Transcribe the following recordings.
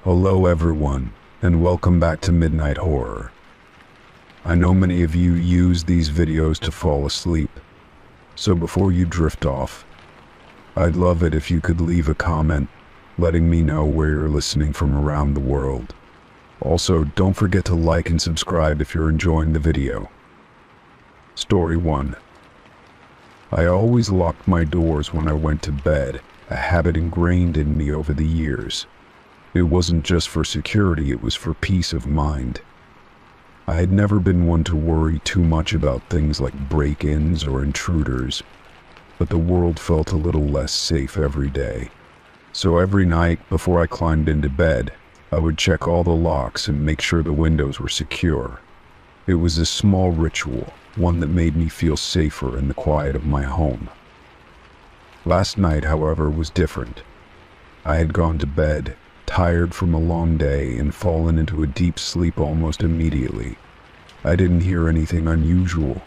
Hello everyone, and welcome back to Midnight Horror. I know many of you use these videos to fall asleep, so before you drift off, I'd love it if you could leave a comment letting me know where you're listening from around the world. Also, don't forget to like and subscribe if you're enjoying the video. Story 1. I always locked my doors when I went to bed, a habit ingrained in me over the years. It wasn't just for security, it was for peace of mind. I had never been one to worry too much about things like break-ins or intruders, but the world felt a little less safe every day. So every night before I climbed into bed, I would check all the locks and make sure the windows were secure. It was a small ritual, one that made me feel safer in the quiet of my home. Last night, however, was different. I had gone to bed, tired from a long day, and fallen into a deep sleep almost immediately. I didn't hear anything unusual,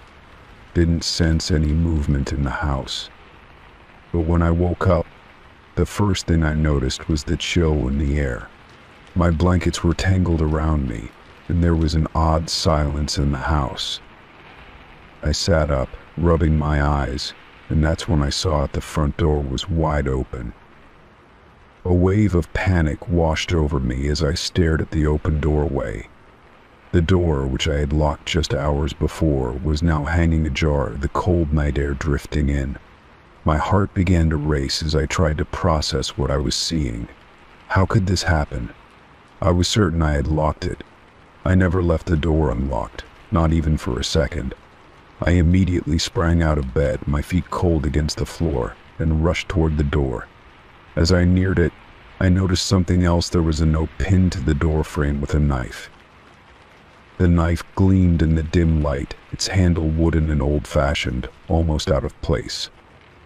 didn't sense any movement in the house. But when I woke up, the first thing I noticed was the chill in the air. My blankets were tangled around me, and there was an odd silence in the house. I sat up, rubbing my eyes, and that's when I saw that the front door was wide open. A wave of panic washed over me as I stared at the open doorway. The door, which I had locked just hours before, was now hanging ajar, the cold night air drifting in. My heart began to race as I tried to process what I was seeing. How could this happen? I was certain I had locked it. I never left the door unlocked, not even for a second. I immediately sprang out of bed, my feet cold against the floor, and rushed toward the door. As I neared it, I noticed something else. There was a note pinned to the door frame with a knife. The knife gleamed in the dim light, its handle wooden and old-fashioned, almost out of place.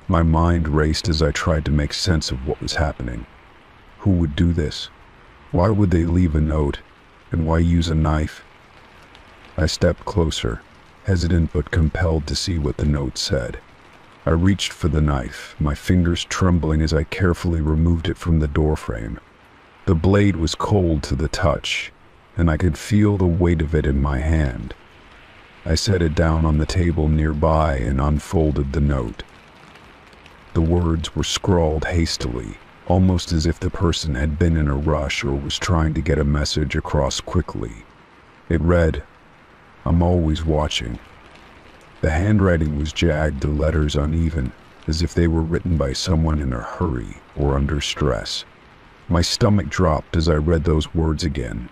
My mind raced as I tried to make sense of what was happening. Who would do this? Why would they leave a note? And why use a knife? I stepped closer, hesitant but compelled to see what the note said. I reached for the knife, my fingers trembling as I carefully removed it from the doorframe. The blade was cold to the touch, and I could feel the weight of it in my hand. I set it down on the table nearby and unfolded the note. The words were scrawled hastily, almost as if the person had been in a rush or was trying to get a message across quickly. It read, "I'm always watching." The handwriting was jagged, the letters uneven, as if they were written by someone in a hurry or under stress. My stomach dropped as I read those words again.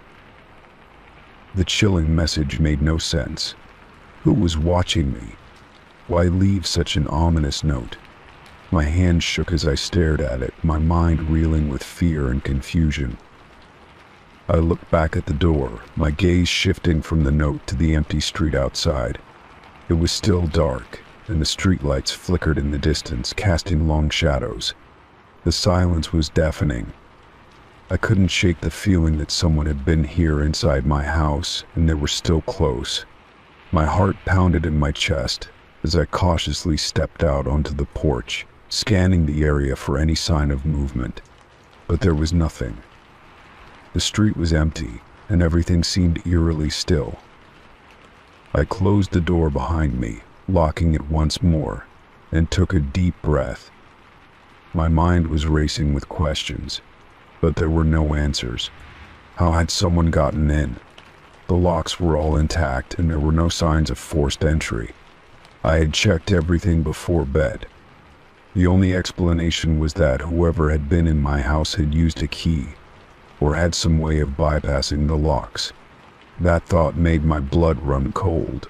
The chilling message made no sense. Who was watching me? Why leave such an ominous note? My hand shook as I stared at it, my mind reeling with fear and confusion. I looked back at the door, my gaze shifting from the note to the empty street outside. It was still dark, and the streetlights flickered in the distance, casting long shadows. The silence was deafening. I couldn't shake the feeling that someone had been here inside my house, and they were still close. My heart pounded in my chest as I cautiously stepped out onto the porch, scanning the area for any sign of movement. But there was nothing. The street was empty, and everything seemed eerily still. I closed the door behind me, locking it once more, and took a deep breath. My mind was racing with questions, but there were no answers. How had someone gotten in? The locks were all intact, and there were no signs of forced entry. I had checked everything before bed. The only explanation was that whoever had been in my house had used a key, or had some way of bypassing the locks. That thought made my blood run cold.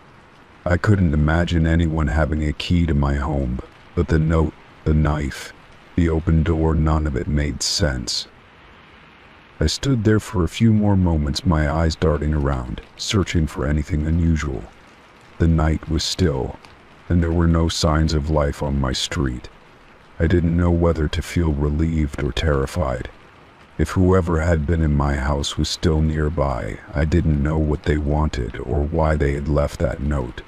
I couldn't imagine anyone having a key to my home, but the note, the knife, the open door, none of it made sense. I stood there for a few more moments, my eyes darting around, searching for anything unusual. The night was still, and there were no signs of life on my street. I didn't know whether to feel relieved or terrified. If whoever had been in my house was still nearby, I didn't know what they wanted or why they had left that note.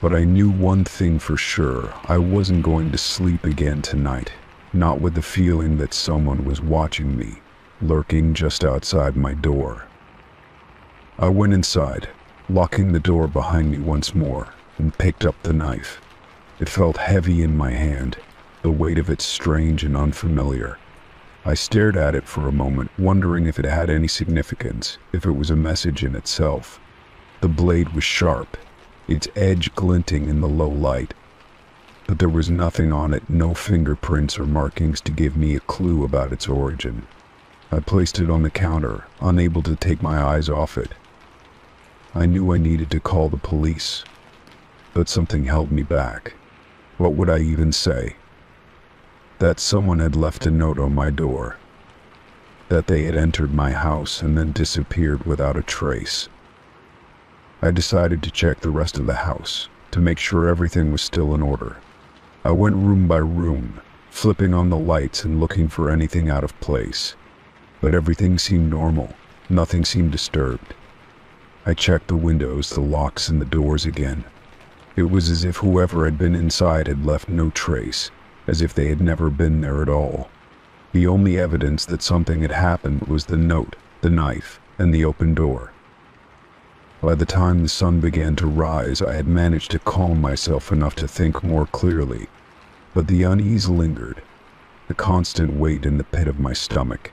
But I knew one thing for sure: I wasn't going to sleep again tonight, not with the feeling that someone was watching me. lurking just outside my door. I went inside, locking the door behind me once more, and picked up the knife. It felt heavy in my hand, the weight of it strange and unfamiliar. I stared at it for a moment, wondering if it had any significance, if it was a message in itself. The blade was sharp, its edge glinting in the low light. But there was nothing on it, no fingerprints or markings to give me a clue about its origin. I placed it on the counter, unable to take my eyes off it. I knew I needed to call the police, but something held me back. What would I even say? That someone had left a note on my door. That they had entered my house and then disappeared without a trace. I decided to check the rest of the house, to make sure everything was still in order. I went room by room, flipping on the lights and looking for anything out of place. But everything seemed normal, nothing seemed disturbed. I checked the windows, the locks, and the doors again. It was as if whoever had been inside had left no trace, as if they had never been there at all. The only evidence that something had happened was the note, the knife, and the open door. By the time the sun began to rise, I had managed to calm myself enough to think more clearly, but the unease lingered, the constant weight in the pit of my stomach.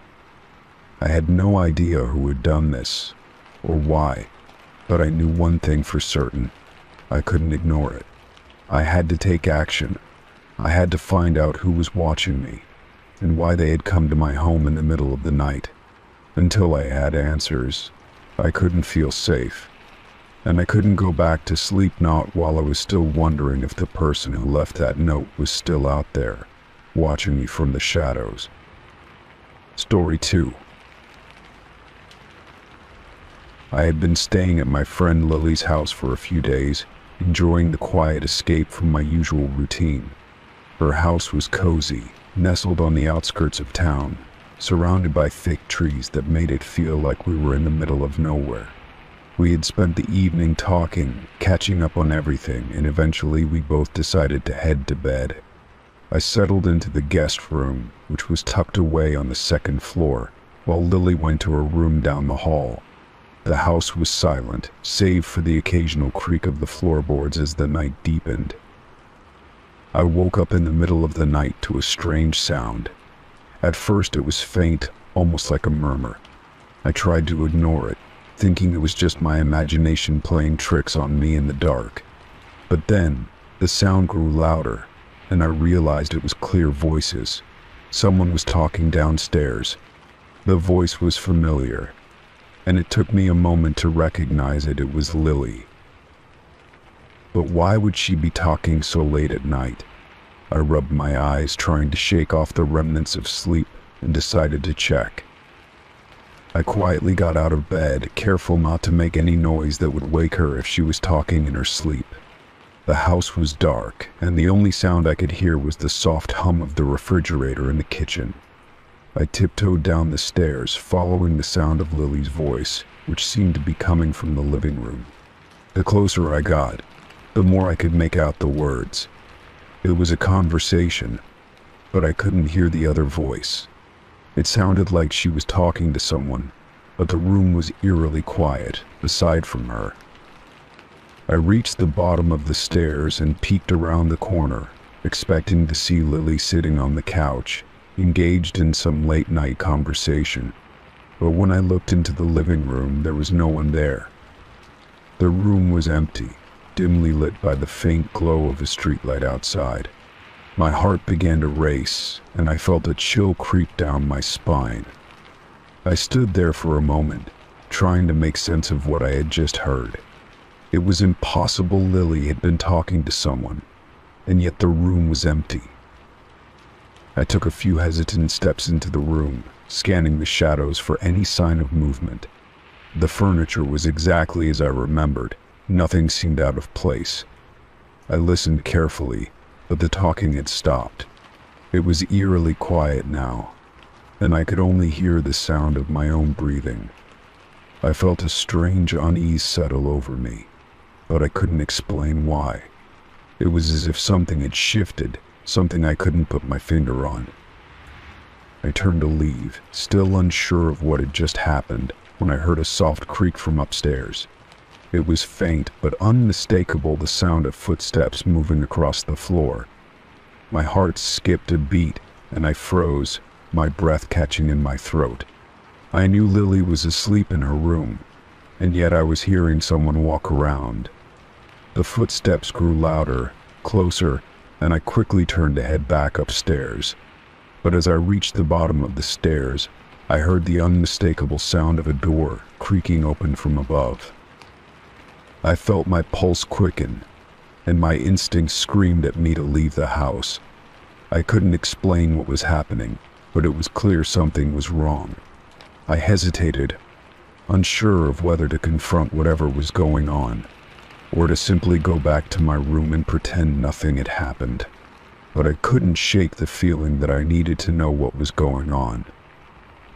I had no idea who had done this, or why, but I knew one thing for certain. I couldn't ignore it. I had to take action. I had to find out who was watching me, and why they had come to my home in the middle of the night. Until I had answers, I couldn't feel safe. And I couldn't go back to sleep, not while I was still wondering if the person who left that note was still out there, watching me from the shadows. Story 2. I had been staying at my friend Lily's house for a few days, enjoying the quiet escape from my usual routine. Her house was cozy, nestled on the outskirts of town, surrounded by thick trees that made it feel like we were in the middle of nowhere. We had spent the evening talking, catching up on everything, and eventually we both decided to head to bed. I settled into the guest room, which was tucked away on the second floor, while Lily went to her room down the hall. The house was silent, save for the occasional creak of the floorboards as the night deepened. I woke up in the middle of the night to a strange sound. At first it was faint, almost like a murmur. I tried to ignore it, thinking it was just my imagination playing tricks on me in the dark. But then, the sound grew louder, and I realized it was clear voices. Someone was talking downstairs. The voice was familiar, and it took me a moment to recognize it. It was Lily. But why would she be talking so late at night? I rubbed my eyes, trying to shake off the remnants of sleep, and decided to check. I quietly got out of bed, careful not to make any noise that would wake her if she was talking in her sleep. The house was dark, and the only sound I could hear was the soft hum of the refrigerator in the kitchen. I tiptoed down the stairs, following the sound of Lily's voice, which seemed to be coming from the living room. The closer I got, the more I could make out the words. It was a conversation, but I couldn't hear the other voice. It sounded like she was talking to someone, but the room was eerily quiet, aside from her. I reached the bottom of the stairs and peeked around the corner, expecting to see Lily sitting on the couch, engaged in some late-night conversation. But when I looked into the living room, there was no one there. The room was empty, dimly lit by the faint glow of a streetlight outside. My heart began to race, and I felt a chill creep down my spine. I stood there for a moment, trying to make sense of what I had just heard. It was impossible Lily had been talking to someone, and yet the room was empty. I took a few hesitant steps into the room, scanning the shadows for any sign of movement. The furniture was exactly as I remembered. Nothing seemed out of place. I listened carefully, but the talking had stopped. It was eerily quiet now, and I could only hear the sound of my own breathing. I felt a strange unease settle over me, but I couldn't explain why. It was as if something had shifted, something I couldn't put my finger on. I turned to leave, still unsure of what had just happened, when I heard a soft creak from upstairs. It was faint but unmistakable, the sound of footsteps moving across the floor. My heart skipped a beat, and I froze, my breath catching in my throat. I knew Lily was asleep in her room, and yet I was hearing someone walk around. The footsteps grew louder, closer, and I quickly turned to head back upstairs. But as I reached the bottom of the stairs, I heard the unmistakable sound of a door creaking open from above. I felt my pulse quicken, and my instincts screamed at me to leave the house. I couldn't explain what was happening, but it was clear something was wrong. I hesitated, unsure of whether to confront whatever was going on, or to simply go back to my room and pretend nothing had happened. But I couldn't shake the feeling that I needed to know what was going on.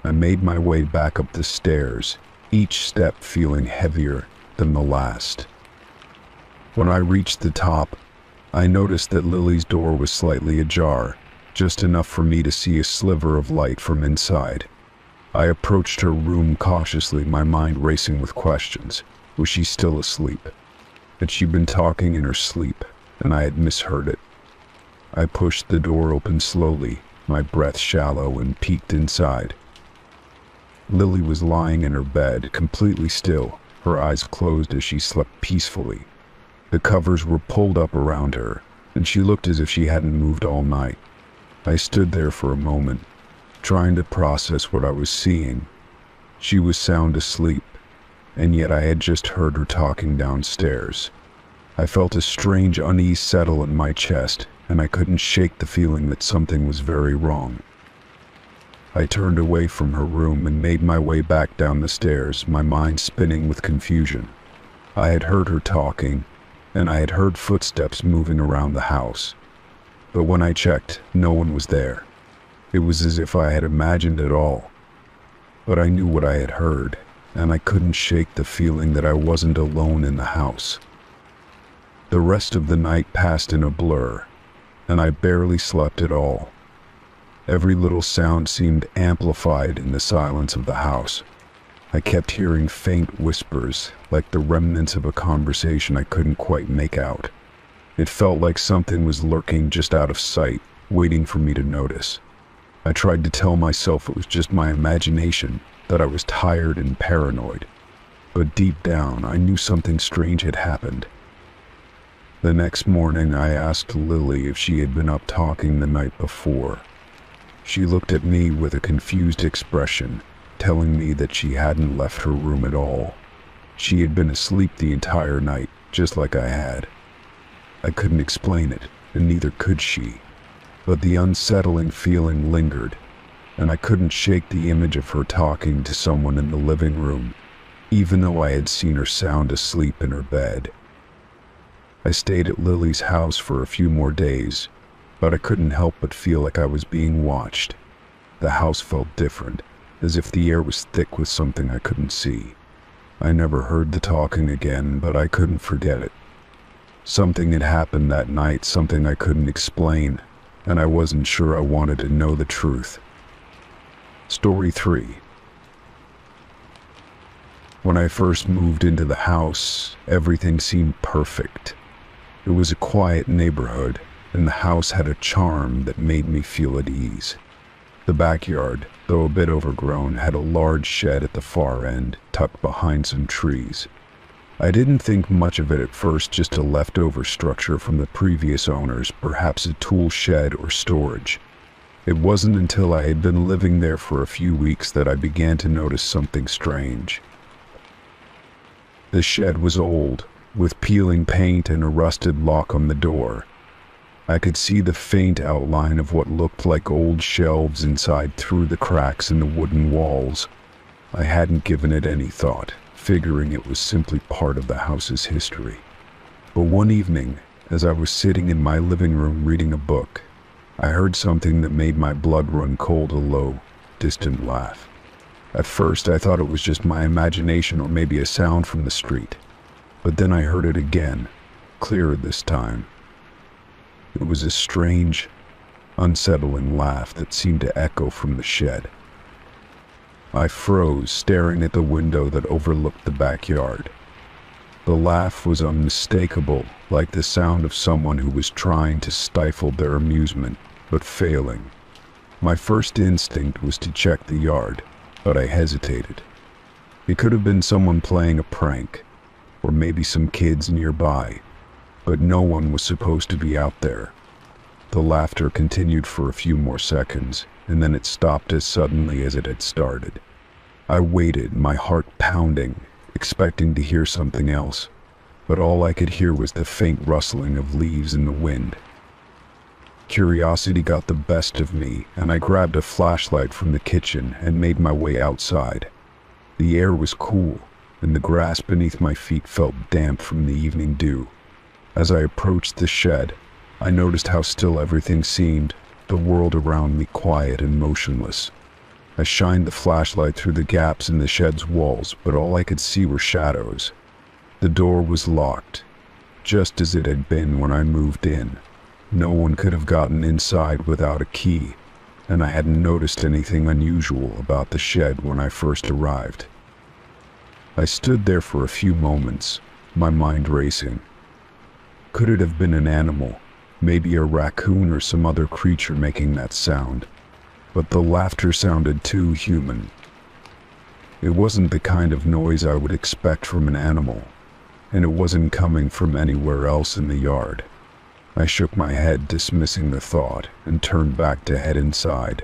I made my way back up the stairs, each step feeling heavier than the last. When I reached the top, I noticed that Lily's door was slightly ajar, just enough for me to see a sliver of light from inside. I approached her room cautiously, my mind racing with questions. Was she still asleep? Had she been talking in her sleep, and I had misheard it? I pushed the door open slowly, my breath shallow, and peeked inside. Lily was lying in her bed, completely still, her eyes closed as she slept peacefully. The covers were pulled up around her, and she looked as if she hadn't moved all night. I stood there for a moment, trying to process what I was seeing. She was sound asleep, and yet I had just heard her talking downstairs. I felt a strange unease settle in my chest, and I couldn't shake the feeling that something was very wrong. I turned away from her room and made my way back down the stairs, my mind spinning with confusion. I had heard her talking, and I had heard footsteps moving around the house. But when I checked, no one was there. It was as if I had imagined it all. But I knew what I had heard, and I couldn't shake the feeling that I wasn't alone in the house. The rest of the night passed in a blur, and I barely slept at all. Every little sound seemed amplified in the silence of the house. I kept hearing faint whispers, like the remnants of a conversation I couldn't quite make out. It felt like something was lurking just out of sight, waiting for me to notice. I tried to tell myself it was just my imagination, that I was tired and paranoid. But deep down, I knew something strange had happened. The next morning, I asked Lily if she had been up talking the night before. She looked at me with a confused expression, telling me that she hadn't left her room at all. She had been asleep the entire night, just like I had. I couldn't explain it, and neither could she. But the unsettling feeling lingered, and I couldn't shake the image of her talking to someone in the living room, even though I had seen her sound asleep in her bed. I stayed at Lily's house for a few more days, but I couldn't help but feel like I was being watched. The house felt different, as if the air was thick with something I couldn't see. I never heard the talking again, but I couldn't forget it. Something had happened that night, something I couldn't explain, and I wasn't sure I wanted to know the truth. Story 3. When I first moved into the house, everything seemed perfect. It was a quiet neighborhood, and the house had a charm that made me feel at ease. The backyard, though a bit overgrown, had a large shed at the far end, tucked behind some trees. I didn't think much of it at first, just a leftover structure from the previous owners, perhaps a tool shed or storage. It wasn't until I had been living there for a few weeks that I began to notice something strange. The shed was old, with peeling paint and a rusted lock on the door. I could see the faint outline of what looked like old shelves inside through the cracks in the wooden walls. I hadn't given it any thought, figuring it was simply part of the house's history. But one evening, as I was sitting in my living room reading a book, I heard something that made my blood run cold, a low, distant laugh. At first, I thought it was just my imagination or maybe a sound from the street. But then I heard it again, clearer this time. It was a strange, unsettling laugh that seemed to echo from the shed. I froze, staring at the window that overlooked the backyard. The laugh was unmistakable, like the sound of someone who was trying to stifle their amusement, but failing. My first instinct was to check the yard, but I hesitated. It could have been someone playing a prank, or maybe some kids nearby, but no one was supposed to be out there. The laughter continued for a few more seconds, and then it stopped as suddenly as it had started. I waited, my heart pounding, expecting to hear something else, but all I could hear was the faint rustling of leaves in the wind. Curiosity got the best of me, and I grabbed a flashlight from the kitchen and made my way outside. The air was cool, and the grass beneath my feet felt damp from the evening dew. As I approached the shed, I noticed how still everything seemed, the world around me quiet and motionless. I shined the flashlight through the gaps in the shed's walls, but all I could see were shadows. The door was locked, just as it had been when I moved in. No one could have gotten inside without a key, and I hadn't noticed anything unusual about the shed when I first arrived. I stood there for a few moments, my mind racing. Could it have been an animal, maybe a raccoon or some other creature making that sound? But the laughter sounded too human. It wasn't the kind of noise I would expect from an animal, and it wasn't coming from anywhere else in the yard. I shook my head, dismissing the thought, and turned back to head inside.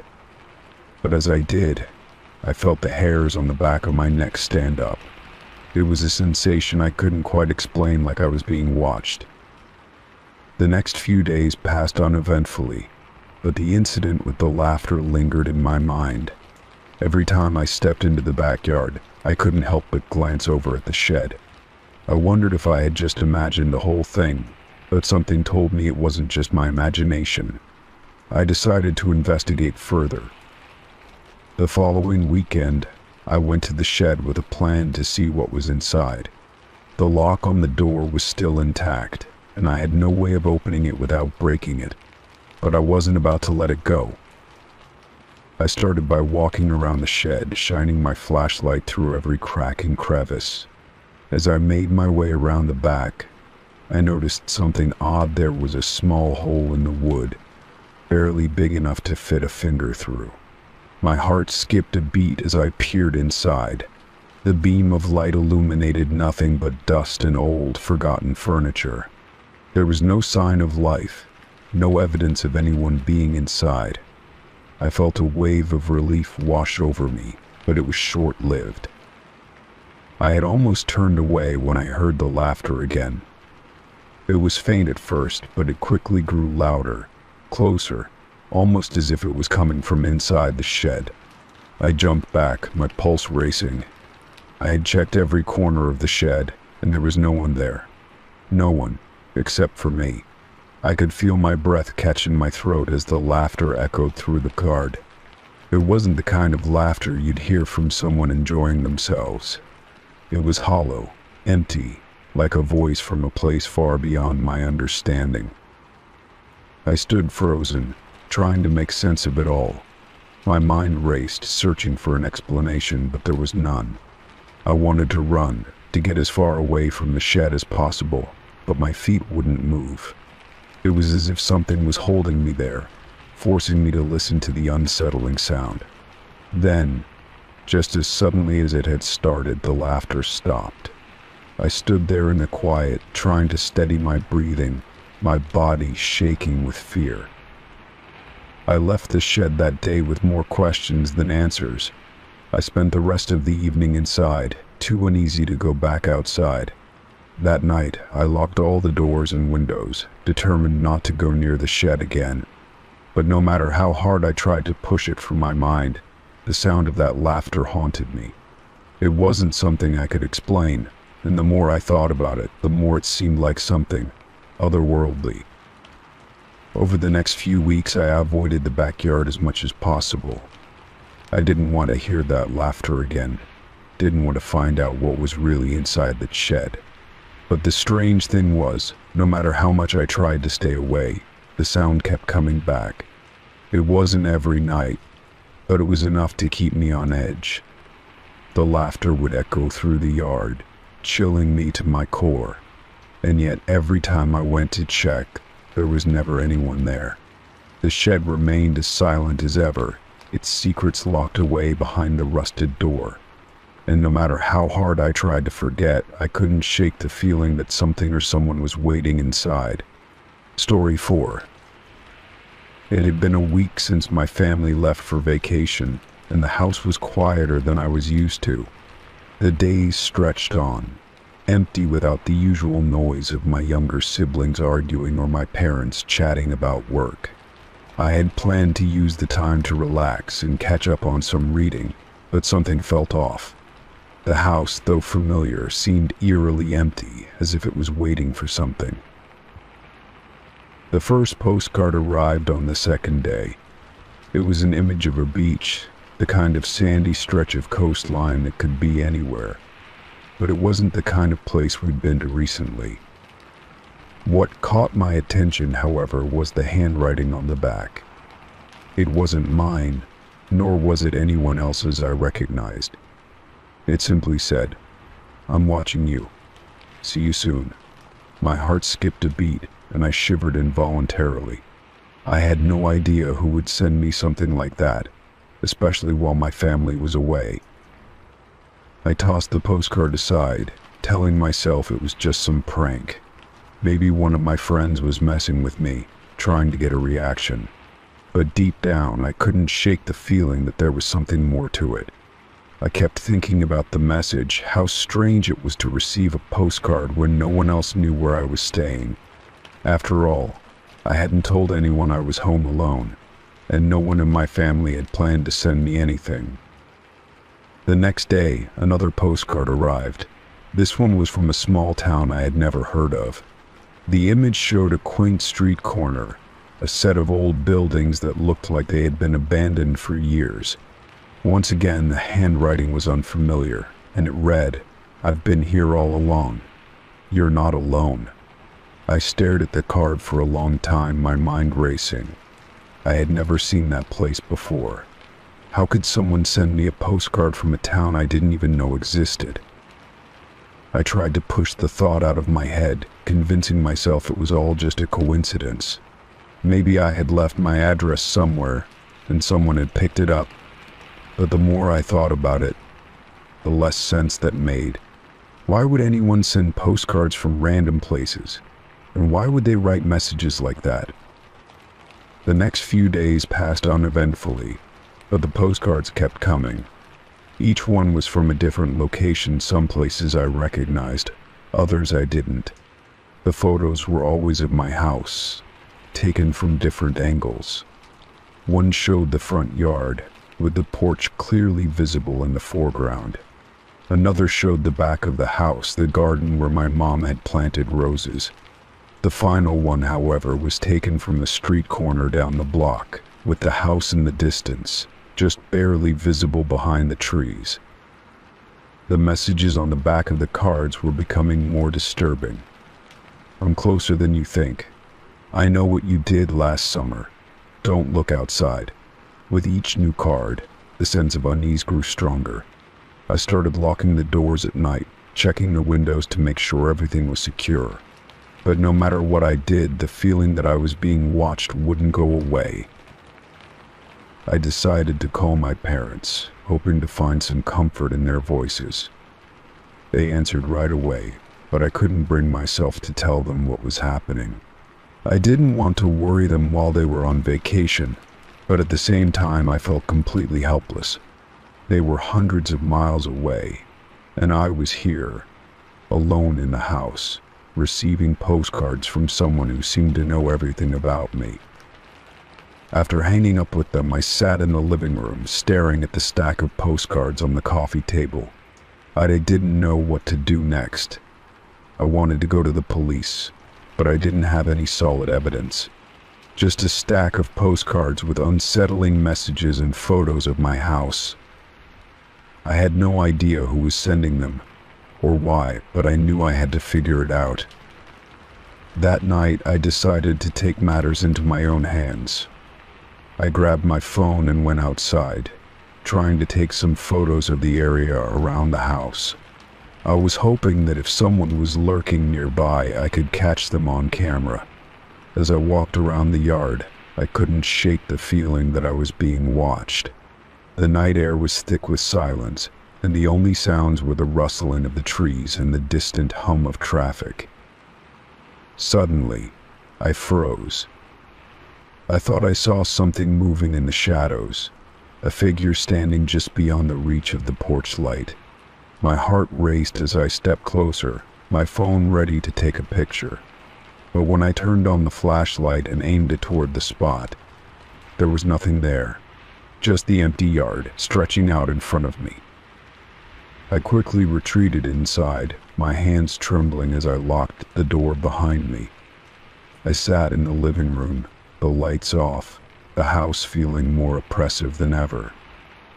But as I did, I felt the hairs on the back of my neck stand up. It was a sensation I couldn't quite explain, like I was being watched. The next few days passed uneventfully, but the incident with the laughter lingered in my mind. Every time I stepped into the backyard, I couldn't help but glance over at the shed. I wondered if I had just imagined the whole thing, but something told me it wasn't just my imagination. I decided to investigate further. The following weekend, I went to the shed with a plan to see what was inside. The lock on the door was still intact, and I had no way of opening it without breaking it, but I wasn't about to let it go. I started by walking around the shed, shining my flashlight through every crack and crevice. As I made my way around the back, I noticed something odd. There was a small hole in the wood, barely big enough to fit a finger through. My heart skipped a beat as I peered inside. The beam of light illuminated nothing but dust and old, forgotten furniture. There was no sign of life, no evidence of anyone being inside. I felt a wave of relief wash over me, but it was short-lived. I had almost turned away when I heard the laughter again. It was faint at first, but it quickly grew louder, closer, almost as if it was coming from inside the shed. I jumped back, my pulse racing. I had checked every corner of the shed, and there was no one there. No one, except for me. I could feel my breath catch in my throat as the laughter echoed through the yard. It wasn't the kind of laughter you'd hear from someone enjoying themselves. It was hollow, empty, like a voice from a place far beyond my understanding. I stood frozen, trying to make sense of it all. My mind raced, searching for an explanation, but there was none. I wanted to run, to get as far away from the shed as possible, but my feet wouldn't move. It was as if something was holding me there, forcing me to listen to the unsettling sound. Then, just as suddenly as it had started, the laughter stopped. I stood there in the quiet, trying to steady my breathing, my body shaking with fear. I left the shed that day with more questions than answers. I spent the rest of the evening inside, too uneasy to go back outside. That night, I locked all the doors and windows, determined not to go near the shed again. But no matter how hard I tried to push it from my mind, the sound of that laughter haunted me. It wasn't something I could explain, and the more I thought about it, the more it seemed like something otherworldly. Over the next few weeks, I avoided the backyard as much as possible. I didn't want to hear that laughter again, didn't want to find out what was really inside the shed. But the strange thing was, no matter how much I tried to stay away, the sound kept coming back. It wasn't every night, but it was enough to keep me on edge. The laughter would echo through the yard, chilling me to my core, and yet every time I went to check, there was never anyone there. The shed remained as silent as ever, its secrets locked away behind the rusted door. And no matter how hard I tried to forget, I couldn't shake the feeling that something or someone was waiting inside. Story 4. It had been a week since my family left for vacation, and the house was quieter than I was used to. The days stretched on, empty without the usual noise of my younger siblings arguing or my parents chatting about work. I had planned to use the time to relax and catch up on some reading, but something felt off. The house, though familiar, seemed eerily empty, as if it was waiting for something. The first postcard arrived on the second day. It was an image of a beach, the kind of sandy stretch of coastline that could be anywhere. But it wasn't the kind of place we'd been to recently. What caught my attention, however, was the handwriting on the back. It wasn't mine, nor was it anyone else's I recognized. It simply said, "I'm watching you. See you soon." My heart skipped a beat, and I shivered involuntarily. I had no idea who would send me something like that, especially while my family was away. I tossed the postcard aside, telling myself it was just some prank. Maybe one of my friends was messing with me, trying to get a reaction. But deep down, I couldn't shake the feeling that there was something more to it. I kept thinking about the message, how strange it was to receive a postcard when no one else knew where I was staying. After all, I hadn't told anyone I was home alone, and no one in my family had planned to send me anything. The next day, another postcard arrived. This one was from a small town I had never heard of. The image showed a quaint street corner, a set of old buildings that looked like they had been abandoned for years. Once again, the handwriting was unfamiliar, and it read, "I've been here all along. You're not alone." I stared at the card for a long time, my mind racing. I had never seen that place before. How could someone send me a postcard from a town I didn't even know existed? I tried to push the thought out of my head, convincing myself it was all just a coincidence. Maybe I had left my address somewhere, and someone had picked it up. But the more I thought about it, the less sense that made. Why would anyone send postcards from random places? And why would they write messages like that? The next few days passed uneventfully, but the postcards kept coming. Each one was from a different location. Some places I recognized, others I didn't. The photos were always of my house, taken from different angles. One showed the front yard, with the porch clearly visible in the foreground. Another showed the back of the house, the garden where my mom had planted roses. The final one, however, was taken from the street corner down the block, with the house in the distance, just barely visible behind the trees. The messages on the back of the cards were becoming more disturbing. "I'm closer than you think. I know what you did last summer. Don't look outside." With each new card, the sense of unease grew stronger. I started locking the doors at night, checking the windows to make sure everything was secure. But no matter what I did, the feeling that I was being watched wouldn't go away. I decided to call my parents, hoping to find some comfort in their voices. They answered right away, but I couldn't bring myself to tell them what was happening. I didn't want to worry them while they were on vacation, but at the same time I felt completely helpless. They were hundreds of miles away, and I was here, alone in the house, receiving postcards from someone who seemed to know everything about me. After hanging up with them, I sat in the living room, staring at the stack of postcards on the coffee table. I didn't know what to do next. I wanted to go to the police, but I didn't have any solid evidence. Just a stack of postcards with unsettling messages and photos of my house. I had no idea who was sending them, or why, but I knew I had to figure it out. That night, I decided to take matters into my own hands. I grabbed my phone and went outside, trying to take some photos of the area around the house. I was hoping that if someone was lurking nearby, I could catch them on camera. As I walked around the yard, I couldn't shake the feeling that I was being watched. The night air was thick with silence, and the only sounds were the rustling of the trees and the distant hum of traffic. Suddenly, I froze. I thought I saw something moving in the shadows, a figure standing just beyond the reach of the porch light. My heart raced as I stepped closer, my phone ready to take a picture. But when I turned on the flashlight and aimed it toward the spot, there was nothing there, just the empty yard stretching out in front of me. I quickly retreated inside, my hands trembling as I locked the door behind me. I sat in the living room, the lights off, the house feeling more oppressive than ever.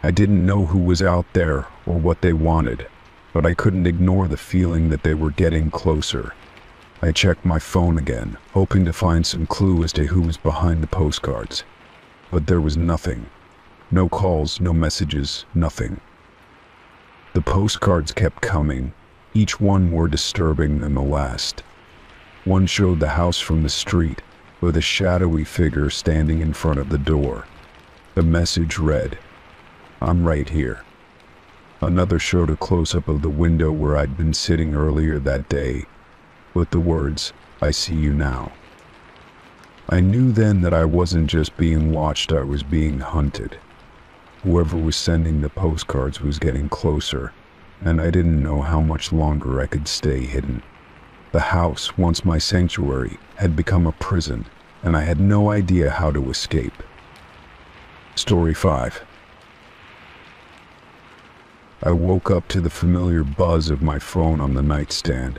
I didn't know who was out there or what they wanted, but I couldn't ignore the feeling that they were getting closer. I checked my phone again, hoping to find some clue as to who was behind the postcards. But there was nothing. No calls, no messages, nothing. The postcards kept coming, each one more disturbing than the last. One showed the house from the street, with a shadowy figure standing in front of the door. The message read, "I'm right here." Another showed a close-up of the window where I'd been sitting earlier that day, with the words, "I see you now." I knew then that I wasn't just being watched, I was being hunted. Whoever was sending the postcards was getting closer, and I didn't know how much longer I could stay hidden. The house, once my sanctuary, had become a prison, and I had no idea how to escape. Story 5. I woke up to the familiar buzz of my phone on the nightstand.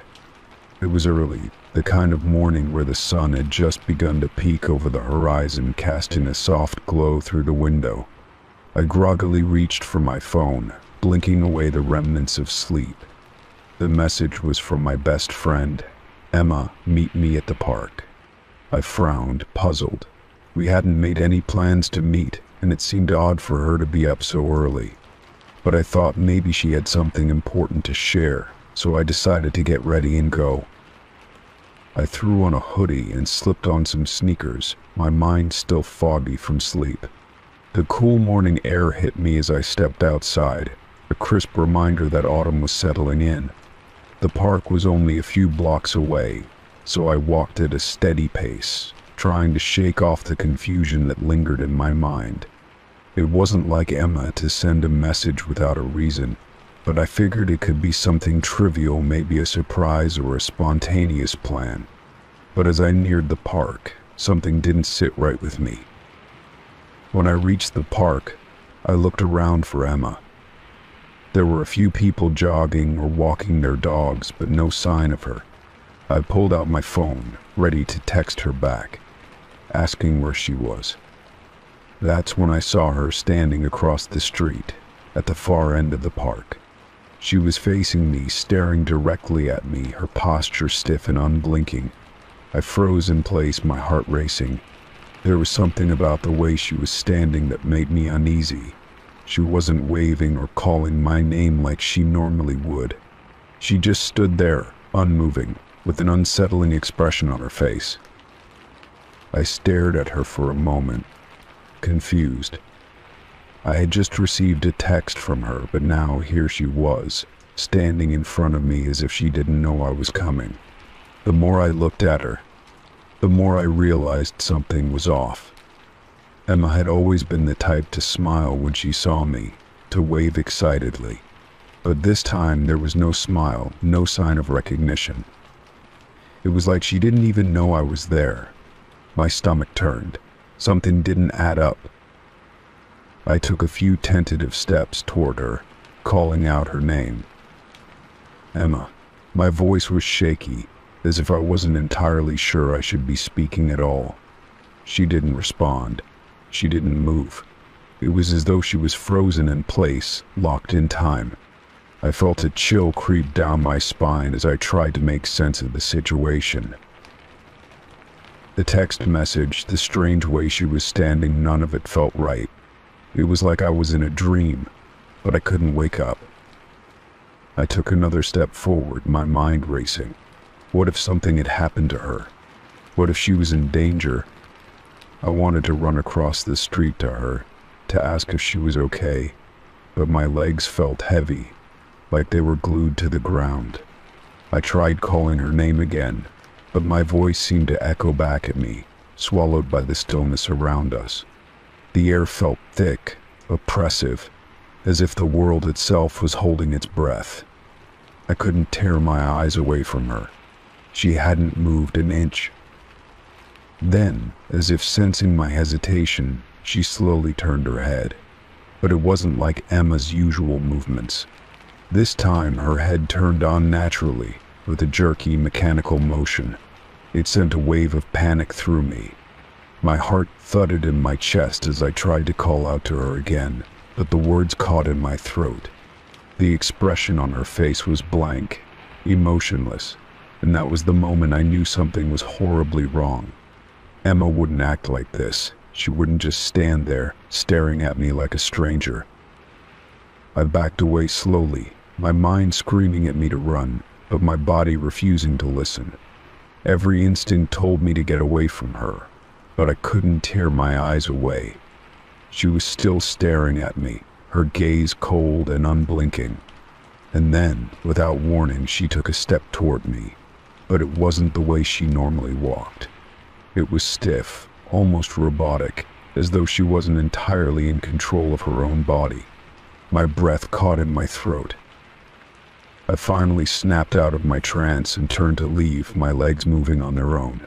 It was early, the kind of morning where the sun had just begun to peek over the horizon, casting a soft glow through the window. I groggily reached for my phone, blinking away the remnants of sleep. The message was from my best friend, Emma, "Meet me at the park." I frowned, puzzled. We hadn't made any plans to meet, and it seemed odd for her to be up so early. But I thought maybe she had something important to share, so I decided to get ready and go. I threw on a hoodie and slipped on some sneakers, my mind still foggy from sleep. The cool morning air hit me as I stepped outside, a crisp reminder that autumn was settling in. The park was only a few blocks away, so I walked at a steady pace, trying to shake off the confusion that lingered in my mind. It wasn't like Emma to send a message without a reason, but I figured it could be something trivial, maybe a surprise or a spontaneous plan. But as I neared the park, something didn't sit right with me. When I reached the park, I looked around for Emma. There were a few people jogging or walking their dogs, but no sign of her. I pulled out my phone, ready to text her back, asking where she was. That's when I saw her standing across the street, at the far end of the park. She was facing me, staring directly at me, her posture stiff and unblinking. I froze in place, my heart racing. There was something about the way she was standing that made me uneasy. She wasn't waving or calling my name like she normally would. She just stood there, unmoving, with an unsettling expression on her face. I stared at her for a moment, confused. I had just received a text from her, but now here she was, standing in front of me as if she didn't know I was coming. The more I looked at her, the more I realized something was off. Emma had always been the type to smile when she saw me, to wave excitedly. But this time there was no smile, no sign of recognition. It was like she didn't even know I was there. My stomach turned. Something didn't add up. I took a few tentative steps toward her, calling out her name. "Emma." My voice was shaky, as if I wasn't entirely sure I should be speaking at all. She didn't respond. She didn't move. It was as though she was frozen in place, locked in time. I felt a chill creep down my spine as I tried to make sense of the situation. The text message, the strange way she was standing, none of it felt right. It was like I was in a dream, but I couldn't wake up. I took another step forward, my mind racing. What if something had happened to her? What if she was in danger? I wanted to run across the street to her, to ask if she was okay, but my legs felt heavy, like they were glued to the ground. I tried calling her name again, but my voice seemed to echo back at me, swallowed by the stillness around us. The air felt thick, oppressive, as if the world itself was holding its breath. I couldn't tear my eyes away from her. She hadn't moved an inch. Then, as if sensing my hesitation, she slowly turned her head. But it wasn't like Emma's usual movements. This time her head turned unnaturally, with a jerky, mechanical motion. It sent a wave of panic through me. My heart thudded in my chest as I tried to call out to her again, but the words caught in my throat. The expression on her face was blank, emotionless, and that was the moment I knew something was horribly wrong. Emma wouldn't act like this. She wouldn't just stand there, staring at me like a stranger. I backed away slowly, my mind screaming at me to run, but my body refusing to listen. Every instinct told me to get away from her, but I couldn't tear my eyes away. She was still staring at me, her gaze cold and unblinking. And then, without warning, she took a step toward me, but it wasn't the way she normally walked. It was stiff, almost robotic, as though she wasn't entirely in control of her own body. My breath caught in my throat. I finally snapped out of my trance and turned to leave, my legs moving on their own.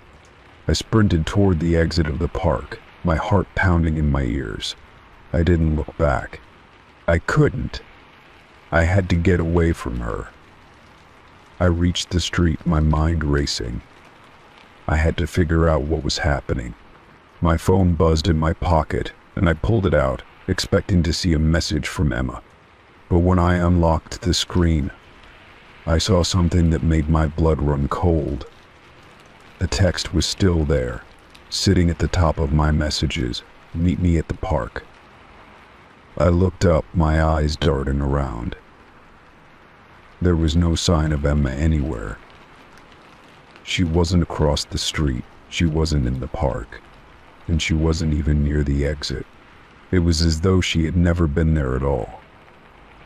I sprinted toward the exit of the park, my heart pounding in my ears. I didn't look back. I couldn't. I had to get away from her. I reached the street, my mind racing. I had to figure out what was happening. My phone buzzed in my pocket, and I pulled it out, expecting to see a message from Emma. But when I unlocked the screen, I saw something that made my blood run cold. The text was still there, sitting at the top of my messages, "Meet me at the park." I looked up, my eyes darting around. There was no sign of Emma anywhere. She wasn't across the street, she wasn't in the park, and she wasn't even near the exit. It was as though she had never been there at all.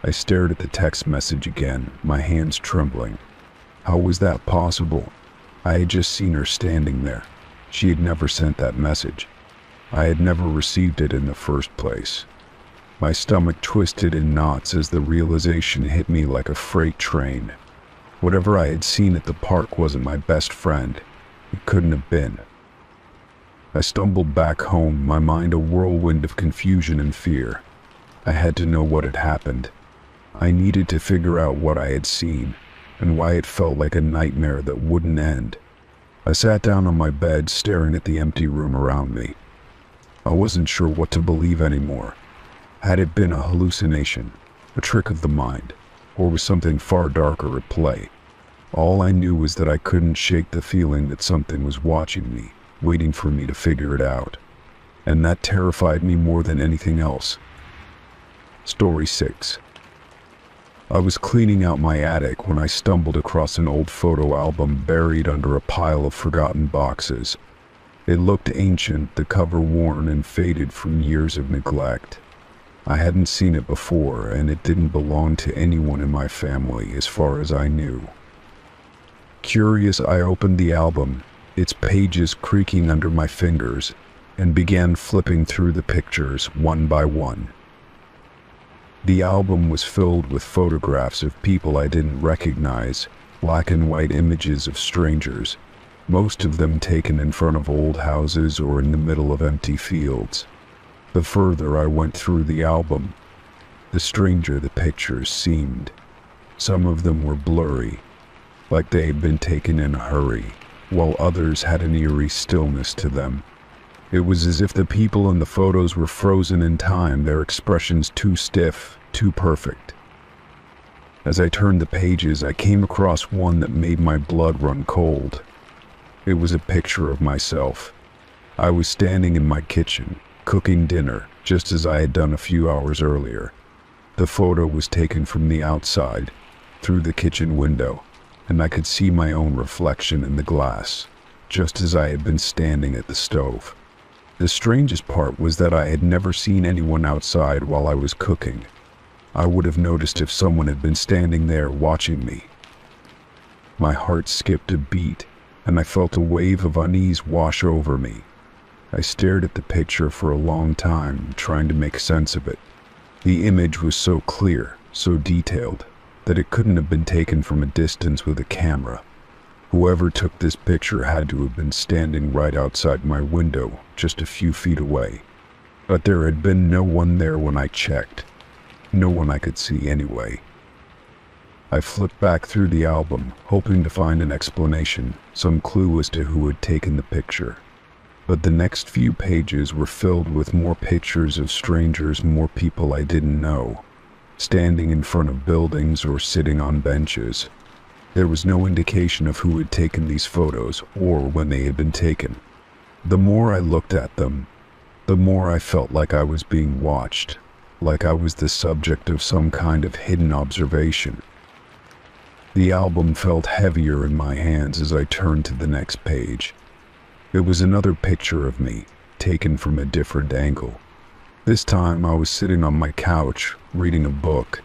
I stared at the text message again, my hands trembling. How was that possible? I had just seen her standing there. She had never sent that message. I had never received it in the first place. My stomach twisted in knots as the realization hit me like a freight train. Whatever I had seen at the park wasn't my best friend. It couldn't have been. I stumbled back home, my mind a whirlwind of confusion and fear. I had to know what had happened. I needed to figure out what I had seen, and why it felt like a nightmare that wouldn't end. I sat down on my bed, staring at the empty room around me. I wasn't sure what to believe anymore. Had it been a hallucination, a trick of the mind, or was something far darker at play? All I knew was that I couldn't shake the feeling that something was watching me, waiting for me to figure it out. And that terrified me more than anything else. Story 6. I was cleaning out my attic when I stumbled across an old photo album buried under a pile of forgotten boxes. It looked ancient, the cover worn and faded from years of neglect. I hadn't seen it before, and it didn't belong to anyone in my family as far as I knew. Curious, I opened the album, its pages creaking under my fingers, and began flipping through the pictures one by one. The album was filled with photographs of people I didn't recognize, black and white images of strangers, most of them taken in front of old houses or in the middle of empty fields. The further I went through the album, the stranger the pictures seemed. Some of them were blurry, like they had been taken in a hurry, while others had an eerie stillness to them. It was as if the people in the photos were frozen in time, their expressions too stiff, too perfect. As I turned the pages, I came across one that made my blood run cold. It was a picture of myself, I was standing in my kitchen, cooking dinner, just as I had done a few hours earlier. The photo was taken from the outside, through the kitchen window, and I could see my own reflection in the glass, just as I had been standing at the stove. The strangest part was that I had never seen anyone outside while I was cooking. I would have noticed if someone had been standing there watching me. My heart skipped a beat, and I felt a wave of unease wash over me. I stared at the picture for a long time, trying to make sense of it. The image was so clear, so detailed, that it couldn't have been taken from a distance with a camera. Whoever took this picture had to have been standing right outside my window, just a few feet away. But there had been no one there when I checked. No one I could see anyway. I flipped back through the album, hoping to find an explanation, some clue as to who had taken the picture. But the next few pages were filled with more pictures of strangers, more people I didn't know, standing in front of buildings or sitting on benches. There was no indication of who had taken these photos or when they had been taken. The more I looked at them, the more I felt like I was being watched, like I was the subject of some kind of hidden observation. The album felt heavier in my hands as I turned to the next page. It was another picture of me, taken from a different angle. This time I was sitting on my couch, reading a book.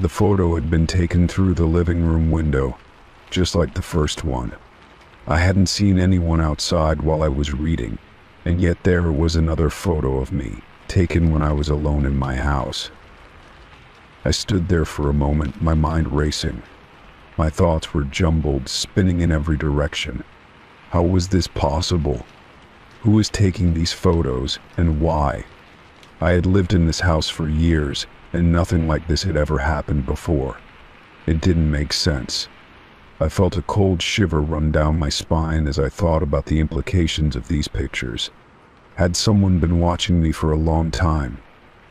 The photo had been taken through the living room window, just like the first one. I hadn't seen anyone outside while I was reading, and yet there was another photo of me, taken when I was alone in my house. I stood there for a moment, my mind racing. My thoughts were jumbled, spinning in every direction. How was this possible? Who was taking these photos, and why? I had lived in this house for years, and nothing like this had ever happened before. It didn't make sense. I felt a cold shiver run down my spine as I thought about the implications of these pictures. Had someone been watching me for a long time?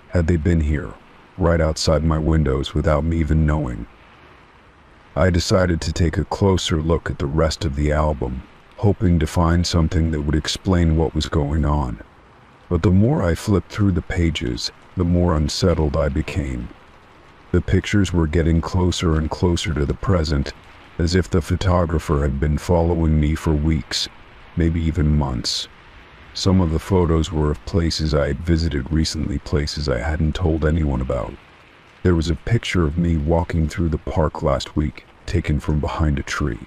Had they been here, right outside my windows without me even knowing? I decided to take a closer look at the rest of the album, hoping to find something that would explain what was going on. But the more I flipped through the pages, the more unsettled I became. The pictures were getting closer and closer to the present, as if the photographer had been following me for weeks, maybe even months. Some of the photos were of places I had visited recently, places I hadn't told anyone about. There was a picture of me walking through the park last week, taken from behind a tree.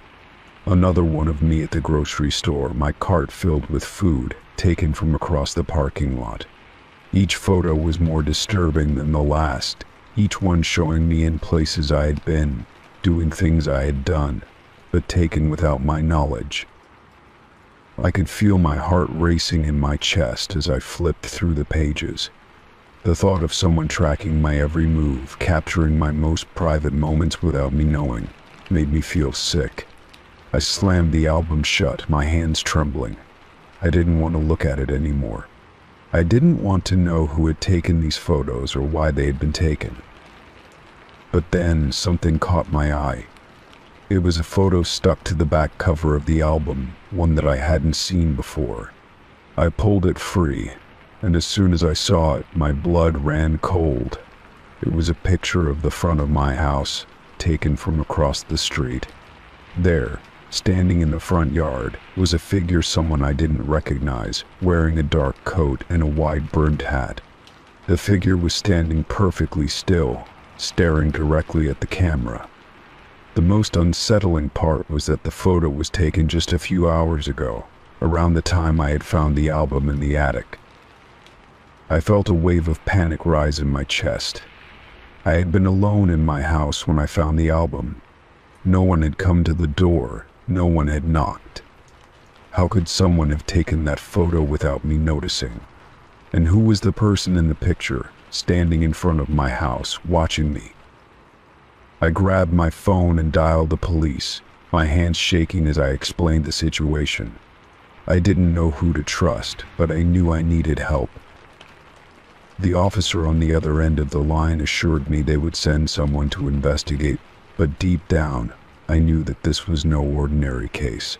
Another one of me at the grocery store, my cart filled with food, taken from across the parking lot. Each photo was more disturbing than the last, each one showing me in places I had been, doing things I had done, but taken without my knowledge. I could feel my heart racing in my chest as I flipped through the pages. The thought of someone tracking my every move, capturing my most private moments without me knowing, made me feel sick. I slammed the album shut, my hands trembling. I didn't want to look at it anymore. I didn't want to know who had taken these photos or why they had been taken. But then something caught my eye. It was a photo stuck to the back cover of the album, one that I hadn't seen before. I pulled it free, and as soon as I saw it, my blood ran cold. It was a picture of the front of my house, taken from across the street. There, standing in the front yard, was a figure someone I didn't recognize, wearing a dark coat and a wide-brimmed hat. The figure was standing perfectly still, staring directly at the camera. The most unsettling part was that the photo was taken just a few hours ago, around the time I had found the album in the attic. I felt a wave of panic rise in my chest. I had been alone in my house when I found the album. No one had come to the door, no one had knocked. How could someone have taken that photo without me noticing? And who was the person in the picture, standing in front of my house, watching me? I grabbed my phone and dialed the police, my hands shaking as I explained the situation. I didn't know who to trust, but I knew I needed help. The officer on the other end of the line assured me they would send someone to investigate, but deep down, I knew that this was no ordinary case.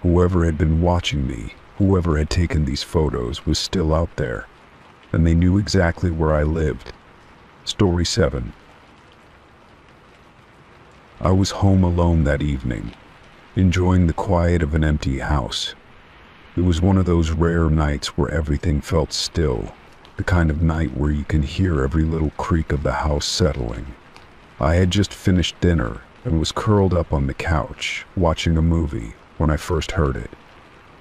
Whoever had been watching me, Whoever had taken these photos was still out there, and they knew exactly where I lived. Story 7. I was home alone that evening, enjoying the quiet of an empty house. It was one of those rare nights where everything felt still, the kind of night where you can hear every little creak of the house settling. I had just finished dinner and was curled up on the couch, watching a movie, when I first heard it.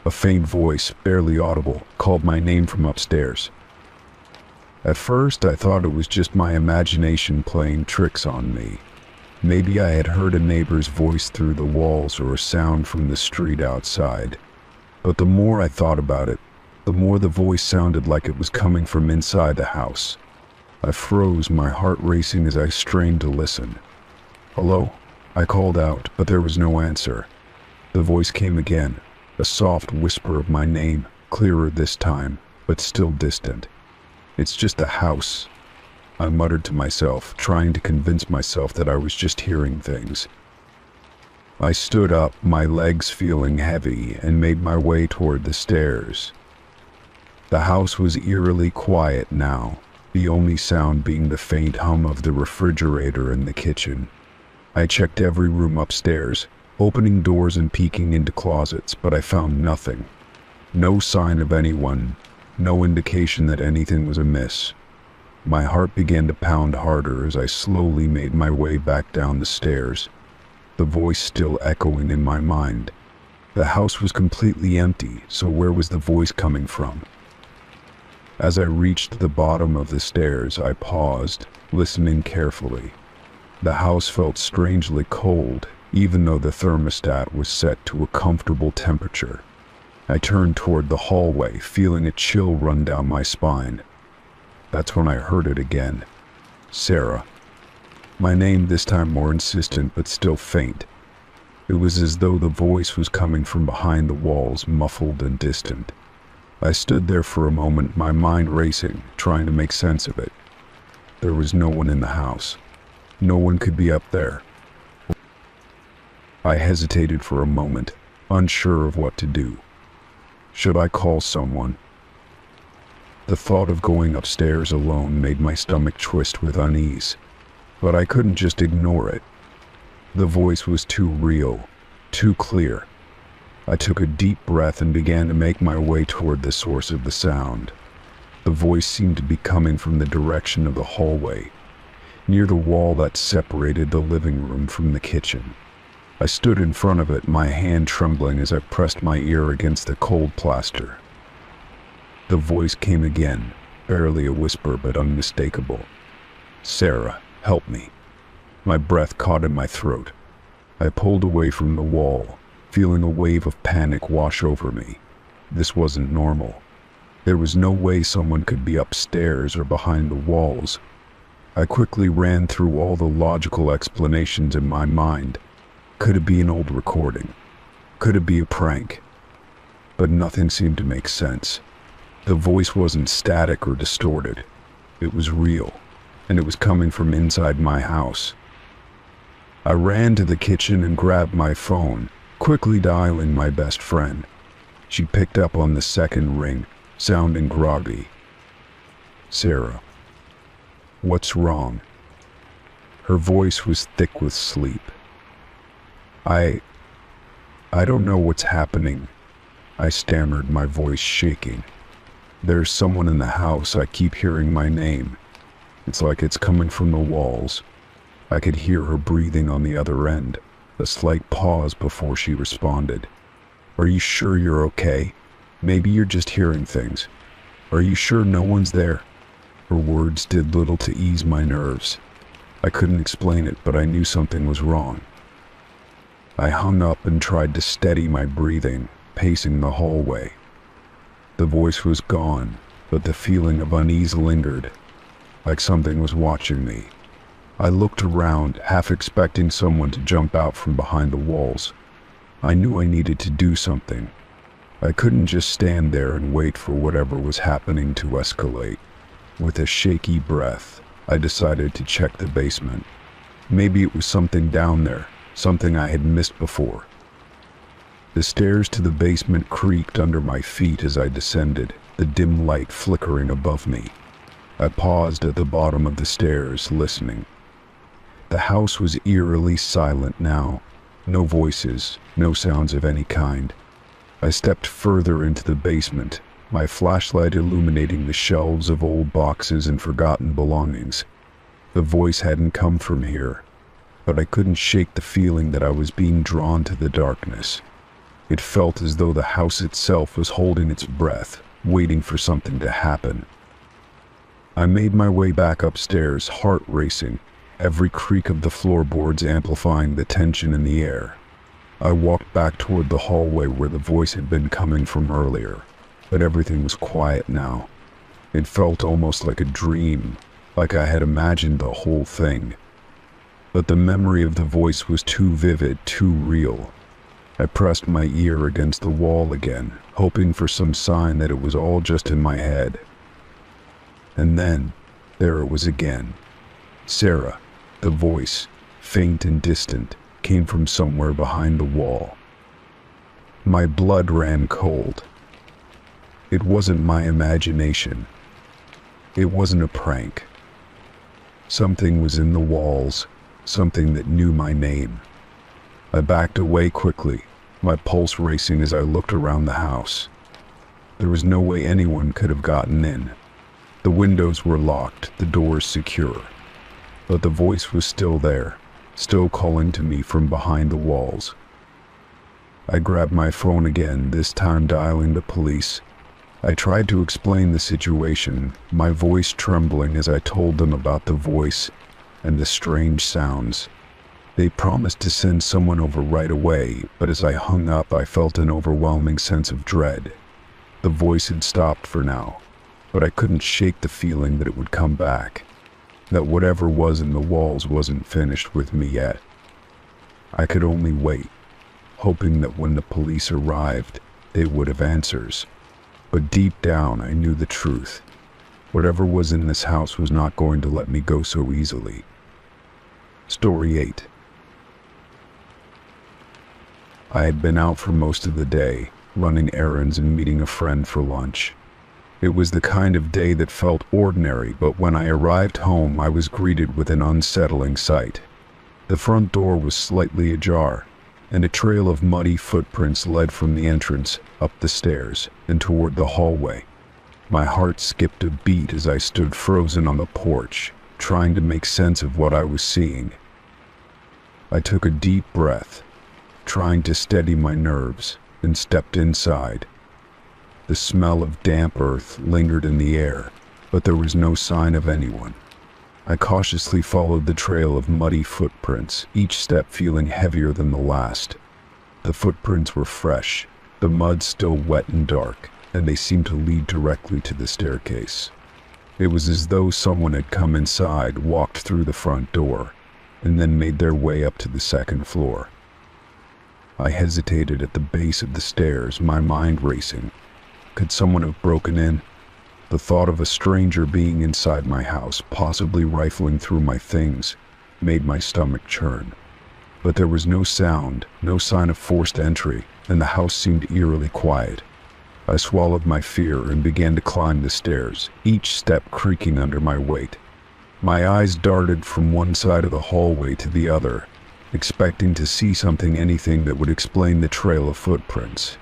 A faint voice, barely audible, called my name from upstairs. At first, I thought it was just my imagination playing tricks on me. Maybe I had heard a neighbor's voice through the walls or a sound from the street outside. But the more I thought about it, the more the voice sounded like it was coming from inside the house. I froze, my heart racing as I strained to listen. "Hello?" I called out, but there was no answer. The voice came again, a soft whisper of my name, clearer this time, but still distant. "It's just a house," I muttered to myself, trying to convince myself that I was just hearing things. I stood up, my legs feeling heavy, and made my way toward the stairs. The house was eerily quiet now, the only sound being the faint hum of the refrigerator in the kitchen. I checked every room upstairs, opening doors and peeking into closets, but I found nothing. No sign of anyone, no indication that anything was amiss. My heart began to pound harder as I slowly made my way back down the stairs, the voice still echoing in my mind. The house was completely empty, so where was the voice coming from? As I reached the bottom of the stairs, I paused, listening carefully. The house felt strangely cold, even though the thermostat was set to a comfortable temperature. I turned toward the hallway, feeling a chill run down my spine. That's when I heard it again. "Sarah." My name this time more insistent but still faint. It was as though the voice was coming from behind the walls, muffled and distant. I stood there for a moment, my mind racing, trying to make sense of it. There was no one in the house. No one could be up there. I hesitated for a moment, unsure of what to do. Should I call someone? The thought of going upstairs alone made my stomach twist with unease, but I couldn't just ignore it. The voice was too real, too clear. I took a deep breath and began to make my way toward the source of the sound. The voice seemed to be coming from the direction of the hallway, near the wall that separated the living room from the kitchen. I stood in front of it, my hand trembling as I pressed my ear against the cold plaster. The voice came again, barely a whisper but unmistakable. "Sarah, help me." My breath caught in my throat. I pulled away from the wall, feeling a wave of panic wash over me. This wasn't normal. There was no way someone could be upstairs or behind the walls. I quickly ran through all the logical explanations in my mind. Could it be an old recording? Could it be a prank? But nothing seemed to make sense. The voice wasn't static or distorted. It was real, and it was coming from inside my house. I ran to the kitchen and grabbed my phone, quickly dialing my best friend. She picked up on the second ring, sounding groggy. "Sarah, what's wrong?" Her voice was thick with sleep. I don't know what's happening," I stammered, my voice shaking. "There's someone in the house. I keep hearing my name. It's like it's coming from the walls." I could hear her breathing on the other end, a slight pause before she responded. "Are you sure you're okay? Maybe you're just hearing things. Are you sure no one's there?" Her words did little to ease my nerves. I couldn't explain it, but I knew something was wrong. I hung up and tried to steady my breathing, pacing the hallway. The voice was gone, but the feeling of unease lingered, like something was watching me. I looked around, half expecting someone to jump out from behind the walls. I knew I needed to do something. I couldn't just stand there and wait for whatever was happening to escalate. With a shaky breath, I decided to check the basement. Maybe it was something down there, something I had missed before. The stairs to the basement creaked under my feet as I descended, the dim light flickering above me. I paused at the bottom of the stairs, listening. The house was eerily silent now. No voices, no sounds of any kind. I stepped further into the basement, my flashlight illuminating the shelves of old boxes and forgotten belongings. The voice hadn't come from here, but I couldn't shake the feeling that I was being drawn to the darkness. It felt as though the house itself was holding its breath, waiting for something to happen. I made my way back upstairs, heart racing, every creak of the floorboards amplifying the tension in the air. I walked back toward the hallway where the voice had been coming from earlier, but everything was quiet now. It felt almost like a dream, like I had imagined the whole thing. But the memory of the voice was too vivid, too real. I pressed my ear against the wall again, hoping for some sign that it was all just in my head. And then, there it was again. Sarah, the voice, faint and distant, came from somewhere behind the wall. My blood ran cold. It wasn't my imagination. It wasn't a prank. Something was in the walls, something that knew my name. I backed away quickly, my pulse racing as I looked around the house. There was no way anyone could have gotten in. The windows were locked, the doors secure. But the voice was still there, still calling to me from behind the walls. I grabbed my phone again, this time dialing the police. I tried to explain the situation, my voice trembling as I told them about the voice and the strange sounds. They promised to send someone over right away, but as I hung up, I felt an overwhelming sense of dread. The voice had stopped for now, but I couldn't shake the feeling that it would come back, that whatever was in the walls wasn't finished with me yet. I could only wait, hoping that when the police arrived, they would have answers. But deep down, I knew the truth. Whatever was in this house was not going to let me go so easily. Story 8. I had been out for most of the day, running errands and meeting a friend for lunch. It was the kind of day that felt ordinary, but when I arrived home, I was greeted with an unsettling sight. The front door was slightly ajar, and a trail of muddy footprints led from the entrance, up the stairs, and toward the hallway. My heart skipped a beat as I stood frozen on the porch, trying to make sense of what I was seeing. I took a deep breath, trying to steady my nerves, and stepped inside. The smell of damp earth lingered in the air, but there was no sign of anyone. I cautiously followed the trail of muddy footprints, each step feeling heavier than the last. The footprints were fresh, the mud still wet and dark, and they seemed to lead directly to the staircase. It was as though someone had come inside, walked through the front door, and then made their way up to the second floor. I hesitated at the base of the stairs, my mind racing. Could someone have broken in? The thought of a stranger being inside my house, possibly rifling through my things, made my stomach churn. But there was no sound, no sign of forced entry, and the house seemed eerily quiet. I swallowed my fear and began to climb the stairs, each step creaking under my weight. My eyes darted from one side of the hallway to the other, expecting to see anything that would explain the trail of footprints.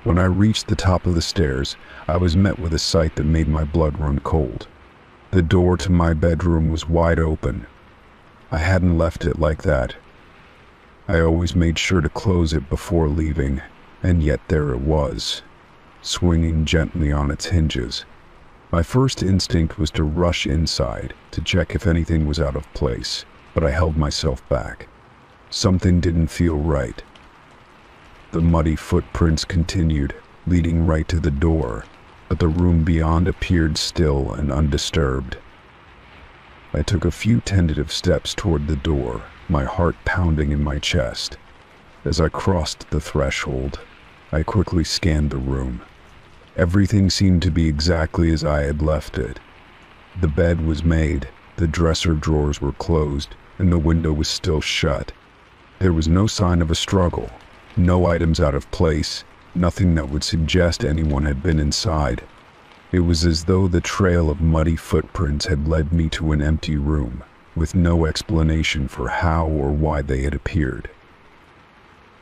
When I reached the top of the stairs, I was met with a sight that made my blood run cold. The door to my bedroom was wide open. I hadn't left it like that. I always made sure to close it before leaving, and yet there it was, swinging gently on its hinges. My first instinct was to rush inside, to check if anything was out of place, but I held myself back. Something didn't feel right. The muddy footprints continued, leading right to the door, but the room beyond appeared still and undisturbed. I took a few tentative steps toward the door, my heart pounding in my chest. As I crossed the threshold, I quickly scanned the room. Everything seemed to be exactly as I had left it. The bed was made, the dresser drawers were closed, and the window was still shut. There was no sign of a struggle, No items out of place, nothing that would suggest anyone had been inside. It was as though the trail of muddy footprints had led me to an empty room, with no explanation for how or why they had appeared.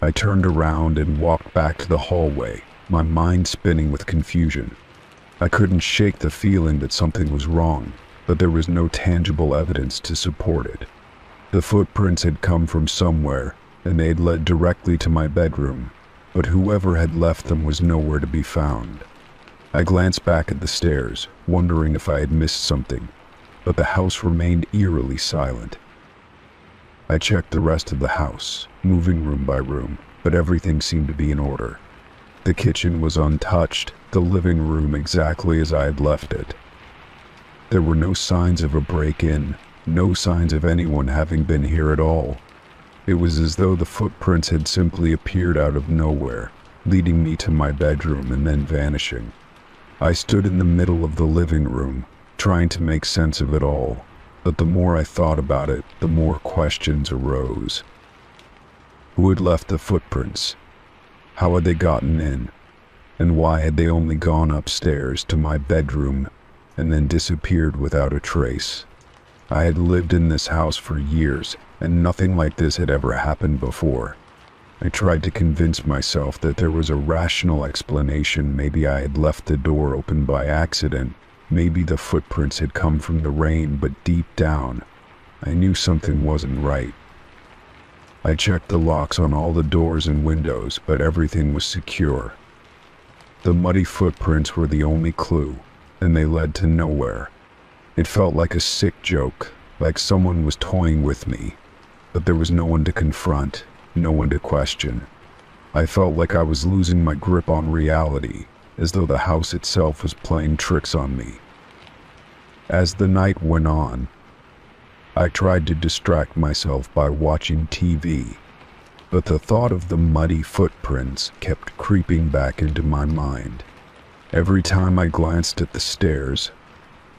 I turned around and walked back to the hallway, my mind spinning with confusion. I couldn't shake the feeling that something was wrong, but there was no tangible evidence to support it. The footprints had come from somewhere, and they had led directly to my bedroom, but whoever had left them was nowhere to be found. I glanced back at the stairs, wondering if I had missed something, but the house remained eerily silent. I checked the rest of the house, moving room by room, but everything seemed to be in order. The kitchen was untouched, the living room exactly as I had left it. There were no signs of a break-in, no signs of anyone having been here at all. It was as though the footprints had simply appeared out of nowhere, leading me to my bedroom and then vanishing. I stood in the middle of the living room, trying to make sense of it all, but the more I thought about it, the more questions arose. Who had left the footprints? How had they gotten in? And why had they only gone upstairs to my bedroom and then disappeared without a trace? I had lived in this house for years, and nothing like this had ever happened before. I tried to convince myself that there was a rational explanation. Maybe I had left the door open by accident. Maybe the footprints had come from the rain, but deep down, I knew something wasn't right. I checked the locks on all the doors and windows, but everything was secure. The muddy footprints were the only clue, and they led to nowhere. It felt like a sick joke, like someone was toying with me, but there was no one to confront, no one to question. I felt like I was losing my grip on reality, as though the house itself was playing tricks on me. As the night went on, I tried to distract myself by watching TV, but the thought of the muddy footprints kept creeping back into my mind. Every time I glanced at the stairs,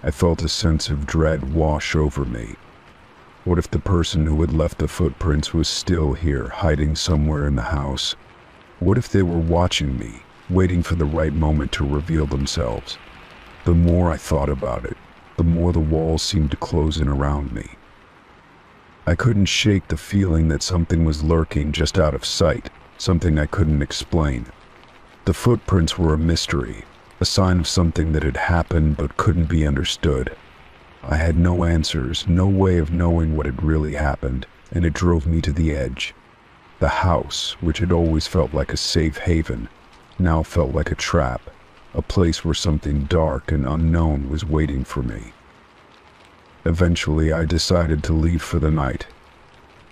I felt a sense of dread wash over me. What if the person who had left the footprints was still here, hiding somewhere in the house? What if they were watching me, waiting for the right moment to reveal themselves? The more I thought about it, the more the walls seemed to close in around me. I couldn't shake the feeling that something was lurking just out of sight, something I couldn't explain. The footprints were a mystery, a sign of something that had happened but couldn't be understood. I had no answers, no way of knowing what had really happened, and it drove me to the edge. The house, which had always felt like a safe haven, now felt like a trap, a place where something dark and unknown was waiting for me. Eventually, I decided to leave for the night.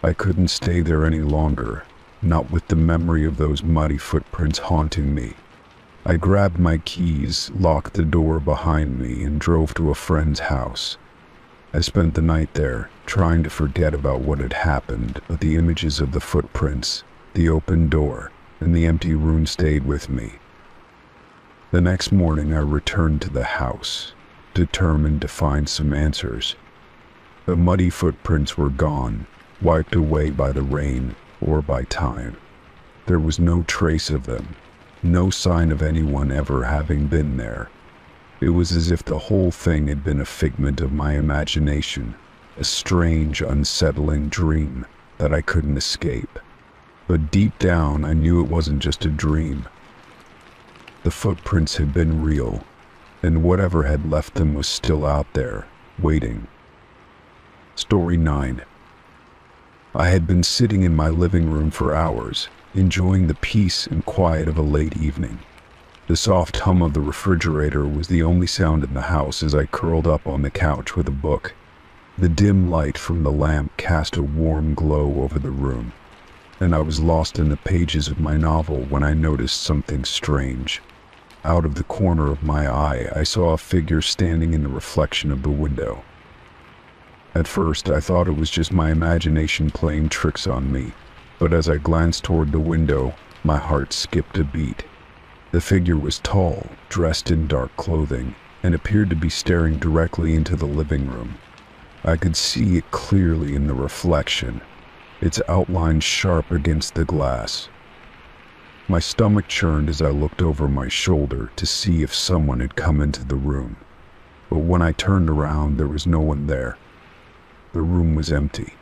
I couldn't stay there any longer, not with the memory of those muddy footprints haunting me. I grabbed my keys, locked the door behind me, and drove to a friend's house. I spent the night there, trying to forget about what had happened, but the images of the footprints, the open door, and the empty room stayed with me. The next morning I returned to the house, determined to find some answers. The muddy footprints were gone, wiped away by the rain or by time. There was no trace of them, no sign of anyone ever having been there. It was as if the whole thing had been a figment of my imagination, a strange, unsettling dream that I couldn't escape. But deep down, I knew it wasn't just a dream. The footprints had been real, and whatever had left them was still out there, waiting. Story 9. I had been sitting in my living room for hours, enjoying the peace and quiet of a late evening. The soft hum of the refrigerator was the only sound in the house as I curled up on the couch with a book. The dim light from the lamp cast a warm glow over the room, and I was lost in the pages of my novel when I noticed something strange. Out of the corner of my eye, I saw a figure standing in the reflection of the window. At first, I thought it was just my imagination playing tricks on me, but as I glanced toward the window, my heart skipped a beat. The figure was tall, dressed in dark clothing, and appeared to be staring directly into the living room. I could see it clearly in the reflection, its outline sharp against the glass. My stomach churned as I looked over my shoulder to see if someone had come into the room. But when I turned around, there was no one there. The room was empty.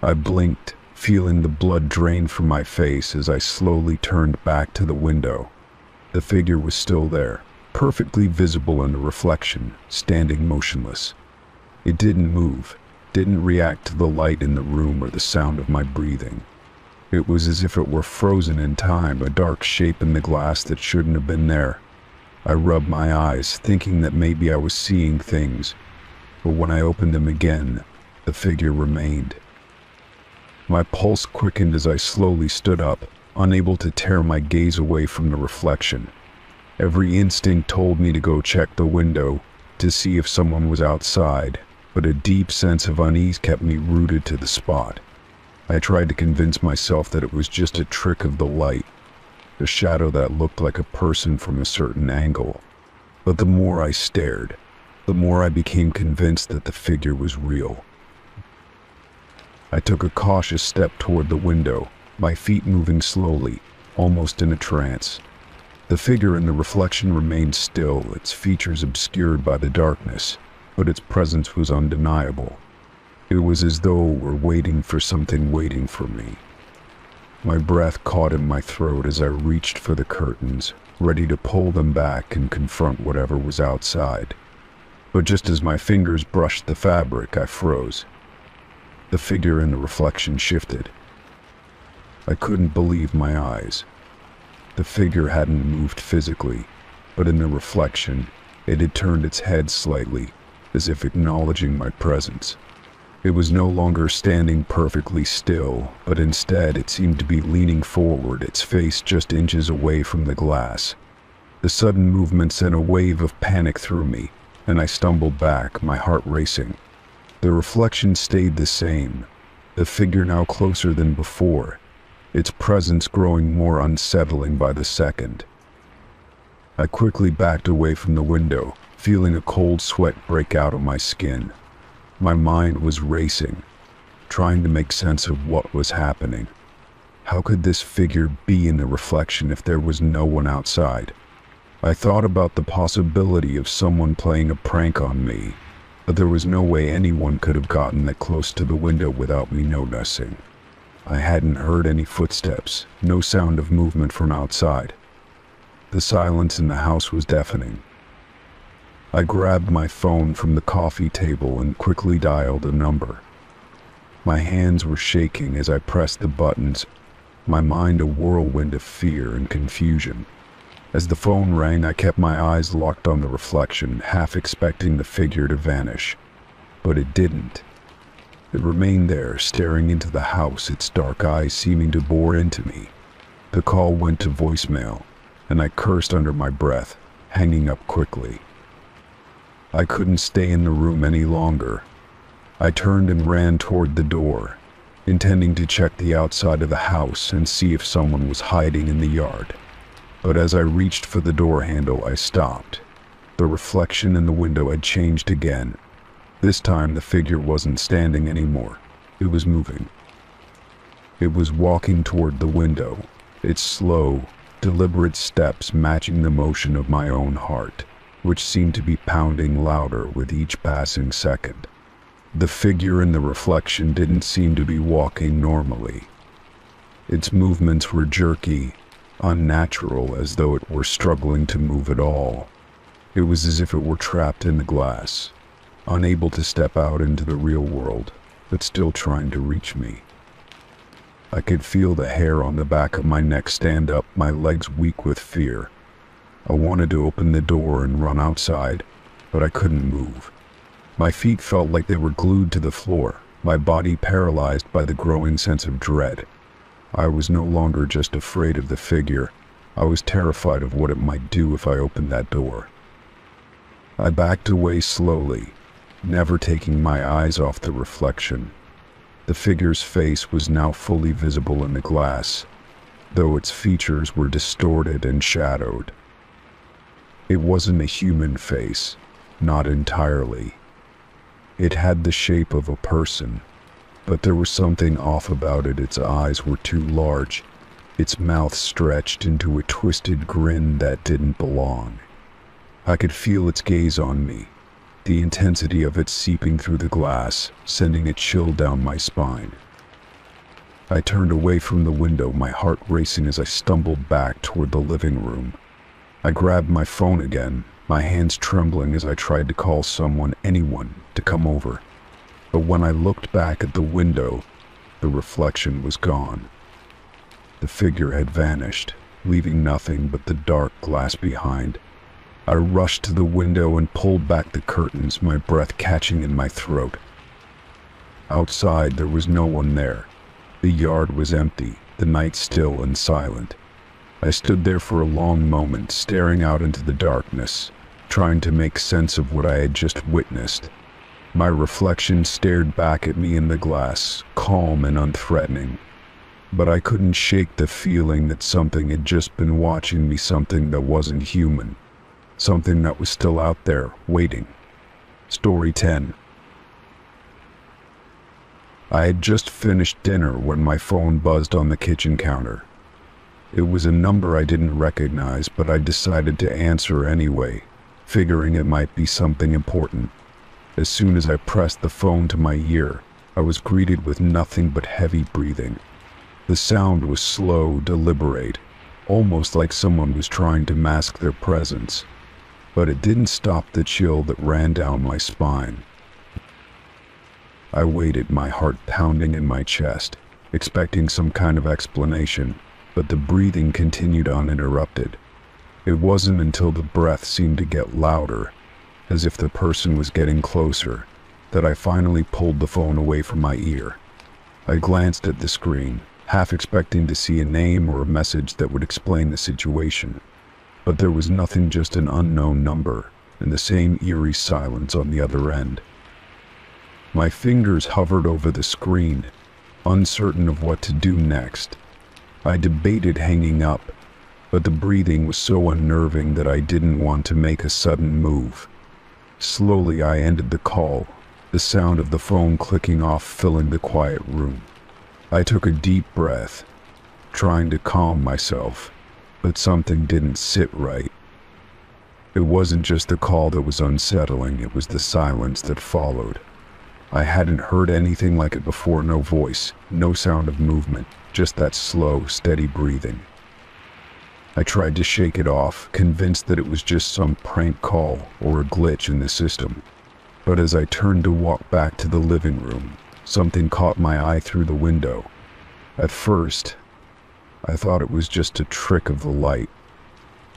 I blinked, feeling the blood drain from my face as I slowly turned back to the window. The figure was still there, perfectly visible in the reflection, standing motionless. It didn't move, didn't react to the light in the room or the sound of my breathing. It was as if it were frozen in time, a dark shape in the glass that shouldn't have been there. I rubbed my eyes, thinking that maybe I was seeing things, but when I opened them again, the figure remained. My pulse quickened as I slowly stood up, unable to tear my gaze away from the reflection. Every instinct told me to go check the window, to see if someone was outside, but a deep sense of unease kept me rooted to the spot. I tried to convince myself that it was just a trick of the light, a shadow that looked like a person from a certain angle. But the more I stared, the more I became convinced that the figure was real. I took a cautious step toward the window, my feet moving slowly, almost in a trance. The figure in the reflection remained still, its features obscured by the darkness, but its presence was undeniable. It was as though it were waiting for something waiting for me. My breath caught in my throat as I reached for the curtains, ready to pull them back and confront whatever was outside. But just as my fingers brushed the fabric, I froze. The figure in the reflection shifted. I couldn't believe my eyes. The figure hadn't moved physically, but in the reflection, it had turned its head slightly, as if acknowledging my presence. It was no longer standing perfectly still, but instead it seemed to be leaning forward, its face just inches away from the glass. The sudden movement sent a wave of panic through me, and I stumbled back, my heart racing. The reflection stayed the same, the figure now closer than before, its presence growing more unsettling by the second. I quickly backed away from the window, feeling a cold sweat break out on my skin. My mind was racing, trying to make sense of what was happening. How could this figure be in the reflection if there was no one outside? I thought about the possibility of someone playing a prank on me, but there was no way anyone could have gotten that close to the window without me noticing. I hadn't heard any footsteps, no sound of movement from outside. The silence in the house was deafening. I grabbed my phone from the coffee table and quickly dialed a number. My hands were shaking as I pressed the buttons, my mind a whirlwind of fear and confusion. As the phone rang, I kept my eyes locked on the reflection, half expecting the figure to vanish. But it didn't. It remained there, staring into the house, its dark eyes seeming to bore into me. The call went to voicemail, and I cursed under my breath, hanging up quickly. I couldn't stay in the room any longer. I turned and ran toward the door, intending to check the outside of the house and see if someone was hiding in the yard. But as I reached for the door handle, I stopped. The reflection in the window had changed again. This time the figure wasn't standing anymore. It was moving. It was walking toward the window, its slow, deliberate steps matching the motion of my own heart, which seemed to be pounding louder with each passing second. The figure in the reflection didn't seem to be walking normally. Its movements were jerky, unnatural, as though it were struggling to move at all. It was as if it were trapped in the glass, unable to step out into the real world, but still trying to reach me. I could feel the hair on the back of my neck stand up, my legs weak with fear. I wanted to open the door and run outside, but I couldn't move. My feet felt like they were glued to the floor, my body paralyzed by the growing sense of dread. I was no longer just afraid of the figure, I was terrified of what it might do if I opened that door. I backed away slowly, never taking my eyes off the reflection. The figure's face was now fully visible in the glass, though its features were distorted and shadowed. It wasn't a human face, not entirely. It had the shape of a person, but there was something off about it. Its eyes were too large, its mouth stretched into a twisted grin that didn't belong. I could feel its gaze on me, the intensity of it seeping through the glass, sending a chill down my spine. I turned away from the window, my heart racing as I stumbled back toward the living room. I grabbed my phone again, my hands trembling as I tried to call someone, anyone, to come over. But when I looked back at the window, the reflection was gone. The figure had vanished, leaving nothing but the dark glass behind. I rushed to the window and pulled back the curtains, my breath catching in my throat. Outside, there was no one there. The yard was empty, the night still and silent. I stood there for a long moment, staring out into the darkness, trying to make sense of what I had just witnessed. My reflection stared back at me in the glass, calm and unthreatening. But I couldn't shake the feeling that something had just been watching me, something that wasn't human. Something that was still out there, waiting. Story 10. I had just finished dinner when my phone buzzed on the kitchen counter. It was a number I didn't recognize, but I decided to answer anyway, figuring it might be something important. As soon as I pressed the phone to my ear, I was greeted with nothing but heavy breathing. The sound was slow, deliberate, almost like someone was trying to mask their presence. But it didn't stop the chill that ran down my spine. I waited, my heart pounding in my chest, expecting some kind of explanation, but the breathing continued uninterrupted. It wasn't until the breath seemed to get louder, as if the person was getting closer, that I finally pulled the phone away from my ear. I glanced at the screen, half expecting to see a name or a message that would explain the situation. But there was nothing, just an unknown number, and the same eerie silence on the other end. My fingers hovered over the screen, uncertain of what to do next. I debated hanging up, but the breathing was so unnerving that I didn't want to make a sudden move. Slowly I ended the call, the sound of the phone clicking off filling the quiet room. I took a deep breath, trying to calm myself. But something didn't sit right. It wasn't just the call that was unsettling, it was the silence that followed. I hadn't heard anything like it before, no voice, no sound of movement, just that slow, steady breathing. I tried to shake it off, convinced that it was just some prank call or a glitch in the system. But as I turned to walk back to the living room, something caught my eye through the window. At first, I thought it was just a trick of the light,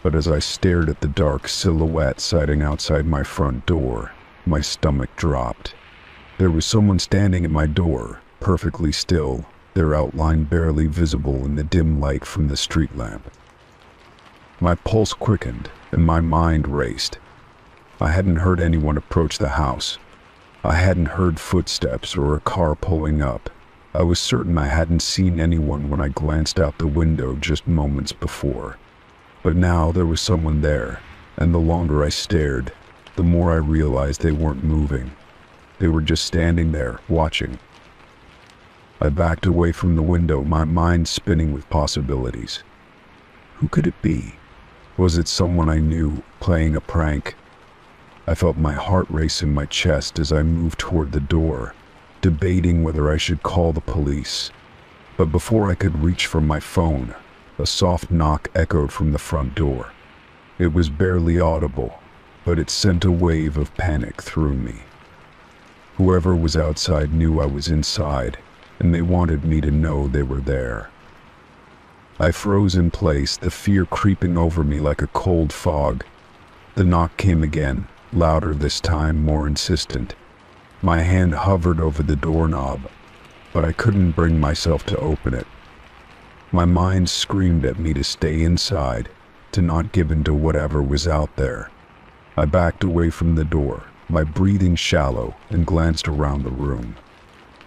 but as I stared at the dark silhouette sitting outside my front door, my stomach dropped. There was someone standing at my door, perfectly still, their outline barely visible in the dim light from the street lamp. My pulse quickened, and my mind raced. I hadn't heard anyone approach the house. I hadn't heard footsteps or a car pulling up. I was certain I hadn't seen anyone when I glanced out the window just moments before. But now there was someone there, and the longer I stared, the more I realized they weren't moving. They were just standing there, watching. I backed away from the window, my mind spinning with possibilities. Who could it be? Was it someone I knew, playing a prank? I felt my heart race in my chest as I moved toward the door, debating whether I should call the police. But before I could reach for my phone, a soft knock echoed from the front door. It was barely audible, but it sent a wave of panic through me. Whoever was outside knew I was inside, and they wanted me to know they were there. I froze in place, the fear creeping over me like a cold fog. The knock came again, louder this time, more insistent. My hand hovered over the doorknob, but I couldn't bring myself to open it. My mind screamed at me to stay inside, to not give in to whatever was out there. I backed away from the door, my breathing shallow, and glanced around the room.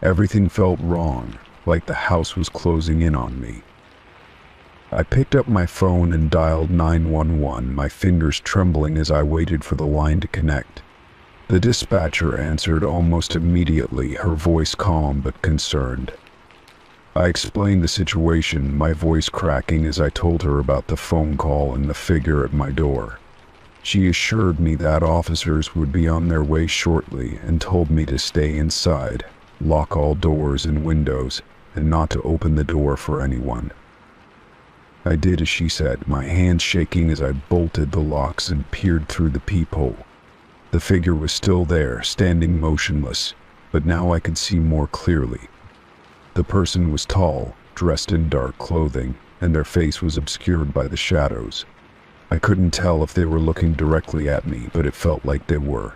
Everything felt wrong, like the house was closing in on me. I picked up my phone and dialed 911, my fingers trembling as I waited for the line to connect. The dispatcher answered almost immediately, her voice calm but concerned. I explained the situation, my voice cracking as I told her about the phone call and the figure at my door. She assured me that officers would be on their way shortly and told me to stay inside, lock all doors and windows, and not to open the door for anyone. I did as she said, my hands shaking as I bolted the locks and peered through the peephole. The figure was still there, standing motionless, but now I could see more clearly. The person was tall, dressed in dark clothing, and their face was obscured by the shadows. I couldn't tell if they were looking directly at me, but it felt like they were.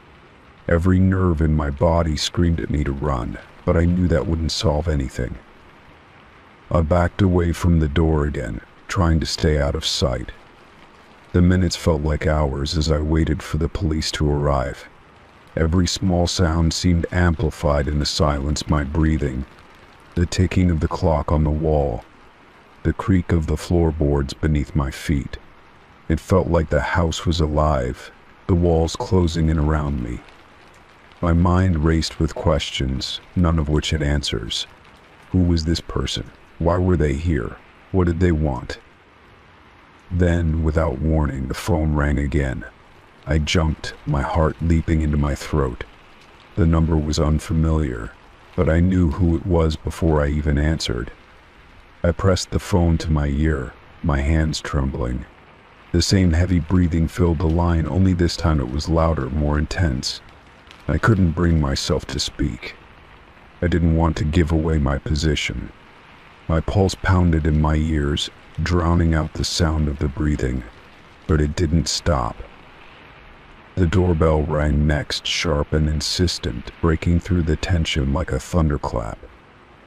Every nerve in my body screamed at me to run, but I knew that wouldn't solve anything. I backed away from the door again, trying to stay out of sight. The minutes felt like hours as I waited for the police to arrive. Every small sound seemed amplified in the silence, my breathing, the ticking of the clock on the wall, the creak of the floorboards beneath my feet. It felt like the house was alive, the walls closing in around me. My mind raced with questions, none of which had answers. Who was this person? Why were they here? What did they want? Then, without warning, the phone rang again. I jumped, my heart leaping into my throat. The number was unfamiliar, but I knew who it was before I even answered. I pressed the phone to my ear, my hands trembling. The same heavy breathing filled the line, only this time it was louder, more intense. I couldn't bring myself to speak. I didn't want to give away my position. My pulse pounded in my ears, drowning out the sound of the breathing, but it didn't stop. The doorbell rang next, sharp and insistent, breaking through the tension like a thunderclap.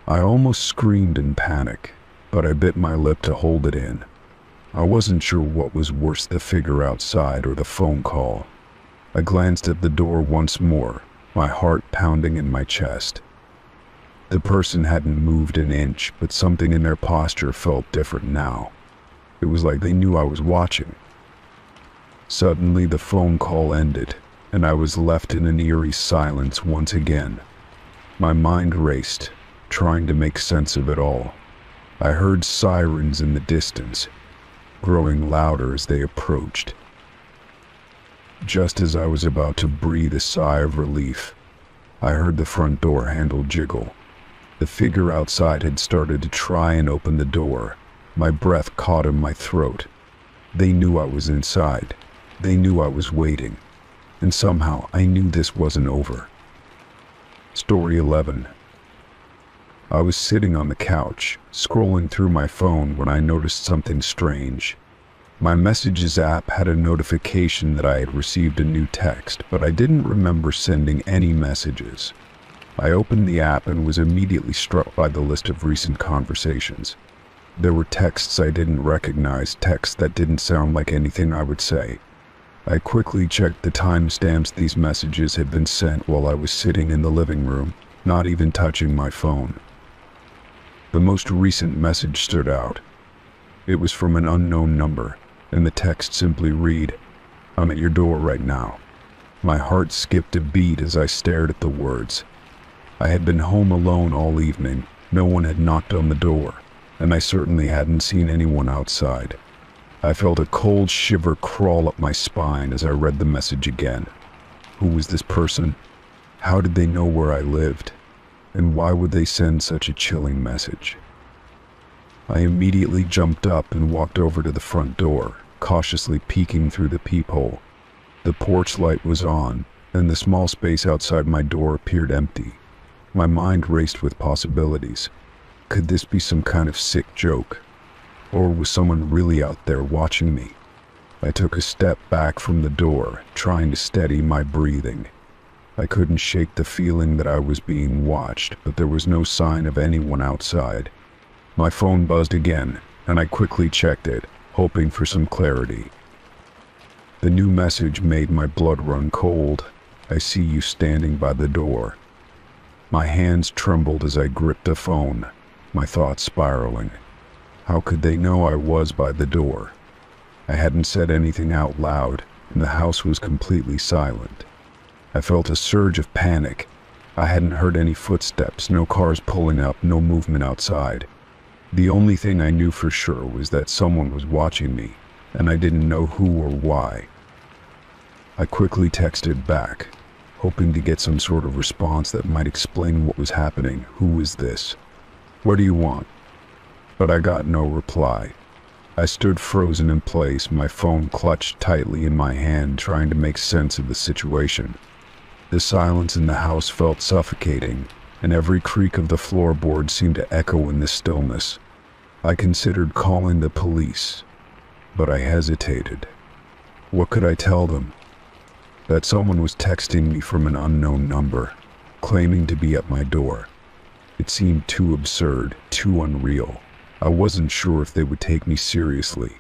I almost screamed in panic, but I bit my lip to hold it in. I wasn't sure what was worse, the figure outside or the phone call. I glanced at the door once more, my heart pounding in my chest. The person hadn't moved an inch, but something in their posture felt different now. It was like they knew I was watching. Suddenly the phone call ended, and I was left in an eerie silence once again. My mind raced, trying to make sense of it all. I heard sirens in the distance, growing louder as they approached. Just as I was about to breathe a sigh of relief, I heard the front door handle jiggle. The figure outside had started to try and open the door. My breath caught in my throat. They knew I was inside. They knew I was waiting. And somehow I knew this wasn't over. Story 11. I was sitting on the couch, scrolling through my phone when I noticed something strange. My Messages app had a notification that I had received a new text, but I didn't remember sending any messages. I opened the app and was immediately struck by the list of recent conversations. There were texts I didn't recognize, texts that didn't sound like anything I would say. I quickly checked the timestamps these messages had been sent while I was sitting in the living room, not even touching my phone. The most recent message stood out. It was from an unknown number, and the text simply read, "I'm at your door right now." My heart skipped a beat as I stared at the words. I had been home alone all evening, no one had knocked on the door, and I certainly hadn't seen anyone outside. I felt a cold shiver crawl up my spine as I read the message again. Who was this person? How did they know where I lived? And why would they send such a chilling message? I immediately jumped up and walked over to the front door, cautiously peeking through the peephole. The porch light was on, and the small space outside my door appeared empty. My mind raced with possibilities. Could this be some kind of sick joke? Or was someone really out there watching me? I took a step back from the door, trying to steady my breathing. I couldn't shake the feeling that I was being watched, but there was no sign of anyone outside. My phone buzzed again, and I quickly checked it, hoping for some clarity. The new message made my blood run cold. "I see you standing by the door." My hands trembled as I gripped the phone, my thoughts spiraling. How could they know I was by the door? I hadn't said anything out loud, and the house was completely silent. I felt a surge of panic. I hadn't heard any footsteps, no cars pulling up, no movement outside. The only thing I knew for sure was that someone was watching me, and I didn't know who or why. I quickly texted back, hoping to get some sort of response that might explain what was happening. Who was this? What do you want? But I got no reply. I stood frozen in place, my phone clutched tightly in my hand, trying to make sense of the situation. The silence in the house felt suffocating, and every creak of the floorboard seemed to echo in the stillness. I considered calling the police, but I hesitated. What could I tell them? That someone was texting me from an unknown number, claiming to be at my door. It seemed too absurd, too unreal. I wasn't sure if they would take me seriously.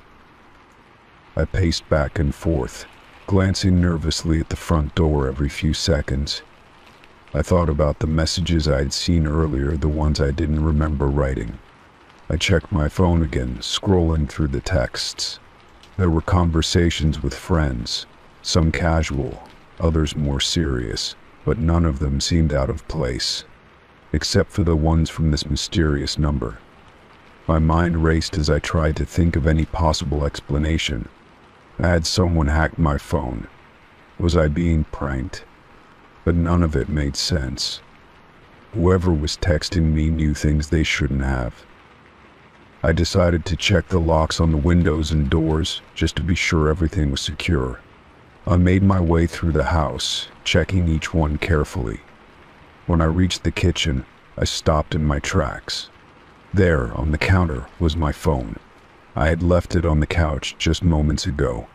I paced back and forth, glancing nervously at the front door every few seconds. I thought about the messages I had seen earlier, the ones I didn't remember writing. I checked my phone again, scrolling through the texts. There were conversations with friends, some casual, others more serious, but none of them seemed out of place, except for the ones from this mysterious number. My mind raced as I tried to think of any possible explanation. Had someone hacked my phone? Was I being pranked? But none of it made sense. Whoever was texting me knew things they shouldn't have. I decided to check the locks on the windows and doors, just to be sure everything was secure. I made my way through the house, checking each one carefully. When I reached the kitchen, I stopped in my tracks. There, on the counter, was my phone. I had left it on the couch just moments ago.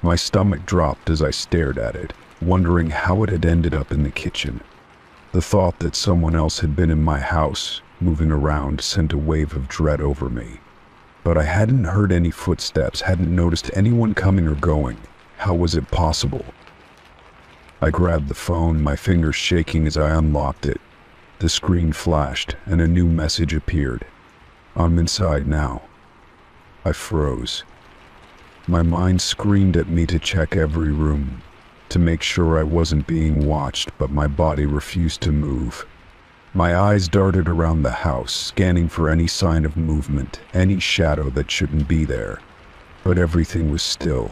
My stomach dropped as I stared at it, wondering how it had ended up in the kitchen. The thought that someone else had been in my house, moving around, sent a wave of dread over me. But I hadn't heard any footsteps, hadn't noticed anyone coming or going. How was it possible? I grabbed the phone, my fingers shaking as I unlocked it. The screen flashed, and a new message appeared. I'm inside now. I froze. My mind screamed at me to check every room, to make sure I wasn't being watched, but my body refused to move. My eyes darted around the house, scanning for any sign of movement, any shadow that shouldn't be there. But everything was still.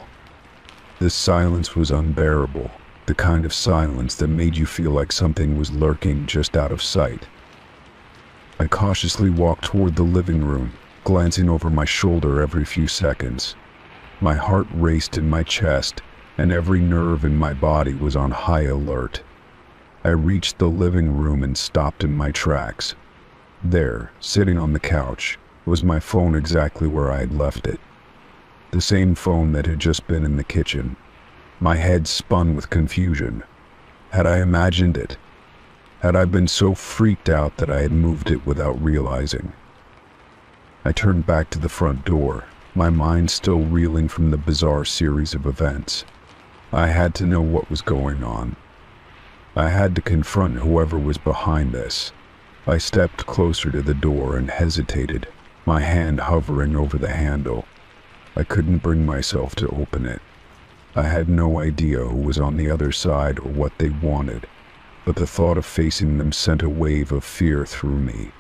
This silence was unbearable. The kind of silence that made you feel like something was lurking just out of sight. I cautiously walked toward the living room, glancing over my shoulder every few seconds. My heart raced in my chest, and every nerve in my body was on high alert. I reached the living room and stopped in my tracks. There, sitting on the couch, was my phone exactly where I had left it. The same phone that had just been in the kitchen. My head spun with confusion. Had I imagined it? Had I been so freaked out that I had moved it without realizing? I turned back to the front door, my mind still reeling from the bizarre series of events. I had to know what was going on. I had to confront whoever was behind this. I stepped closer to the door and hesitated, my hand hovering over the handle. I couldn't bring myself to open it. I had no idea who was on the other side or what they wanted, but the thought of facing them sent a wave of fear through me.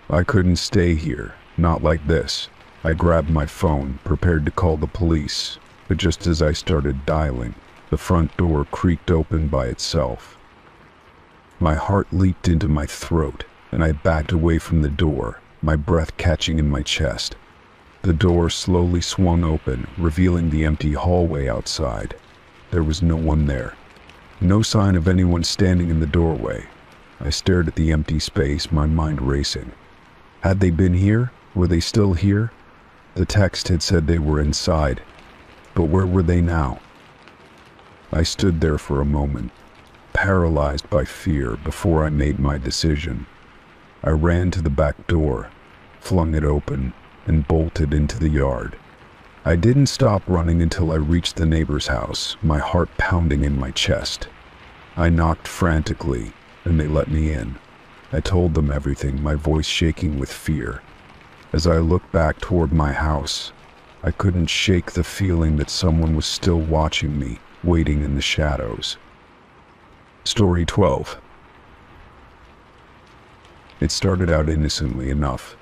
I couldn't stay here, not like this. I grabbed my phone, prepared to call the police, but just as I started dialing, the front door creaked open by itself. My heart leaped into my throat, and I backed away from the door, my breath catching in my chest. The door slowly swung open, revealing the empty hallway outside. There was no one there. No sign of anyone standing in the doorway. I stared at the empty space, my mind racing. Had they been here? Were they still here? The text had said they were inside. But where were they now? I stood there for a moment, paralyzed by fear, before I made my decision. I ran to the back door, flung it open, and bolted into the yard. I didn't stop running until I reached the neighbor's house, my heart pounding in my chest. I knocked frantically, and they let me in. I told them everything, my voice shaking with fear. As I looked back toward my house, I couldn't shake the feeling that someone was still watching me, waiting in the shadows. Story 12. It started out innocently enough.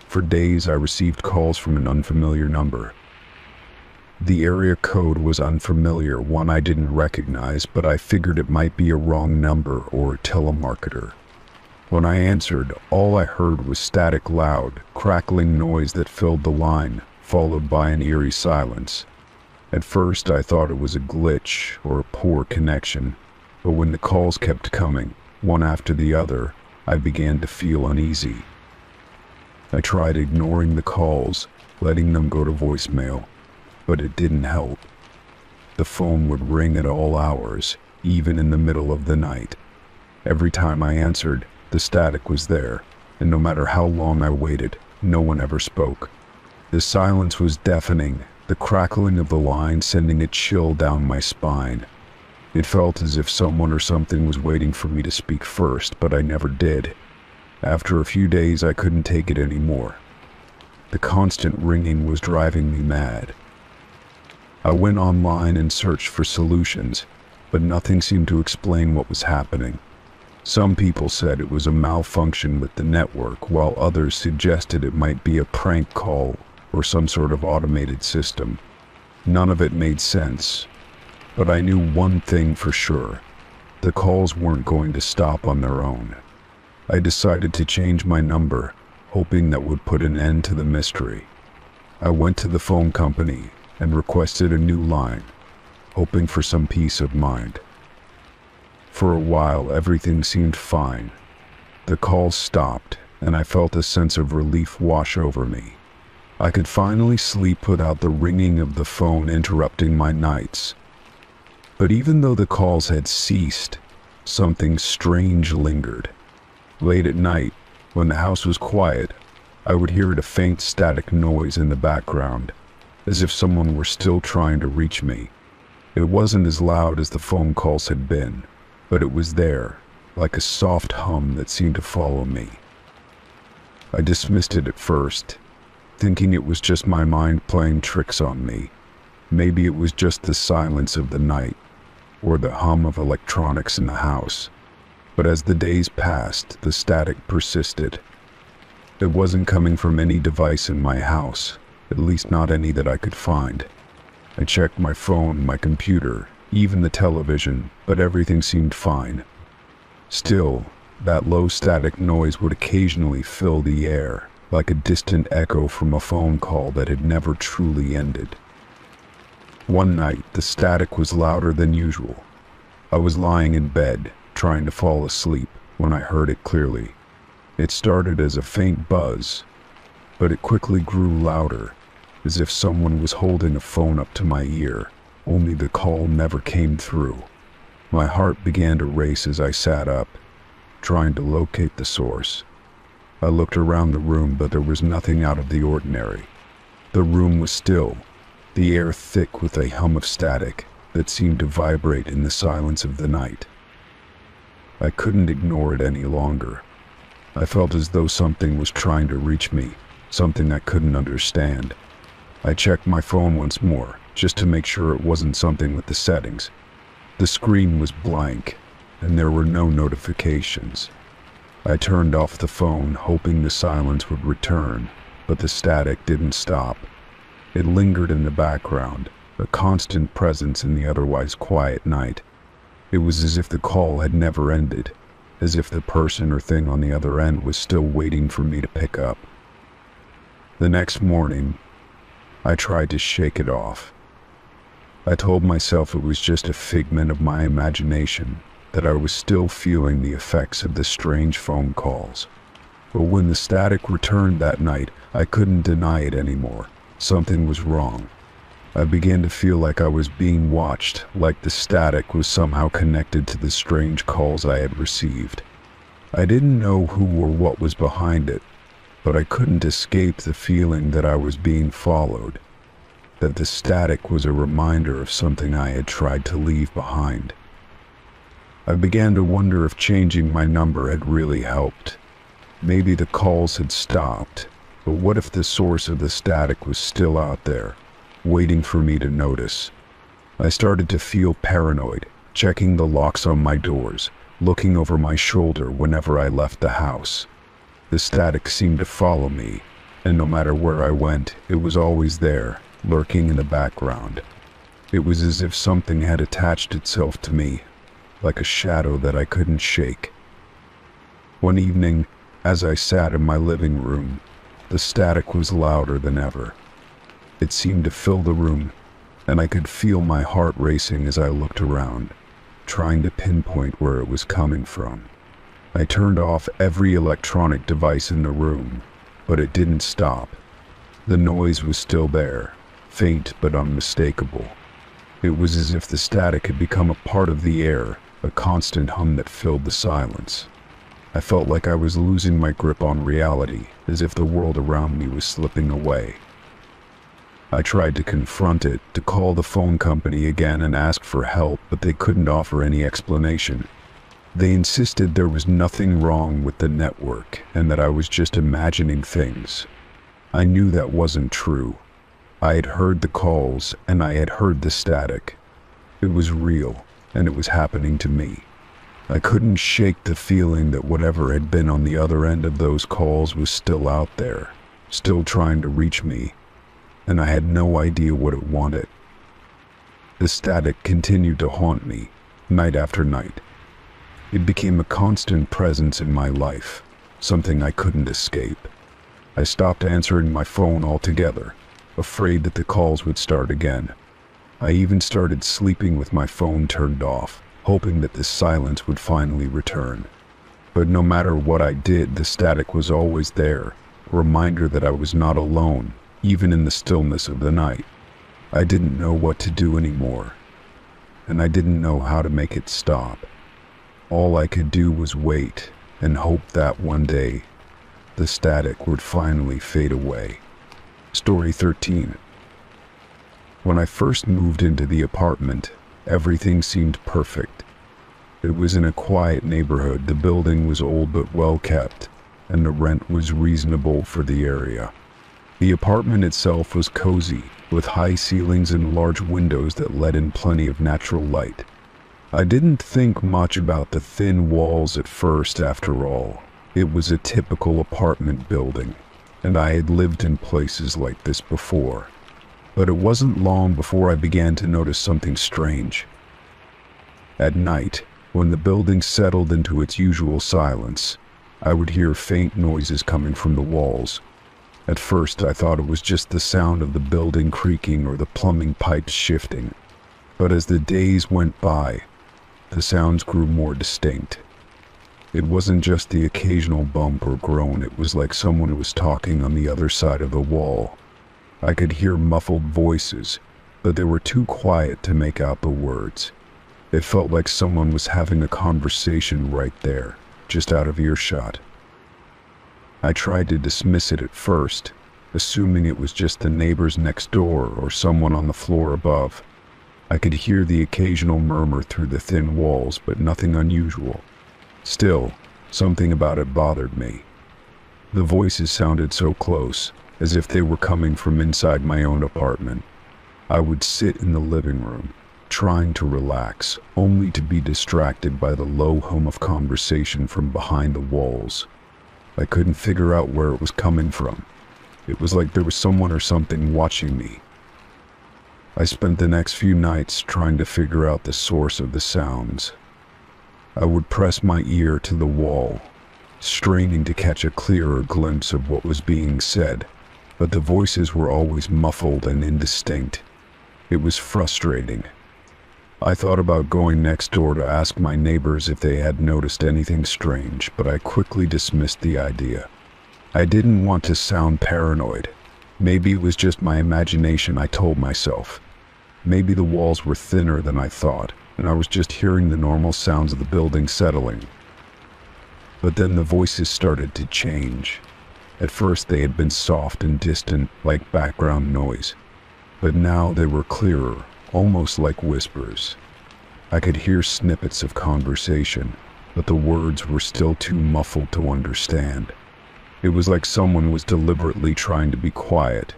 For days I received calls from an unfamiliar number. The area code was unfamiliar, one I didn't recognize, but I figured it might be a wrong number or a telemarketer. When I answered, all I heard was static, loud, crackling noise that filled the line, followed by an eerie silence. At first I thought it was a glitch or a poor connection, but when the calls kept coming, one after the other, I began to feel uneasy. I tried ignoring the calls, letting them go to voicemail, but it didn't help. The phone would ring at all hours, even in the middle of the night. Every time I answered, the static was there, and no matter how long I waited, no one ever spoke. The silence was deafening, the crackling of the line sending a chill down my spine. It felt as if someone or something was waiting for me to speak first, but I never did. After a few days, I couldn't take it anymore. The constant ringing was driving me mad. I went online and searched for solutions, but nothing seemed to explain what was happening. Some people said it was a malfunction with the network, while others suggested it might be a prank call or some sort of automated system. None of it made sense, but I knew one thing for sure. The calls weren't going to stop on their own. I decided to change my number, hoping that would put an end to the mystery. I went to the phone company and requested a new line, hoping for some peace of mind. For a while, everything seemed fine. The calls stopped, and I felt a sense of relief wash over me. I could finally sleep without the ringing of the phone interrupting my nights. But even though the calls had ceased, something strange lingered. Late at night, when the house was quiet, I would hear a faint static noise in the background, as if someone were still trying to reach me. It wasn't as loud as the phone calls had been, but it was there, like a soft hum that seemed to follow me. I dismissed it at first, thinking it was just my mind playing tricks on me. Maybe it was just the silence of the night, or the hum of electronics in the house. But as the days passed, the static persisted. It wasn't coming from any device in my house, at least not any that I could find. I checked my phone, my computer, even the television, but everything seemed fine. Still, that low static noise would occasionally fill the air, like a distant echo from a phone call that had never truly ended. One night, the static was louder than usual. I was lying in bed, trying to fall asleep, when I heard it clearly. It started as a faint buzz, but it quickly grew louder, as if someone was holding a phone up to my ear, only the call never came through. My heart began to race as I sat up, trying to locate the source. I looked around the room, but there was nothing out of the ordinary. The room was still, the air thick with a hum of static that seemed to vibrate in the silence of the night. I couldn't ignore it any longer. I felt as though something was trying to reach me, something I couldn't understand. I checked my phone once more, just to make sure it wasn't something with the settings. The screen was blank, and there were no notifications. I turned off the phone, hoping the silence would return, but the static didn't stop. It lingered in the background, a constant presence in the otherwise quiet night. It was as if the call had never ended, as if the person or thing on the other end was still waiting for me to pick up. The next morning, I tried to shake it off. I told myself it was just a figment of my imagination, that I was still feeling the effects of the strange phone calls. But when the static returned that night, I couldn't deny it anymore. Something was wrong. I began to feel like I was being watched, like the static was somehow connected to the strange calls I had received. I didn't know who or what was behind it, but I couldn't escape the feeling that I was being followed, that the static was a reminder of something I had tried to leave behind. I began to wonder if changing my number had really helped. Maybe the calls had stopped, but what if the source of the static was still out there, waiting for me to notice? I started to feel paranoid, checking the locks on my doors, looking over my shoulder whenever I left the house. The static seemed to follow me, and no matter where I went, it was always there, lurking in the background. It was as if something had attached itself to me, like a shadow that I couldn't shake. One evening, as I sat in my living room, the static was louder than ever. It seemed to fill the room, and I could feel my heart racing as I looked around, trying to pinpoint where it was coming from. I turned off every electronic device in the room, but it didn't stop. The noise was still there, faint but unmistakable. It was as if the static had become a part of the air, a constant hum that filled the silence. I felt like I was losing my grip on reality, as if the world around me was slipping away. I tried to confront it, to call the phone company again and ask for help, but they couldn't offer any explanation. They insisted there was nothing wrong with the network and that I was just imagining things. I knew that wasn't true. I had heard the calls and I had heard the static. It was real, and it was happening to me. I couldn't shake the feeling that whatever had been on the other end of those calls was still out there, still trying to reach me, and I had no idea what it wanted. The static continued to haunt me, night after night. It became a constant presence in my life, something I couldn't escape. I stopped answering my phone altogether, afraid that the calls would start again. I even started sleeping with my phone turned off, hoping that the silence would finally return. But no matter what I did, the static was always there, a reminder that I was not alone, even in the stillness of the night. I didn't know what to do anymore, and I didn't know how to make it stop. All I could do was wait and hope that one day, the static would finally fade away. Story 13. When I first moved into the apartment, everything seemed perfect. It was in a quiet neighborhood, the building was old but well kept, and the rent was reasonable for the area. The apartment itself was cozy, with high ceilings and large windows that let in plenty of natural light. I didn't think much about the thin walls at first, after all. It was a typical apartment building, and I had lived in places like this before. But it wasn't long before I began to notice something strange. At night, when the building settled into its usual silence, I would hear faint noises coming from the walls. At first, I thought it was just the sound of the building creaking or the plumbing pipes shifting. But as the days went by, the sounds grew more distinct. It wasn't just the occasional bump or groan, it was like someone was talking on the other side of the wall. I could hear muffled voices, but they were too quiet to make out the words. It felt like someone was having a conversation right there, just out of earshot. I tried to dismiss it at first, assuming it was just the neighbors next door or someone on the floor above. I could hear the occasional murmur through the thin walls, but nothing unusual. Still, something about it bothered me. The voices sounded so close, as if they were coming from inside my own apartment. I would sit in the living room, trying to relax, only to be distracted by the low hum of conversation from behind the walls. I couldn't figure out where it was coming from. It was like there was someone or something watching me. I spent the next few nights trying to figure out the source of the sounds. I would press my ear to the wall, straining to catch a clearer glimpse of what was being said, but the voices were always muffled and indistinct. It was frustrating. I thought about going next door to ask my neighbors if they had noticed anything strange, but I quickly dismissed the idea. I didn't want to sound paranoid. Maybe it was just my imagination, I told myself. Maybe the walls were thinner than I thought, and I was just hearing the normal sounds of the building settling. But then the voices started to change. At first they had been soft and distant, like background noise, but now they were clearer, almost like whispers. I could hear snippets of conversation, but the words were still too muffled to understand. It was like someone was deliberately trying to be quiet,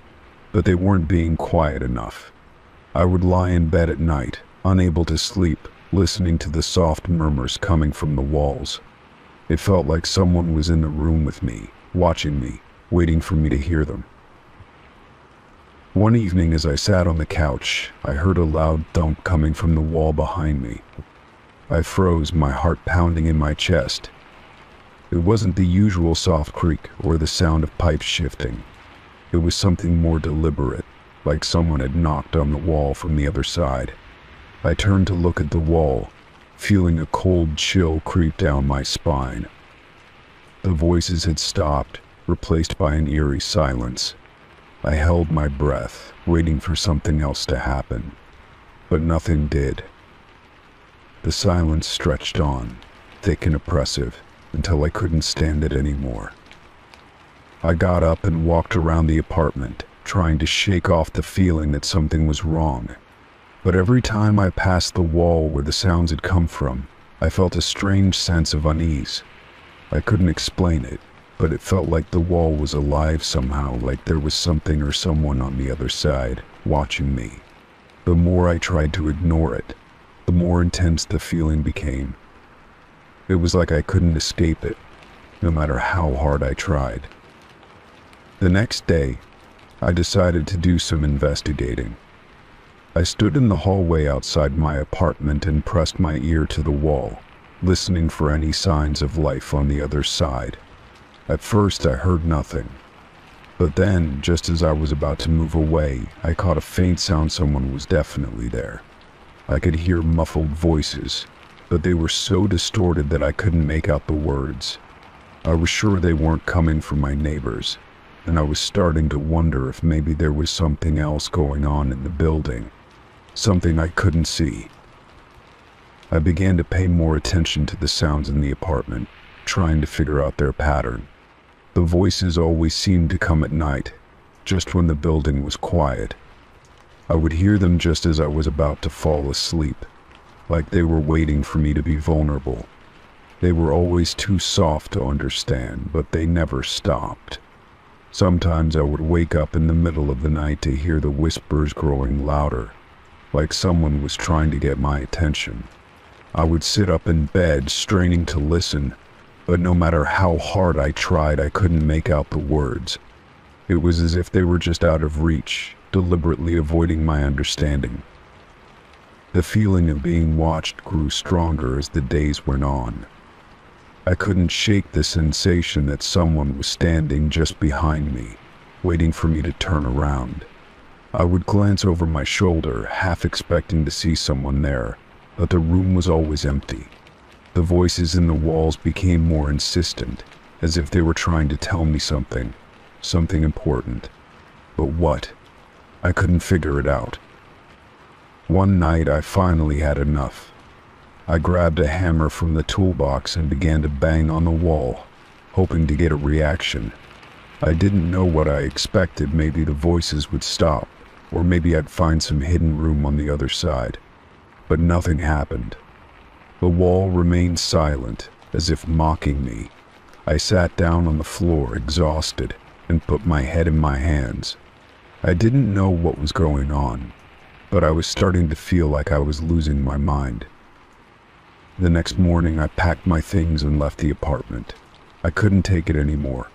but they weren't being quiet enough. I would lie in bed at night, unable to sleep, listening to the soft murmurs coming from the walls. It felt like someone was in the room with me, watching me, waiting for me to hear them. One evening as I sat on the couch, I heard a loud thump coming from the wall behind me. I froze, my heart pounding in my chest. It wasn't the usual soft creak or the sound of pipes shifting. It was something more deliberate, like someone had knocked on the wall from the other side. I turned to look at the wall, feeling a cold chill creep down my spine. The voices had stopped, replaced by an eerie silence. I held my breath, waiting for something else to happen, but nothing did. The silence stretched on, thick and oppressive, until I couldn't stand it anymore. I got up and walked around the apartment, trying to shake off the feeling that something was wrong. But every time I passed the wall where the sounds had come from, I felt a strange sense of unease. I couldn't explain it, but it felt like the wall was alive somehow, like there was something or someone on the other side, watching me. The more I tried to ignore it, the more intense the feeling became. It was like I couldn't escape it, no matter how hard I tried. The next day, I decided to do some investigating. I stood in the hallway outside my apartment and pressed my ear to the wall, listening for any signs of life on the other side. At first, I heard nothing. But then, just as I was about to move away, I caught a faint sound someone was definitely there. I could hear muffled voices, but they were so distorted that I couldn't make out the words. I was sure they weren't coming from my neighbors, and I was starting to wonder if maybe there was something else going on in the building, something I couldn't see. I began to pay more attention to the sounds in the apartment, trying to figure out their pattern. The voices always seemed to come at night, just when the building was quiet. I would hear them just as I was about to fall asleep, like they were waiting for me to be vulnerable. They were always too soft to understand, but they never stopped. Sometimes I would wake up in the middle of the night to hear the whispers growing louder, like someone was trying to get my attention. I would sit up in bed, straining to listen, but no matter how hard I tried, I couldn't make out the words. It was as if they were just out of reach, deliberately avoiding my understanding. The feeling of being watched grew stronger as the days went on. I couldn't shake the sensation that someone was standing just behind me, waiting for me to turn around. I would glance over my shoulder, half expecting to see someone there, but the room was always empty. The voices in the walls became more insistent, as if they were trying to tell me something important. But what? I couldn't figure it out. One night I finally had enough. I grabbed a hammer from the toolbox and began to bang on the wall, hoping to get a reaction. I didn't know what I expected. Maybe the voices would stop, or maybe I'd find some hidden room on the other side. But nothing happened. The wall remained silent, as if mocking me. I sat down on the floor, exhausted, and put my head in my hands. I didn't know what was going on, but I was starting to feel like I was losing my mind. The next morning, I packed my things and left the apartment. I couldn't take it anymore.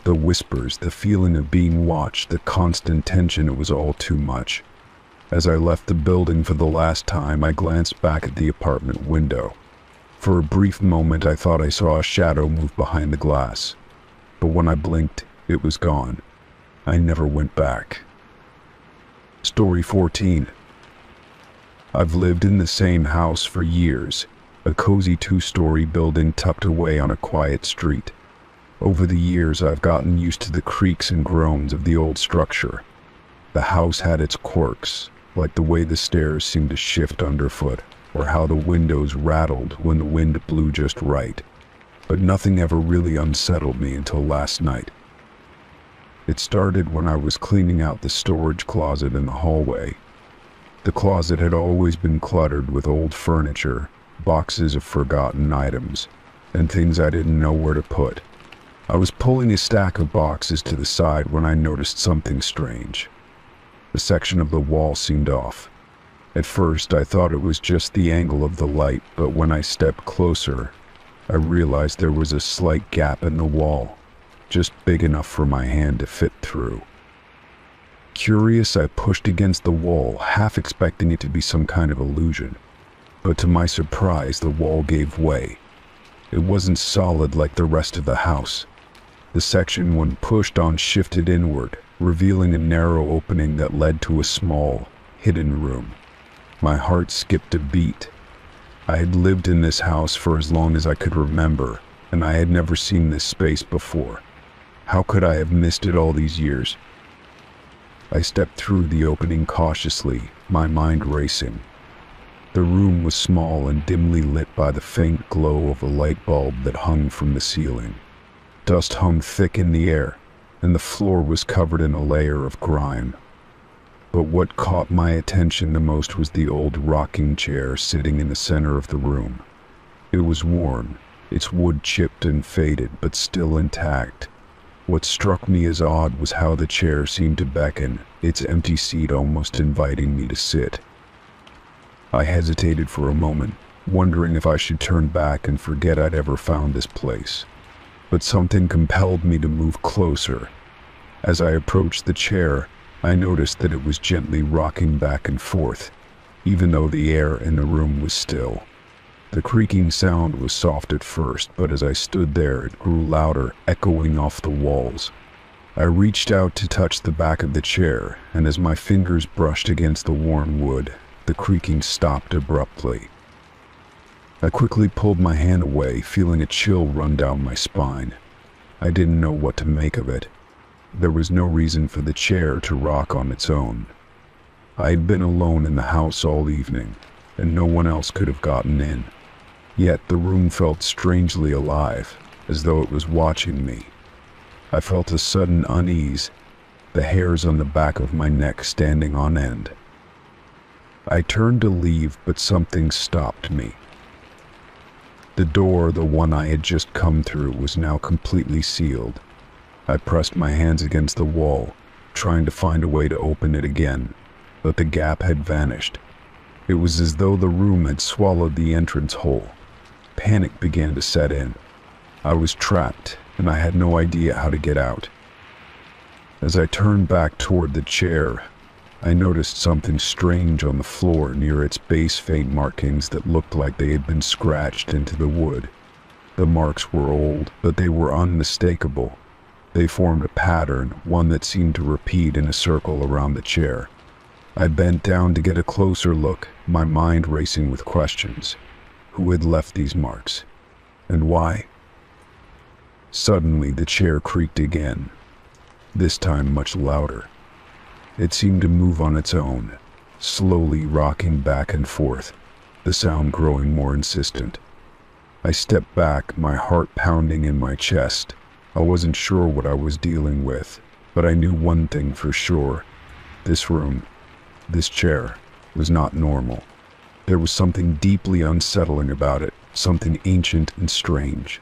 The whispers, the feeling of being watched, the constant tension, it was all too much. As I left the building for the last time, I glanced back at the apartment window. For a brief moment, I thought I saw a shadow move behind the glass. But when I blinked, it was gone. I never went back. Story 14. I've lived in the same house for years, a cozy 2-story building tucked away on a quiet street. Over the years, I've gotten used to the creaks and groans of the old structure. The house had its quirks, like the way the stairs seemed to shift underfoot, or how the windows rattled when the wind blew just right. But nothing ever really unsettled me until last night. It started when I was cleaning out the storage closet in the hallway. The closet had always been cluttered with old furniture, boxes of forgotten items, and things I didn't know where to put. I was pulling a stack of boxes to the side when I noticed something strange. The section of the wall seemed off. At first, I thought it was just the angle of the light, but when I stepped closer, I realized there was a slight gap in the wall. just big enough for my hand to fit through. Curious, I pushed against the wall, half expecting it to be some kind of illusion. But to my surprise, the wall gave way. It wasn't solid like the rest of the house. The section, when pushed on, shifted inward, revealing a narrow opening that led to a small, hidden room. My heart skipped a beat. I had lived in this house for as long as I could remember, and I had never seen this space before. How could I have missed it all these years? I stepped through the opening cautiously, my mind racing. The room was small and dimly lit by the faint glow of a light bulb that hung from the ceiling. Dust hung thick in the air, and the floor was covered in a layer of grime. But what caught my attention the most was the old rocking chair sitting in the center of the room. It was worn, its wood chipped and faded, but still intact. What struck me as odd was how the chair seemed to beckon, its empty seat almost inviting me to sit. I hesitated for a moment, wondering if I should turn back and forget I'd ever found this place. But something compelled me to move closer. As I approached the chair, I noticed that it was gently rocking back and forth, even though the air in the room was still. The creaking sound was soft at first, but as I stood there, it grew louder, echoing off the walls. I reached out to touch the back of the chair, and as my fingers brushed against the worn wood, the creaking stopped abruptly. I quickly pulled my hand away, feeling a chill run down my spine. I didn't know what to make of it. There was no reason for the chair to rock on its own. I had been alone in the house all evening, and no one else could have gotten in. Yet the room felt strangely alive, as though it was watching me. I felt a sudden unease, the hairs on the back of my neck standing on end. I turned to leave, but something stopped me. The door, the one I had just come through, was now completely sealed. I pressed my hands against the wall, trying to find a way to open it again, but the gap had vanished. It was as though the room had swallowed the entrance hole. Panic began to set in. I was trapped, and I had no idea how to get out. As I turned back toward the chair, I noticed something strange on the floor near its base, faint markings that looked like they had been scratched into the wood. The marks were old, but they were unmistakable. They formed a pattern, one that seemed to repeat in a circle around the chair. I bent down to get a closer look, my mind racing with questions. Who had left these marks? And why? Suddenly, the chair creaked again, this time much louder. It seemed to move on its own, slowly rocking back and forth, the sound growing more insistent. I stepped back, my heart pounding in my chest. I wasn't sure what I was dealing with, but I knew one thing for sure. This room, this chair, was not normal. There was something deeply unsettling about it, something ancient and strange.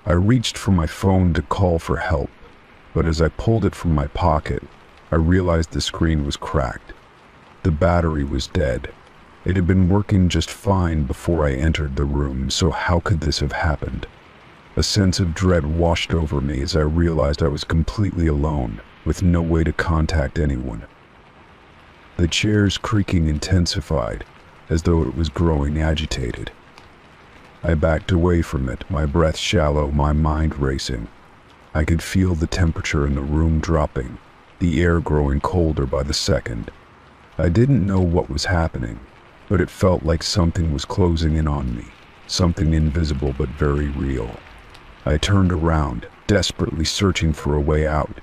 I reached for my phone to call for help, but as I pulled it from my pocket, I realized the screen was cracked. The battery was dead. It had been working just fine before I entered the room, so how could this have happened? A sense of dread washed over me as I realized I was completely alone, with no way to contact anyone. The chair's creaking intensified, as though it was growing agitated. I backed away from it, my breath shallow, my mind racing. I could feel the temperature in the room dropping, the air growing colder by the second. I didn't know what was happening, but it felt like something was closing in on me, something invisible but very real. I turned around, desperately searching for a way out.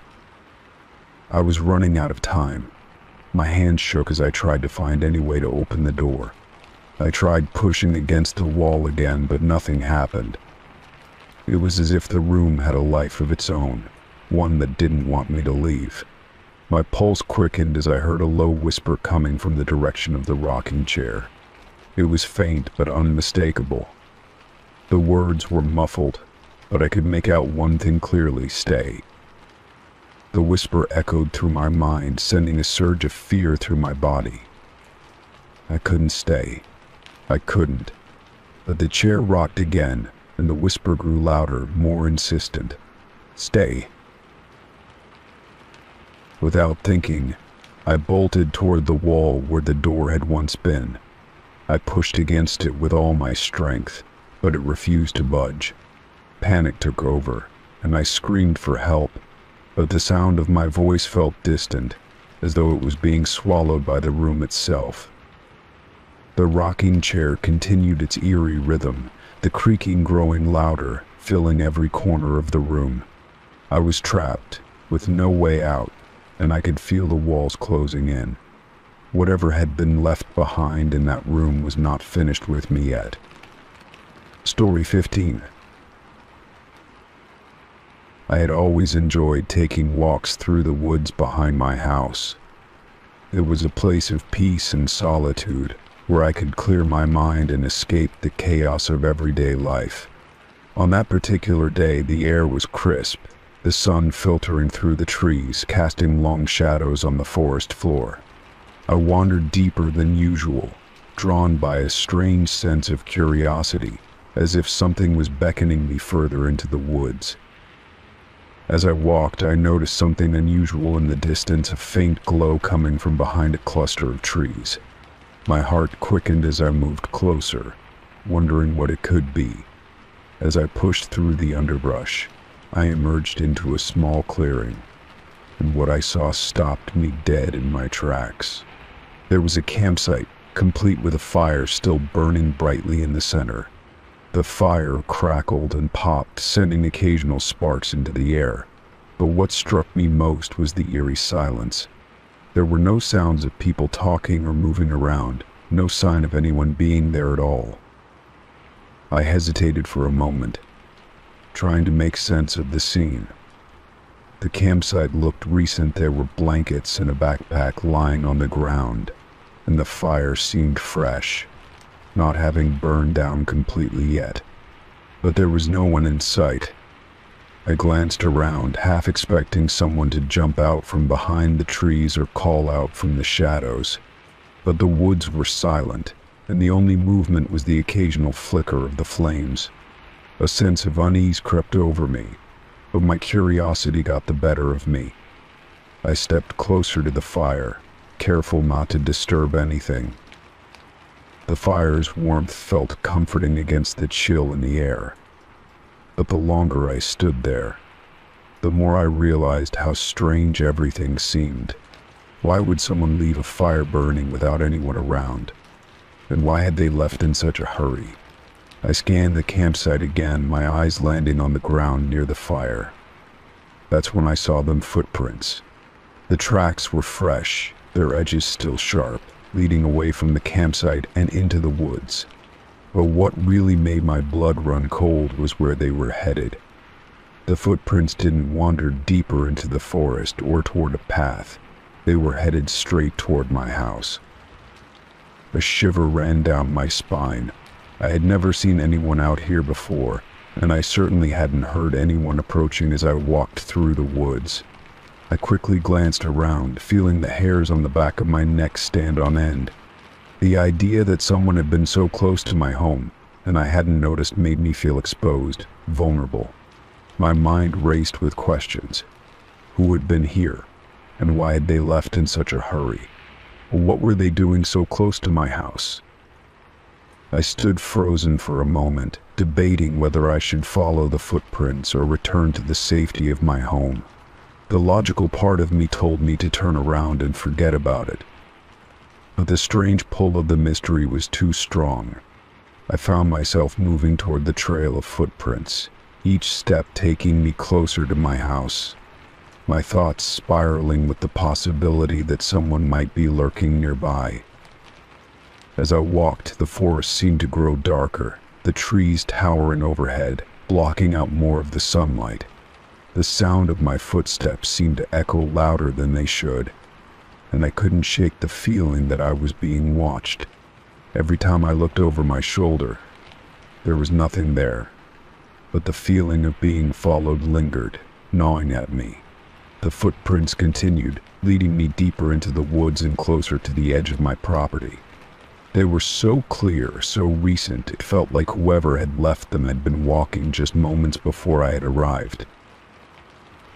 I was running out of time. My hand shook as I tried to find any way to open the door. I tried pushing against the wall again, but nothing happened. It was as if the room had a life of its own, one that didn't want me to leave. My pulse quickened as I heard a low whisper coming from the direction of the rocking chair. It was faint but unmistakable. The words were muffled, but I could make out one thing clearly: stay. The whisper echoed through my mind, sending a surge of fear through my body. I couldn't stay. I couldn't. But the chair rocked again, and the whisper grew louder, more insistent. Stay." Without thinking, I bolted toward the wall where the door had once been. I pushed against it with all my strength, but it refused to budge. Panic took over, and I screamed for help, but the sound of my voice felt distant, as though it was being swallowed by the room itself. The rocking chair continued its eerie rhythm, the creaking growing louder, filling every corner of the room. I was trapped, with no way out, and I could feel the walls closing in. Whatever had been left behind in that room was not finished with me yet. Story 15. I had always enjoyed taking walks through the woods behind my house. It was a place of peace and solitude, where I could clear my mind and escape the chaos of everyday life. On that particular day, the air was crisp, the sun filtering through the trees, casting long shadows on the forest floor. I wandered deeper than usual, drawn by a strange sense of curiosity, as if something was beckoning me further into the woods. As I walked, I noticed something unusual in the distance, a faint glow coming from behind a cluster of trees. My heart quickened as I moved closer, wondering what it could be. As I pushed through the underbrush, I emerged into a small clearing, and what I saw stopped me dead in my tracks. There was a campsite, complete with a fire still burning brightly in the center. The fire crackled and popped, sending occasional sparks into the air. But what struck me most was the eerie silence. There were no sounds of people talking or moving around, no sign of anyone being there at all. I hesitated for a moment, trying to make sense of the scene. The campsite looked recent. There were blankets and a backpack lying on the ground, and the fire seemed fresh, not having burned down completely yet. But there was no one in sight. I glanced around, half expecting someone to jump out from behind the trees or call out from the shadows. But the woods were silent, and the only movement was the occasional flicker of the flames. A sense of unease crept over me, but my curiosity got the better of me. I stepped closer to the fire, careful not to disturb anything. The fire's warmth felt comforting against the chill in the air. But the longer I stood there, the more I realized how strange everything seemed. Why would someone leave a fire burning without anyone around? And why had they left in such a hurry? I scanned the campsite again, my eyes landing on the ground near the fire. That's when I saw them footprints. The tracks were fresh, their edges still sharp, leading away from the campsite and into the woods. But what really made my blood run cold was where they were headed. The footprints didn't wander deeper into the forest or toward a path. They were headed straight toward my house. A shiver ran down my spine. I had never seen anyone out here before, and I certainly hadn't heard anyone approaching as I walked through the woods. I quickly glanced around, feeling the hairs on the back of my neck stand on end. The idea that someone had been so close to my home, and I hadn't noticed, made me feel exposed, vulnerable. My mind raced with questions. Who had been here? And why had they left in such a hurry? What were they doing so close to my house? I stood frozen for a moment, debating whether I should follow the footprints or return to the safety of my home. The logical part of me told me to turn around and forget about it. But the strange pull of the mystery was too strong. I found myself moving toward the trail of footprints, each step taking me closer to my house. My thoughts spiraling with the possibility that someone might be lurking nearby. As I walked, the forest seemed to grow darker, the trees towering overhead, blocking out more of the sunlight. The sound of my footsteps seemed to echo louder than they should, and I couldn't shake the feeling that I was being watched. Every time I looked over my shoulder, there was nothing there, but the feeling of being followed lingered, gnawing at me. The footprints continued, leading me deeper into the woods and closer to the edge of my property. They were so clear, so recent, it felt like whoever had left them had been walking just moments before I had arrived.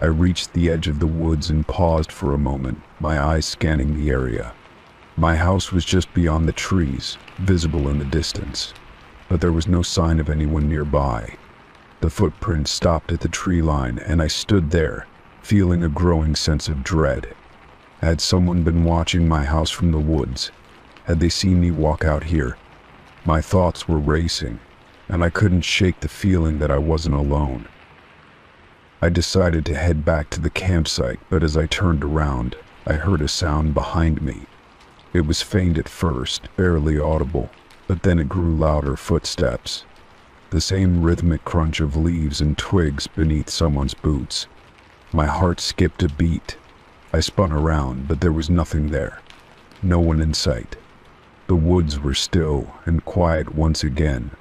I reached the edge of the woods and paused for a moment, my eyes scanning the area. My house was just beyond the trees, visible in the distance, but there was no sign of anyone nearby. The footprints stopped at the tree line, and I stood there, feeling a growing sense of dread. Had someone been watching my house from the woods? Had they seen me walk out here? My thoughts were racing, and I couldn't shake the feeling that I wasn't alone. I decided to head back to the campsite, but as I turned around, I heard a sound behind me. It was faint at first, barely audible, but then it grew louder. Footsteps. The same rhythmic crunch of leaves and twigs beneath someone's boots. My heart skipped a beat. I spun around, but there was nothing there. No one in sight. The woods were still and quiet once again,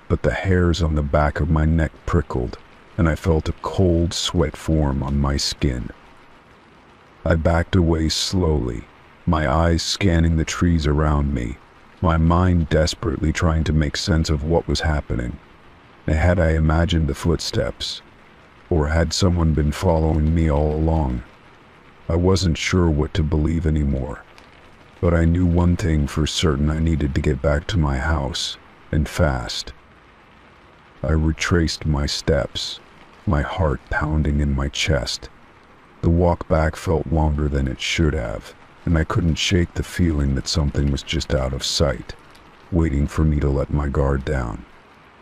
but the hairs on the back of my neck prickled, and I felt a cold sweat form on my skin. I backed away slowly, my eyes scanning the trees around me, my mind desperately trying to make sense of what was happening. Had I imagined the footsteps? Or had someone been following me all along? I wasn't sure what to believe anymore, but I knew one thing for certain: I needed to get back to my house, and fast. I retraced my steps, my heart pounding in my chest. The walk back felt longer than it should have, and I couldn't shake the feeling that something was just out of sight, waiting for me to let my guard down.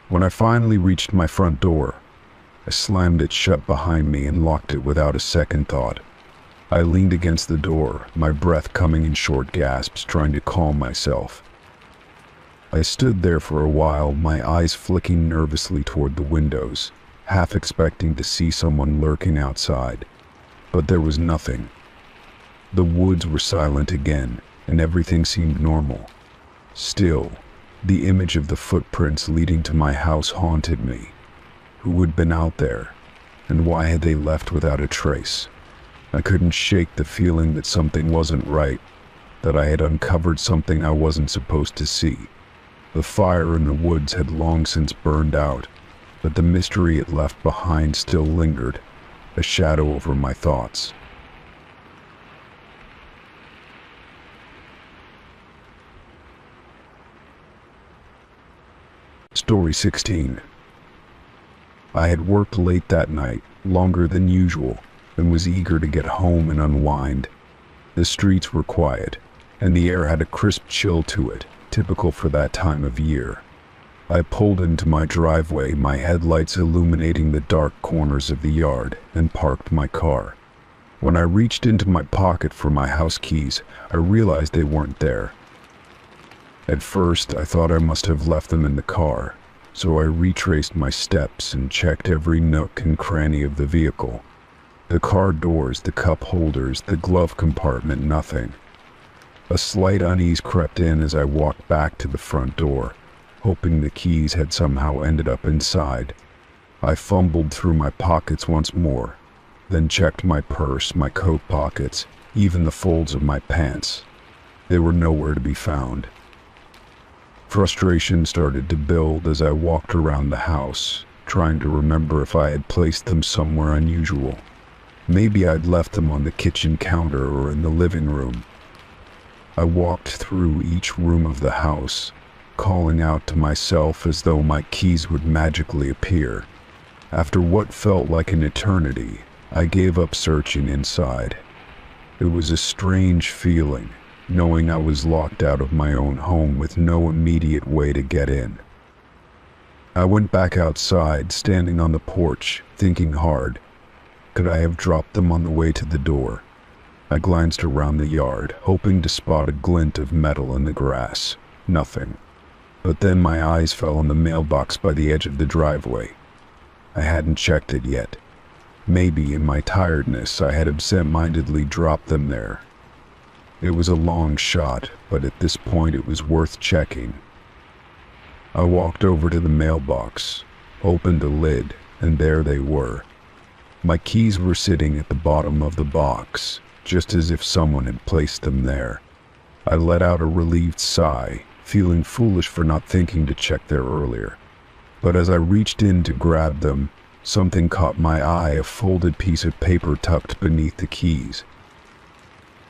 When I finally reached my front door, I slammed it shut behind me and locked it without a second thought. I leaned against the door, my breath coming in short gasps, trying to calm myself. I stood there for a while, my eyes flicking nervously toward the windows, half expecting to see someone lurking outside. But there was nothing. The woods were silent again, and everything seemed normal. Still, the image of the footprints leading to my house haunted me. Who had been out there, and why had they left without a trace? I couldn't shake the feeling that something wasn't right, that I had uncovered something I wasn't supposed to see. The fire in the woods had long since burned out, but the mystery it left behind still lingered, a shadow over my thoughts. Story 16. I had worked late that night, longer than usual, and was eager to get home and unwind. The streets were quiet, and the air had a crisp chill to it, typical for that time of year. I pulled into my driveway, my headlights illuminating the dark corners of the yard, and parked my car. When I reached into my pocket for my house keys, I realized they weren't there. At first, I thought I must have left them in the car, so I retraced my steps and checked every nook and cranny of the vehicle. The car doors, the cup holders, the glove compartment, nothing. A slight unease crept in as I walked back to the front door, hoping the keys had somehow ended up inside. I fumbled through my pockets once more, then checked my purse, my coat pockets, even the folds of my pants. They were nowhere to be found. Frustration started to build as I walked around the house, trying to remember if I had placed them somewhere unusual. Maybe I'd left them on the kitchen counter or in the living room. I walked through each room of the house, calling out to myself as though my keys would magically appear. After what felt like an eternity, I gave up searching inside. It was a strange feeling, knowing I was locked out of my own home with no immediate way to get in. I went back outside, standing on the porch, thinking hard. Could I have dropped them on the way to the door? I glanced around the yard, hoping to spot a glint of metal in the grass. Nothing. But then my eyes fell on the mailbox by the edge of the driveway. I hadn't checked it yet. Maybe in my tiredness I had absent-mindedly dropped them there. It was a long shot, but at this point it was worth checking. I walked over to the mailbox, opened the lid, and there they were. My keys were sitting at the bottom of the box, just as if someone had placed them there. I let out a relieved sigh, feeling foolish for not thinking to check there earlier. But as I reached in to grab them, something caught my eye, a folded piece of paper tucked beneath the keys.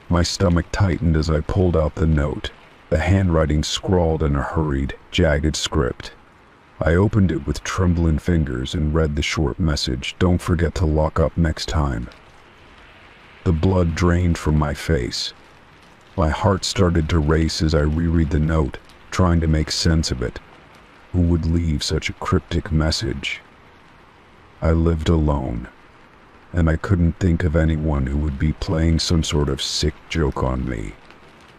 My stomach tightened as I pulled out the note, the handwriting scrawled in a hurried, jagged script. I opened it with trembling fingers and read the short message, "Don't forget to lock up next time." The blood drained from my face. My heart started to race as I reread the note, trying to make sense of it. Who would leave such a cryptic message? I lived alone, and I couldn't think of anyone who would be playing some sort of sick joke on me.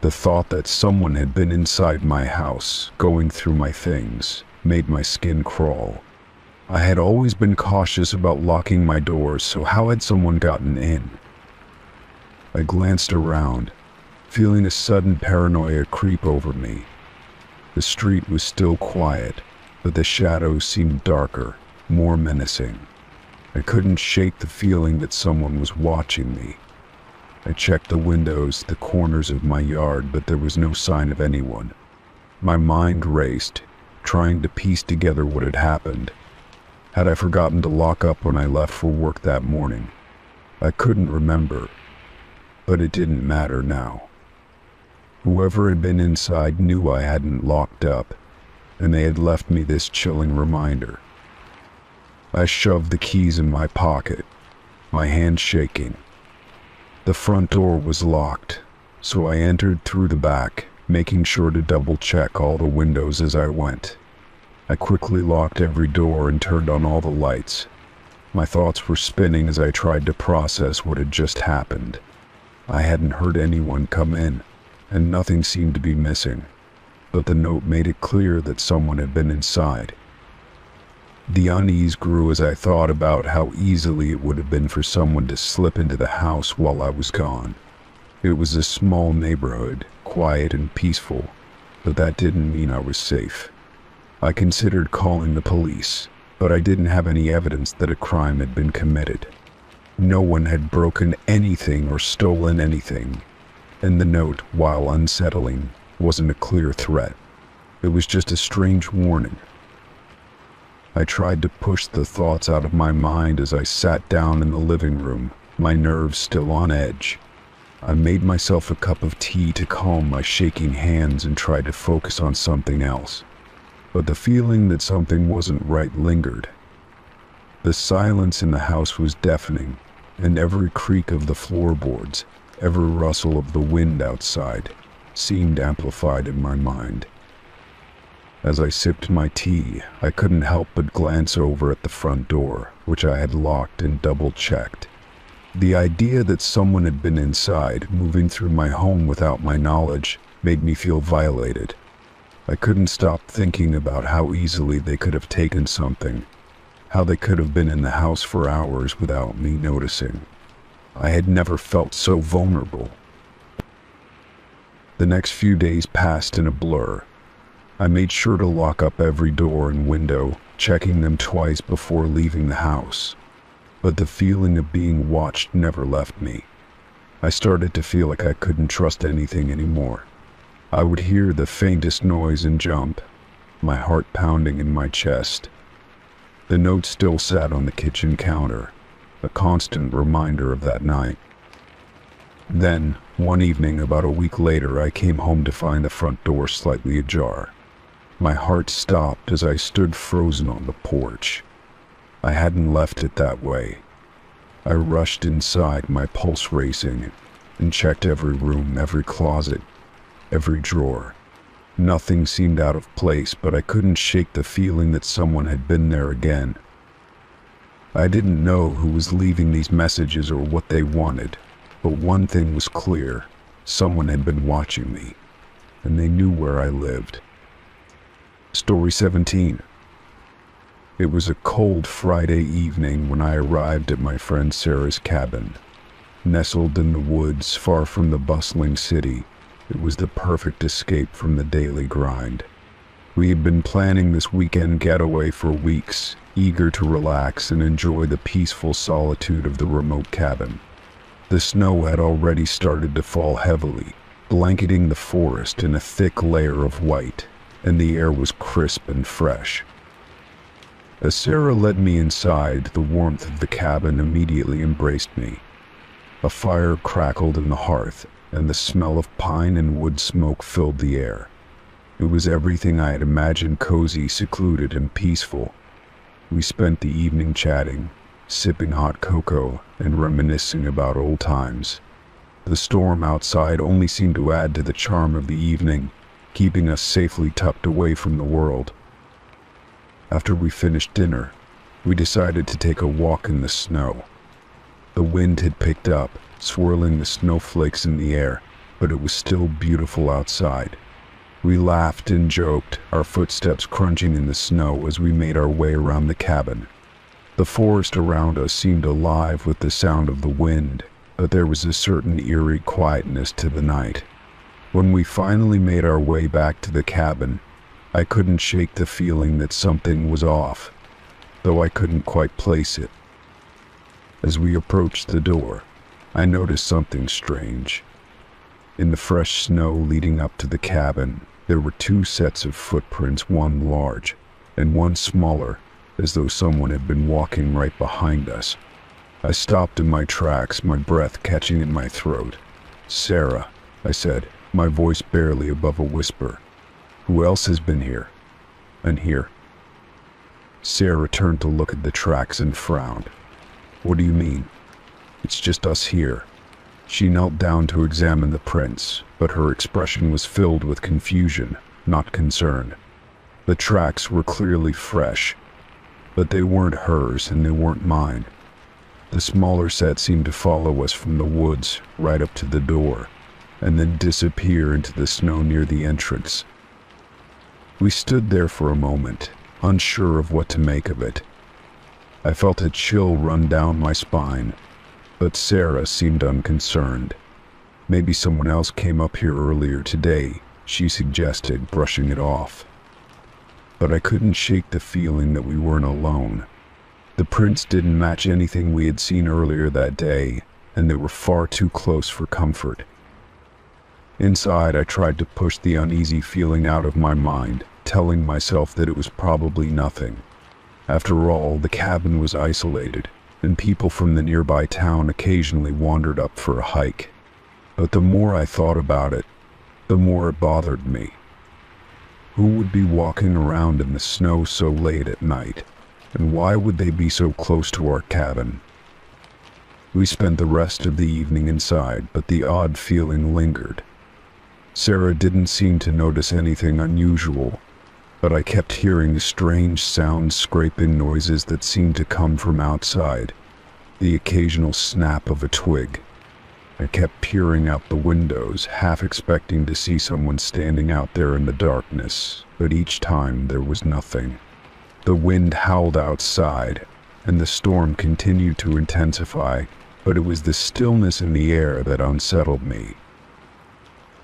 The thought that someone had been inside my house, going through my things, made my skin crawl. I had always been cautious about locking my doors, so how had someone gotten in? I glanced around, feeling a sudden paranoia creep over me. The street was still quiet, but the shadows seemed darker, more menacing. I couldn't shake the feeling that someone was watching me. I checked the windows, the corners of my yard, but there was no sign of anyone. My mind raced, trying to piece together what had happened. Had I forgotten to lock up when I left for work that morning? I couldn't remember, but it didn't matter now. Whoever had been inside knew I hadn't locked up, and they had left me this chilling reminder. I shoved the keys in my pocket, my hand shaking. The front door was locked, so I entered through the back, making sure to double-check all the windows as I went. I quickly locked every door and turned on all the lights. My thoughts were spinning as I tried to process what had just happened. I hadn't heard anyone come in, and nothing seemed to be missing, but the note made it clear that someone had been inside. The unease grew as I thought about how easily it would have been for someone to slip into the house while I was gone. It was a small neighborhood, quiet and peaceful, but that didn't mean I was safe. I considered calling the police, but I didn't have any evidence that a crime had been committed. No one had broken anything or stolen anything, and the note, while unsettling, wasn't a clear threat. It was just a strange warning. I tried to push the thoughts out of my mind as I sat down in the living room, my nerves still on edge. I made myself a cup of tea to calm my shaking hands and tried to focus on something else. But the feeling that something wasn't right lingered. The silence in the house was deafening, and every creak of the floorboards, every rustle of the wind outside, seemed amplified in my mind. As I sipped my tea, I couldn't help but glance over at the front door, which I had locked and double-checked. The idea that someone had been inside, moving through my home without my knowledge, made me feel violated. I couldn't stop thinking about how easily they could have taken something, how they could have been in the house for hours without me noticing. I had never felt so vulnerable. The next few days passed in a blur. I made sure to lock up every door and window, checking them twice before leaving the house. But the feeling of being watched never left me. I started to feel like I couldn't trust anything anymore. I would hear the faintest noise and jump, my heart pounding in my chest. The note still sat on the kitchen counter, a constant reminder of that night. Then, one evening about a week later, I came home to find the front door slightly ajar. My heart stopped as I stood frozen on the porch. I hadn't left it that way. I rushed inside, my pulse racing, and checked every room, every closet, every drawer. Nothing seemed out of place, but I couldn't shake the feeling that someone had been there again. I didn't know who was leaving these messages or what they wanted, but one thing was clear: someone had been watching me, and they knew where I lived. Story 17. It was a cold Friday evening when I arrived at my friend Sarah's cabin. Nestled in the woods, far from the bustling city, it was the perfect escape from the daily grind. We had been planning this weekend getaway for weeks, eager to relax and enjoy the peaceful solitude of the remote cabin. The snow had already started to fall heavily, blanketing the forest in a thick layer of white, and the air was crisp and fresh. As Sarah led me inside, the warmth of the cabin immediately embraced me. A fire crackled in the hearth, and the smell of pine and wood smoke filled the air. It was everything I had imagined: cozy, secluded, and peaceful. We spent the evening chatting, sipping hot cocoa, and reminiscing about old times. The storm outside only seemed to add to the charm of the evening, keeping us safely tucked away from the world. After we finished dinner, we decided to take a walk in the snow. The wind had picked up, swirling the snowflakes in the air, but it was still beautiful outside. We laughed and joked, our footsteps crunching in the snow as we made our way around the cabin. The forest around us seemed alive with the sound of the wind, but there was a certain eerie quietness to the night. When we finally made our way back to the cabin, I couldn't shake the feeling that something was off, though I couldn't quite place it. As we approached the door, I noticed something strange. In the fresh snow leading up to the cabin, there were two sets of footprints, one large and one smaller, as though someone had been walking right behind us. I stopped in my tracks, my breath catching in my throat. "Sarah," I said, my voice barely above a whisper. "Who else has been here? And here?" Sarah turned to look at the tracks and frowned. "What do you mean?" "It's just us here." She knelt down to examine the prints, but her expression was filled with confusion, not concern. The tracks were clearly fresh, but they weren't hers and they weren't mine. The smaller set seemed to follow us from the woods right up to the door, and then disappear into the snow near the entrance. We stood there for a moment, unsure of what to make of it. I felt a chill run down my spine, but Sarah seemed unconcerned. "Maybe someone else came up here earlier today," she suggested, brushing it off. But I couldn't shake the feeling that we weren't alone. The prints didn't match anything we had seen earlier that day, and they were far too close for comfort. Inside, I tried to push the uneasy feeling out of my mind, telling myself that it was probably nothing. After all, the cabin was isolated, and people from the nearby town occasionally wandered up for a hike. But the more I thought about it, the more it bothered me. Who would be walking around in the snow so late at night, and why would they be so close to our cabin? We spent the rest of the evening inside, but the odd feeling lingered. Sarah didn't seem to notice anything unusual, but I kept hearing strange sounds, scraping noises that seemed to come from outside, the occasional snap of a twig. I kept peering out the windows, half expecting to see someone standing out there in the darkness, but each time there was nothing. The wind howled outside, and the storm continued to intensify, but it was the stillness in the air that unsettled me.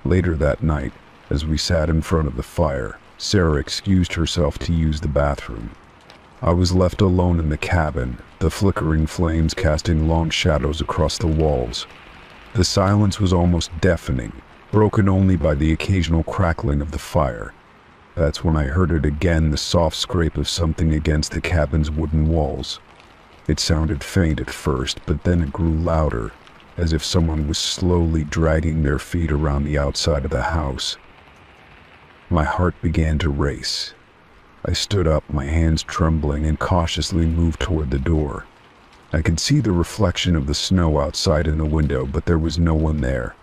Later that night, as we sat in front of the fire, Sarah excused herself to use the bathroom. I was left alone in the cabin, the flickering flames casting long shadows across the walls. The silence was almost deafening, broken only by the occasional crackling of the fire. That's when I heard it again, the soft scrape of something against the cabin's wooden walls. It sounded faint at first, but then it grew louder, as if someone was slowly dragging their feet around the outside of the house. My heart began to race. I stood up, my hands trembling, and cautiously moved toward the door. I could see the reflection of the snow outside in the window, but there was no one there.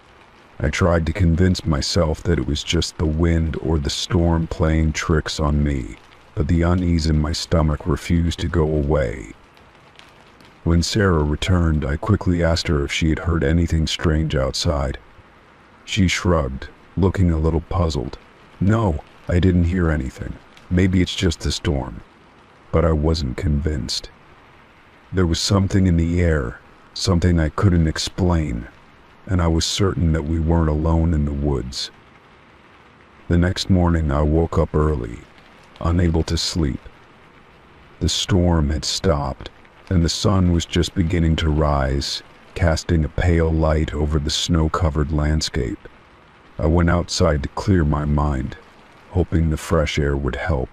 I tried to convince myself that it was just the wind or the storm playing tricks on me, but the unease in my stomach refused to go away. When Sarah returned, I quickly asked her if she had heard anything strange outside. She shrugged, looking a little puzzled. "No, I didn't hear anything. Maybe it's just the storm." But I wasn't convinced. There was something in the air, something I couldn't explain, and I was certain that we weren't alone in the woods. The next morning I woke up early, unable to sleep. The storm had stopped, and the sun was just beginning to rise, casting a pale light over the snow-covered landscape. I went outside to clear my mind, hoping the fresh air would help.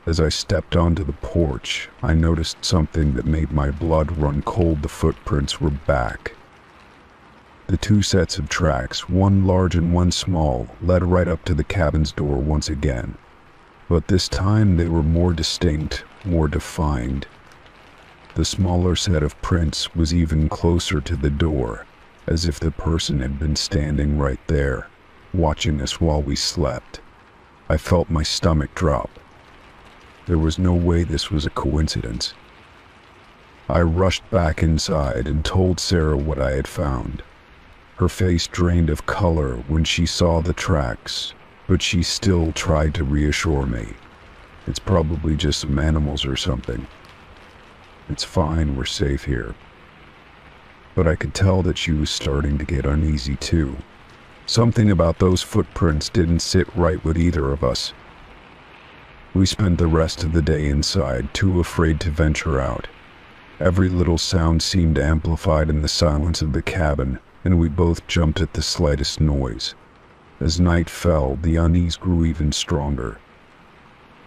As I stepped onto the porch, I noticed something that made my blood run cold. The footprints were back. The two sets of tracks, one large and one small, led right up to the cabin's door once again. But this time they were more distinct, more defined. The smaller set of prints was even closer to the door, as if the person had been standing right there, watching us while we slept. I felt my stomach drop. There was no way this was a coincidence. I rushed back inside and told Sarah what I had found. Her face drained of color when she saw the tracks, but she still tried to reassure me. It's probably just some animals or something. It's fine, we're safe here. But I could tell that she was starting to get uneasy too. Something about those footprints didn't sit right with either of us. We spent the rest of the day inside, too afraid to venture out. Every little sound seemed amplified in the silence of the cabin, and we both jumped at the slightest noise. As night fell, the unease grew even stronger.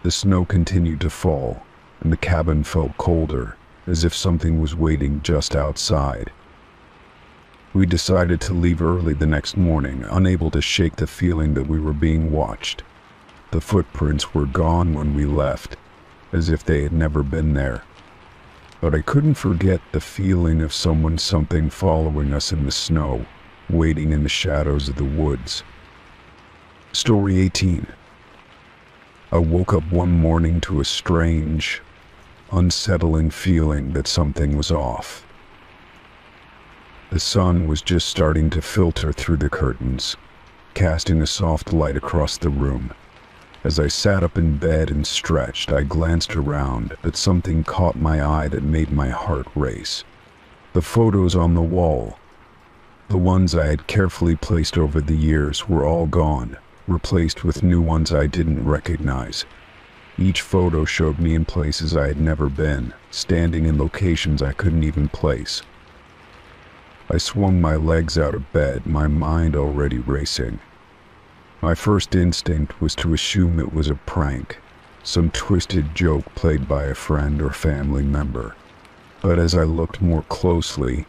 The snow continued to fall, and the cabin felt colder, as if something was waiting just outside. We decided to leave early the next morning, unable to shake the feeling that we were being watched. The footprints were gone when we left, as if they had never been there. But I couldn't forget the feeling of something following us in the snow, waiting in the shadows of the woods. Story 18. I woke up one morning to a strange, unsettling feeling that something was off. The sun was just starting to filter through the curtains, casting a soft light across the room. As I sat up in bed and stretched, I glanced around, but something caught my eye that made my heart race. The photos on the wall, the ones I had carefully placed over the years, were all gone, replaced with new ones I didn't recognize. Each photo showed me in places I had never been, standing in locations I couldn't even place. I swung my legs out of bed, my mind already racing. My first instinct was to assume it was a prank, some twisted joke played by a friend or family member. But as I looked more closely,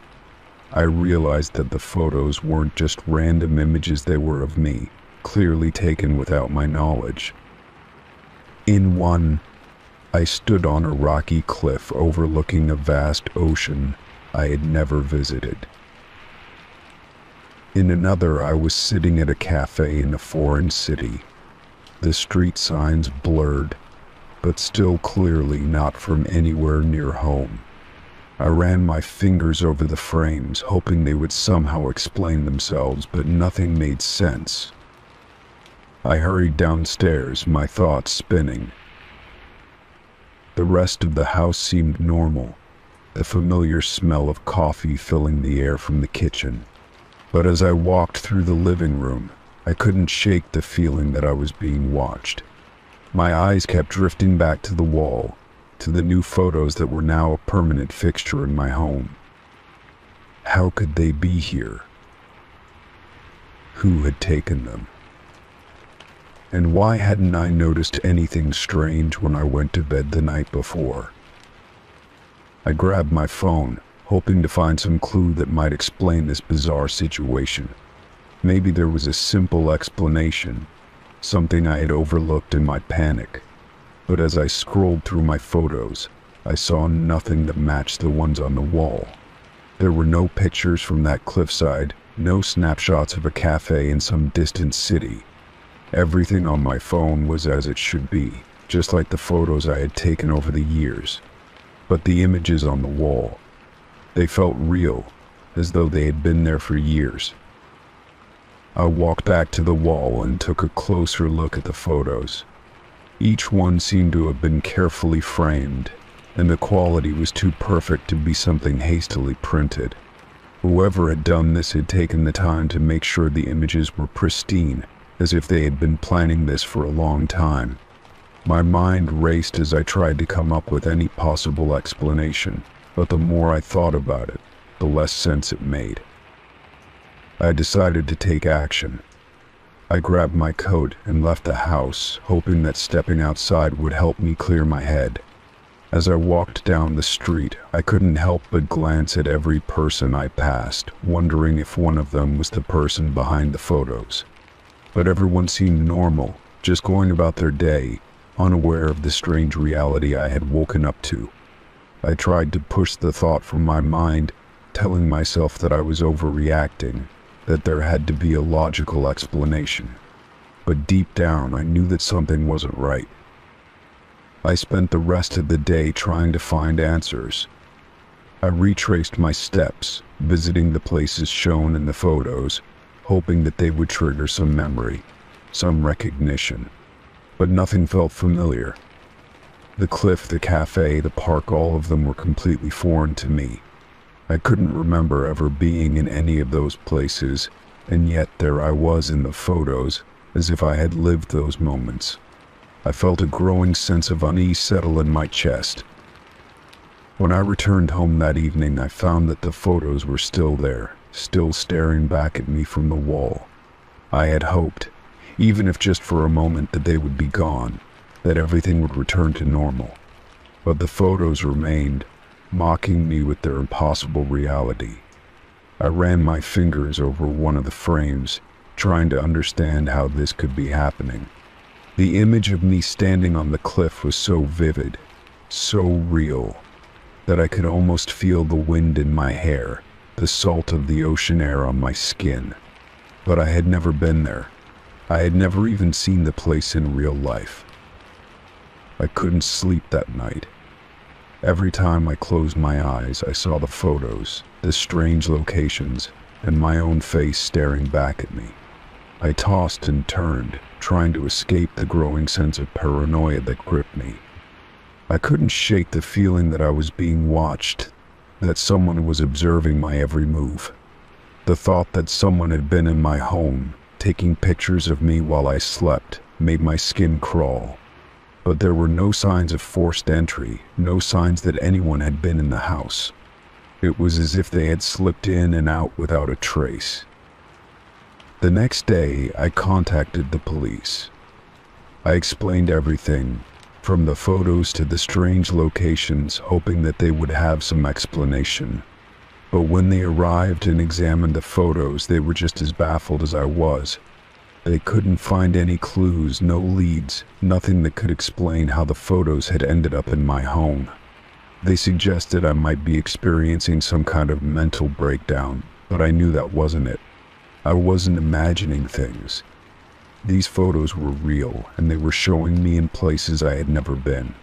I realized that the photos weren't just random images, they were of me, clearly taken without my knowledge. In one, I stood on a rocky cliff overlooking a vast ocean I had never visited. In another, I was sitting at a cafe in a foreign city, the street signs blurred, but still clearly not from anywhere near home. I ran my fingers over the frames, hoping they would somehow explain themselves, but nothing made sense. I hurried downstairs, my thoughts spinning. The rest of the house seemed normal, the familiar smell of coffee filling the air from the kitchen. But as I walked through the living room, I couldn't shake the feeling that I was being watched. My eyes kept drifting back to the wall, to the new photos that were now a permanent fixture in my home. How could they be here? Who had taken them? And why hadn't I noticed anything strange when I went to bed the night before? I grabbed my phone, hoping to find some clue that might explain this bizarre situation. Maybe there was a simple explanation, something I had overlooked in my panic. But as I scrolled through my photos, I saw nothing that matched the ones on the wall. There were no pictures from that cliffside, no snapshots of a cafe in some distant city. Everything on my phone was as it should be, just like the photos I had taken over the years. But the images on the wall, they felt real, as though they had been there for years. I walked back to the wall and took a closer look at the photos. Each one seemed to have been carefully framed, and the quality was too perfect to be something hastily printed. Whoever had done this had taken the time to make sure the images were pristine, as if they had been planning this for a long time. My mind raced as I tried to come up with any possible explanation, but the more I thought about it, the less sense it made. I decided to take action. I grabbed my coat and left the house, hoping that stepping outside would help me clear my head. As I walked down the street, I couldn't help but glance at every person I passed, wondering if one of them was the person behind the photos. But everyone seemed normal, just going about their day, unaware of the strange reality I had woken up to. I tried to push the thought from my mind, telling myself that I was overreacting, that there had to be a logical explanation. But deep down, I knew that something wasn't right. I spent the rest of the day trying to find answers. I retraced my steps, visiting the places shown in the photos, hoping that they would trigger some memory, some recognition. But nothing felt familiar. The cliff, the cafe, the park, all of them were completely foreign to me. I couldn't remember ever being in any of those places, and yet there I was in the photos, as if I had lived those moments. I felt a growing sense of unease settle in my chest. When I returned home that evening, I found that the photos were still there, still staring back at me from the wall. I had hoped, even if just for a moment, that they would be gone, that everything would return to normal. But the photos remained, mocking me with their impossible reality. I ran my fingers over one of the frames, trying to understand how this could be happening. The image of me standing on the cliff was so vivid, so real, that I could almost feel the wind in my hair, the salt of the ocean air on my skin. But I had never been there. I had never even seen the place in real life. I couldn't sleep that night. Every time I closed my eyes, I saw the photos, the strange locations, and my own face staring back at me. I tossed and turned, trying to escape the growing sense of paranoia that gripped me. I couldn't shake the feeling that I was being watched, that someone was observing my every move. The thought that someone had been in my home, taking pictures of me while I slept, made my skin crawl. But there were no signs of forced entry, no signs that anyone had been in the house. It was as if they had slipped in and out without a trace. The next day, I contacted the police. I explained everything, from the photos to the strange locations, hoping that they would have some explanation. But when they arrived and examined the photos, they were just as baffled as I was. They couldn't find any clues, no leads, nothing that could explain how the photos had ended up in my home. They suggested I might be experiencing some kind of mental breakdown, but I knew that wasn't it. I wasn't imagining things. These photos were real, and they were showing me in places I had never been.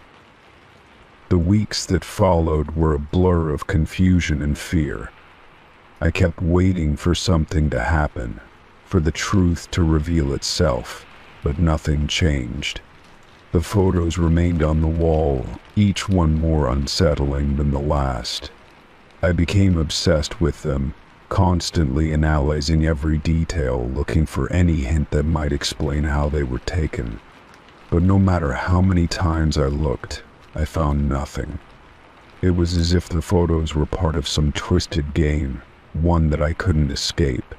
The weeks that followed were a blur of confusion and fear. I kept waiting for something to happen, for the truth to reveal itself, but nothing changed. The photos remained on the wall, each one more unsettling than the last. I became obsessed with them, constantly analyzing every detail, looking for any hint that might explain how they were taken. But no matter how many times I looked, I found nothing. It was as if the photos were part of some twisted game, one that I couldn't escape.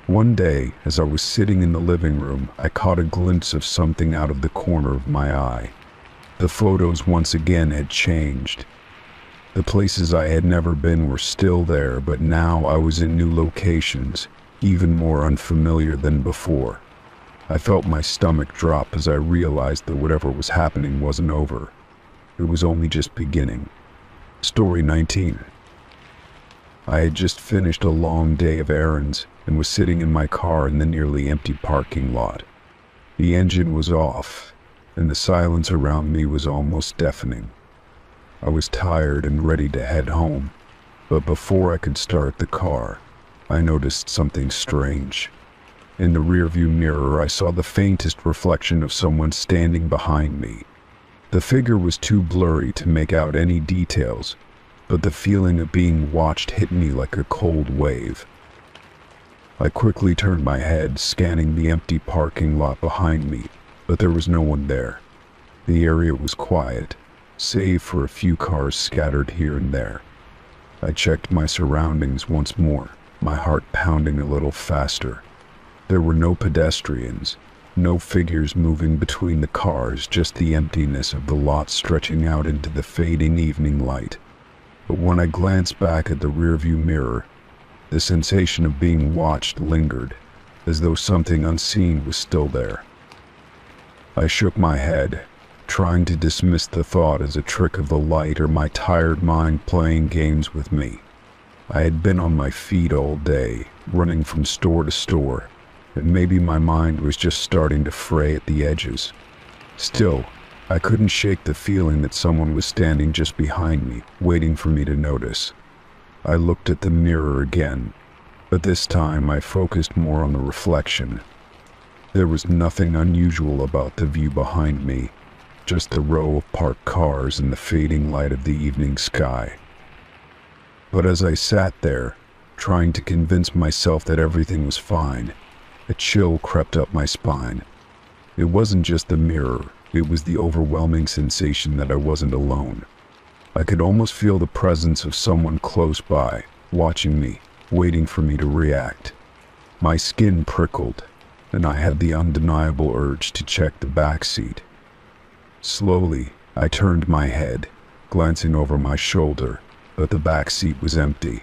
One day, as I was sitting in the living room, I caught a glimpse of something out of the corner of my eye. The photos once again had changed. The places I had never been were still there, but now I was in new locations, even more unfamiliar than before. I felt my stomach drop as I realized that whatever was happening wasn't over. It was only just beginning. Story 19. I had just finished a long day of errands and was sitting in my car in the nearly empty parking lot. The engine was off, and the silence around me was almost deafening. I was tired and ready to head home, but before I could start the car, I noticed something strange. In the rearview mirror, I saw the faintest reflection of someone standing behind me. The figure was too blurry to make out any details, but the feeling of being watched hit me like a cold wave. I quickly turned my head, scanning the empty parking lot behind me, but there was no one there. The area was quiet, save for a few cars scattered here and there. I checked my surroundings once more, my heart pounding a little faster. There were no pedestrians, no figures moving between the cars, just the emptiness of the lot stretching out into the fading evening light. But when I glanced back at the rearview mirror, the sensation of being watched lingered, as though something unseen was still there. I shook my head, trying to dismiss the thought as a trick of the light or my tired mind playing games with me. I had been on my feet all day, running from store to store, and maybe my mind was just starting to fray at the edges. Still, I couldn't shake the feeling that someone was standing just behind me, waiting for me to notice. I looked at the mirror again, but this time I focused more on the reflection. There was nothing unusual about the view behind me, just the row of parked cars and the fading light of the evening sky. But as I sat there, trying to convince myself that everything was fine, a chill crept up my spine. It wasn't just the mirror, it was the overwhelming sensation that I wasn't alone. I could almost feel the presence of someone close by, watching me, waiting for me to react. My skin prickled, and I had the undeniable urge to check the back seat. Slowly, I turned my head, glancing over my shoulder, but the back seat was empty.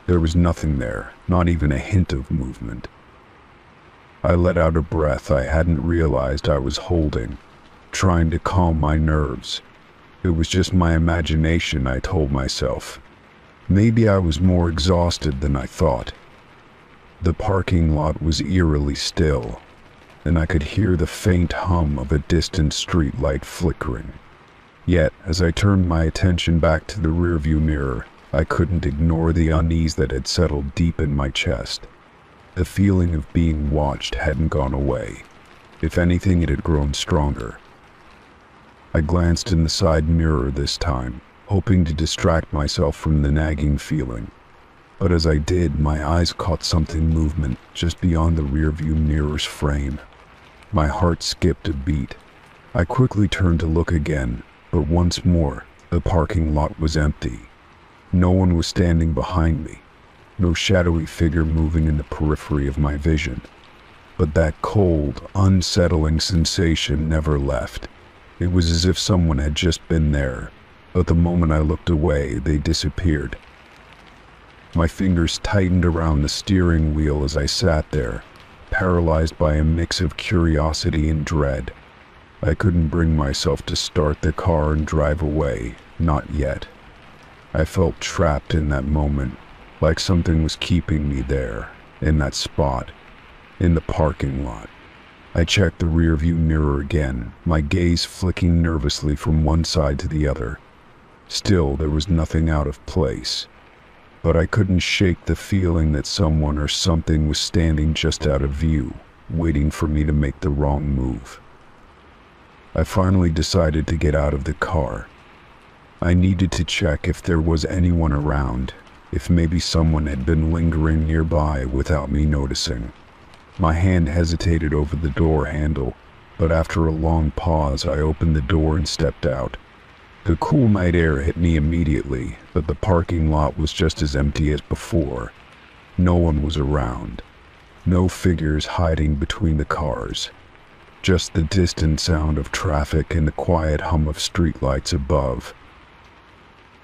There was nothing there, not even a hint of movement. I let out a breath I hadn't realized I was holding, trying to calm my nerves. It was just my imagination, I told myself. Maybe I was more exhausted than I thought. The parking lot was eerily still, and I could hear the faint hum of a distant street light flickering. Yet, as I turned my attention back to the rearview mirror, I couldn't ignore the unease that had settled deep in my chest. The feeling of being watched hadn't gone away. If anything, it had grown stronger. I glanced in the side mirror this time, hoping to distract myself from the nagging feeling. But as I did, my eyes caught something movement just beyond the rearview mirror's frame. My heart skipped a beat. I quickly turned to look again, but once more, the parking lot was empty. No one was standing behind me, no shadowy figure moving in the periphery of my vision. But that cold, unsettling sensation never left. It was as if someone had just been there, but the moment I looked away, they disappeared. My fingers tightened around the steering wheel as I sat there, paralyzed by a mix of curiosity and dread. I couldn't bring myself to start the car and drive away, not yet. I felt trapped in that moment, like something was keeping me there, in that spot, in the parking lot. I checked the rearview mirror again, my gaze flicking nervously from one side to the other. Still, there was nothing out of place, but I couldn't shake the feeling that someone or something was standing just out of view, waiting for me to make the wrong move. I finally decided to get out of the car. I needed to check if there was anyone around, if maybe someone had been lingering nearby without me noticing. My hand hesitated over the door handle, but after a long pause I opened the door and stepped out. The cool night air hit me immediately, but the parking lot was just as empty as before. No one was around. No figures hiding between the cars. Just the distant sound of traffic and the quiet hum of streetlights above.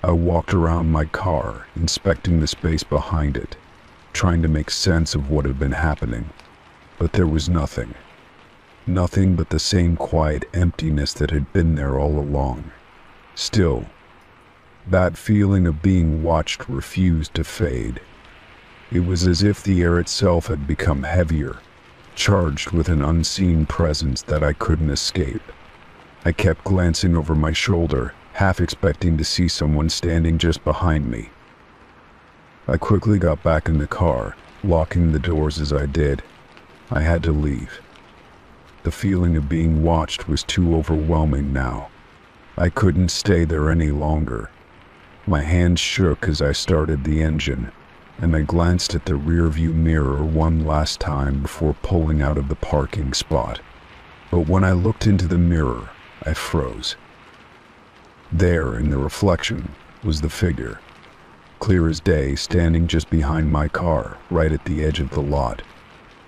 I walked around my car, inspecting the space behind it, trying to make sense of what had been happening. But there was nothing. Nothing but the same quiet emptiness that had been there all along. Still, that feeling of being watched refused to fade. It was as if the air itself had become heavier, charged with an unseen presence that I couldn't escape. I kept glancing over my shoulder, half expecting to see someone standing just behind me. I quickly got back in the car, locking the doors as I did. I had to leave. The feeling of being watched was too overwhelming now. I couldn't stay there any longer. My hands shook as I started the engine, and I glanced at the rearview mirror one last time before pulling out of the parking spot. But when I looked into the mirror, I froze. There, in the reflection, was the figure, clear as day, standing just behind my car, right at the edge of the lot.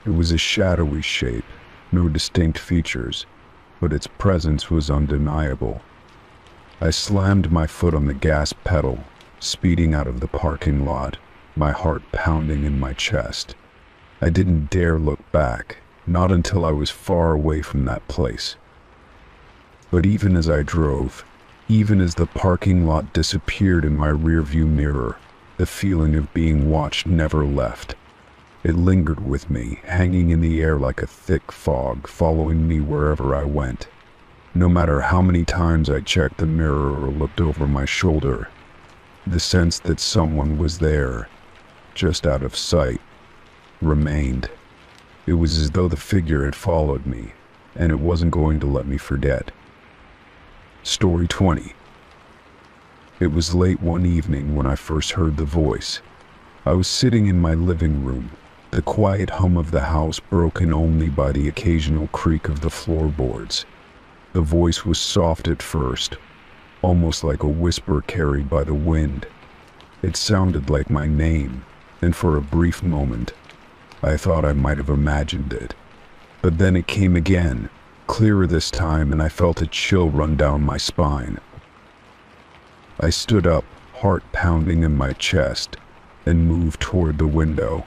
It was a shadowy shape, no distinct features, but its presence was undeniable. I slammed my foot on the gas pedal, speeding out of the parking lot, my heart pounding in my chest. I didn't dare look back, not until I was far away from that place. But even as I drove, even as the parking lot disappeared in my rearview mirror, the feeling of being watched never left. It lingered with me, hanging in the air like a thick fog, following me wherever I went. No matter how many times I checked the mirror or looked over my shoulder, the sense that someone was there, just out of sight, remained. It was as though the figure had followed me, and it wasn't going to let me forget. Story 20. It was late one evening when I first heard the voice. I was sitting in my living room, the quiet hum of the house broken only by the occasional creak of the floorboards. The voice was soft at first, almost like a whisper carried by the wind. It sounded like my name, and for a brief moment, I thought I might have imagined it. But then it came again, clearer this time, and I felt a chill run down my spine. I stood up, heart pounding in my chest, and moved toward the window.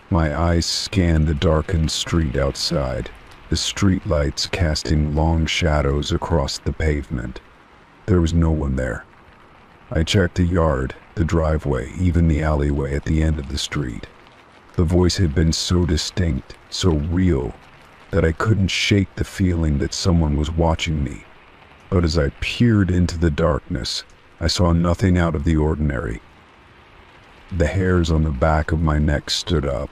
My eyes scanned the darkened street outside, the streetlights casting long shadows across the pavement. There was no one there. I checked the yard, the driveway, even the alleyway at the end of the street. The voice had been so distinct, so real, that I couldn't shake the feeling that someone was watching me. But as I peered into the darkness, I saw nothing out of the ordinary. The hairs on the back of my neck stood up,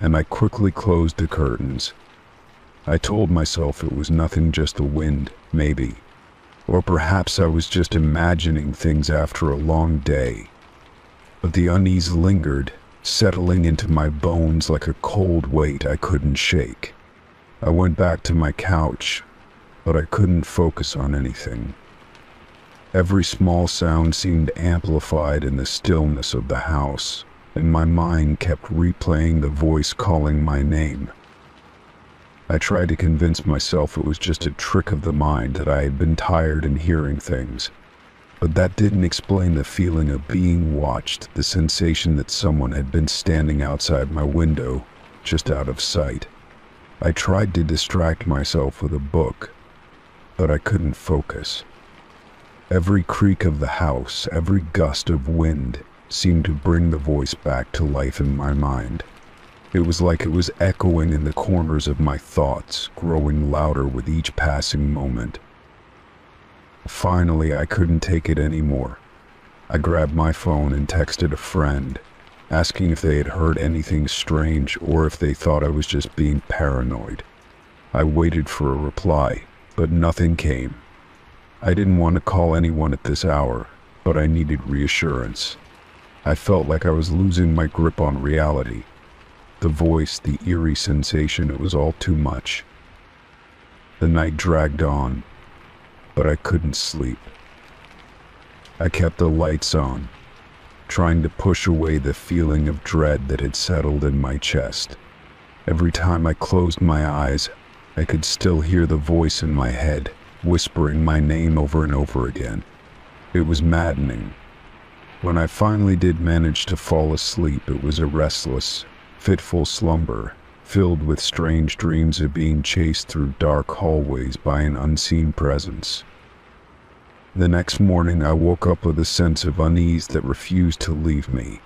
and I quickly closed the curtains. I told myself it was nothing, just the wind, maybe. Or perhaps I was just imagining things after a long day. But the unease lingered, settling into my bones like a cold weight I couldn't shake. I went back to my couch, but I couldn't focus on anything. Every small sound seemed amplified in the stillness of the house, and my mind kept replaying the voice calling my name. I tried to convince myself it was just a trick of the mind, that I had been tired and hearing things. But that didn't explain the feeling of being watched, the sensation that someone had been standing outside my window, just out of sight. I tried to distract myself with a book, but I couldn't focus. Every creak of the house, every gust of wind, seemed to bring the voice back to life in my mind. It was like it was echoing in the corners of my thoughts, growing louder with each passing moment. Finally, I couldn't take it anymore. I grabbed my phone and texted a friend, asking if they had heard anything strange or if they thought I was just being paranoid. I waited for a reply, but nothing came. I didn't want to call anyone at this hour, but I needed reassurance. I felt like I was losing my grip on reality. The voice, the eerie sensation, it was all too much. The night dragged on, but I couldn't sleep. I kept the lights on, trying to push away the feeling of dread that had settled in my chest. Every time I closed my eyes, I could still hear the voice in my head, whispering my name over and over again. It was maddening. When I finally did manage to fall asleep, it was a restless, fitful slumber, filled with strange dreams of being chased through dark hallways by an unseen presence. The next morning, I woke up with a sense of unease that refused to leave me.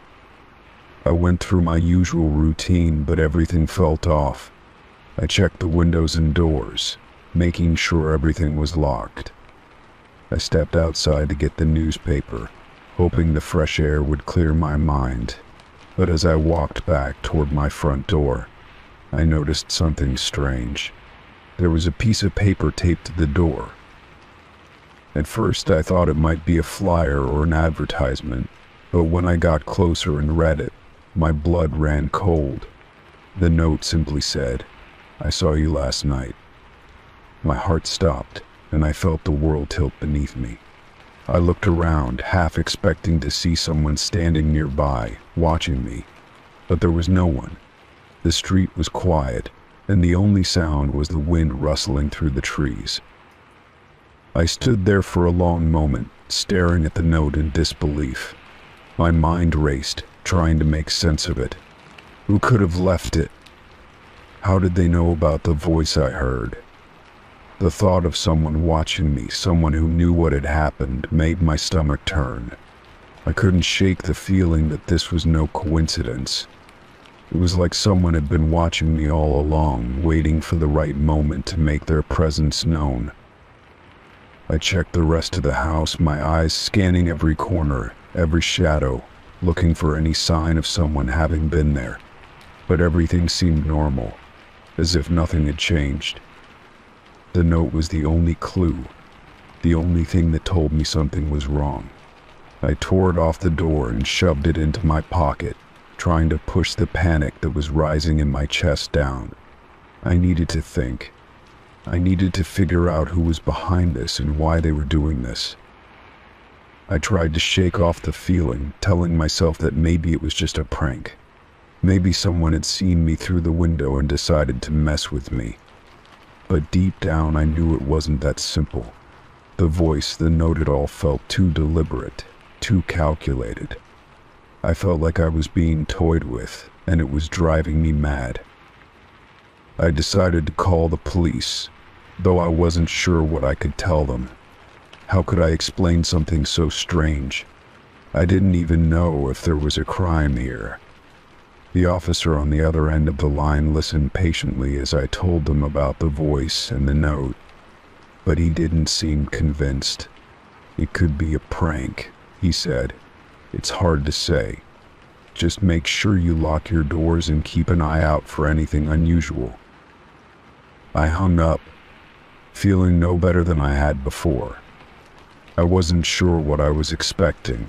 I went through my usual routine, but everything felt off. I checked the windows and doors, making sure everything was locked. I stepped outside to get the newspaper, hoping the fresh air would clear my mind. But as I walked back toward my front door, I noticed something strange. There was a piece of paper taped to the door. At first, I thought it might be a flyer or an advertisement, but when I got closer and read it, my blood ran cold. The note simply said, "I saw you last night." My heart stopped, and I felt the world tilt beneath me. I looked around, half expecting to see someone standing nearby, watching me, but there was no one. The street was quiet, and the only sound was the wind rustling through the trees. I stood there for a long moment, staring at the note in disbelief. My mind raced, trying to make sense of it. Who could have left it? How did they know about the voice I heard? The thought of someone watching me, someone who knew what had happened, made my stomach turn. I couldn't shake the feeling that this was no coincidence. It was like someone had been watching me all along, waiting for the right moment to make their presence known. I checked the rest of the house, my eyes scanning every corner, every shadow, looking for any sign of someone having been there. But everything seemed normal, as if nothing had changed. The note was the only clue, the only thing that told me something was wrong. I tore it off the door and shoved it into my pocket, trying to push the panic that was rising in my chest down. I needed to think. I needed to figure out who was behind this and why they were doing this. I tried to shake off the feeling, telling myself that maybe it was just a prank. Maybe someone had seen me through the window and decided to mess with me. But deep down I knew it wasn't that simple. The voice, the note, it all felt too deliberate, too calculated. I felt like I was being toyed with, and it was driving me mad. I decided to call the police, though I wasn't sure what I could tell them. How could I explain something so strange? I didn't even know if there was a crime here. The officer on the other end of the line listened patiently as I told them about the voice and the note, but he didn't seem convinced. "It could be a prank," he said. "It's hard to say. Just make sure you lock your doors and keep an eye out for anything unusual." I hung up, feeling no better than I had before. I wasn't sure what I was expecting,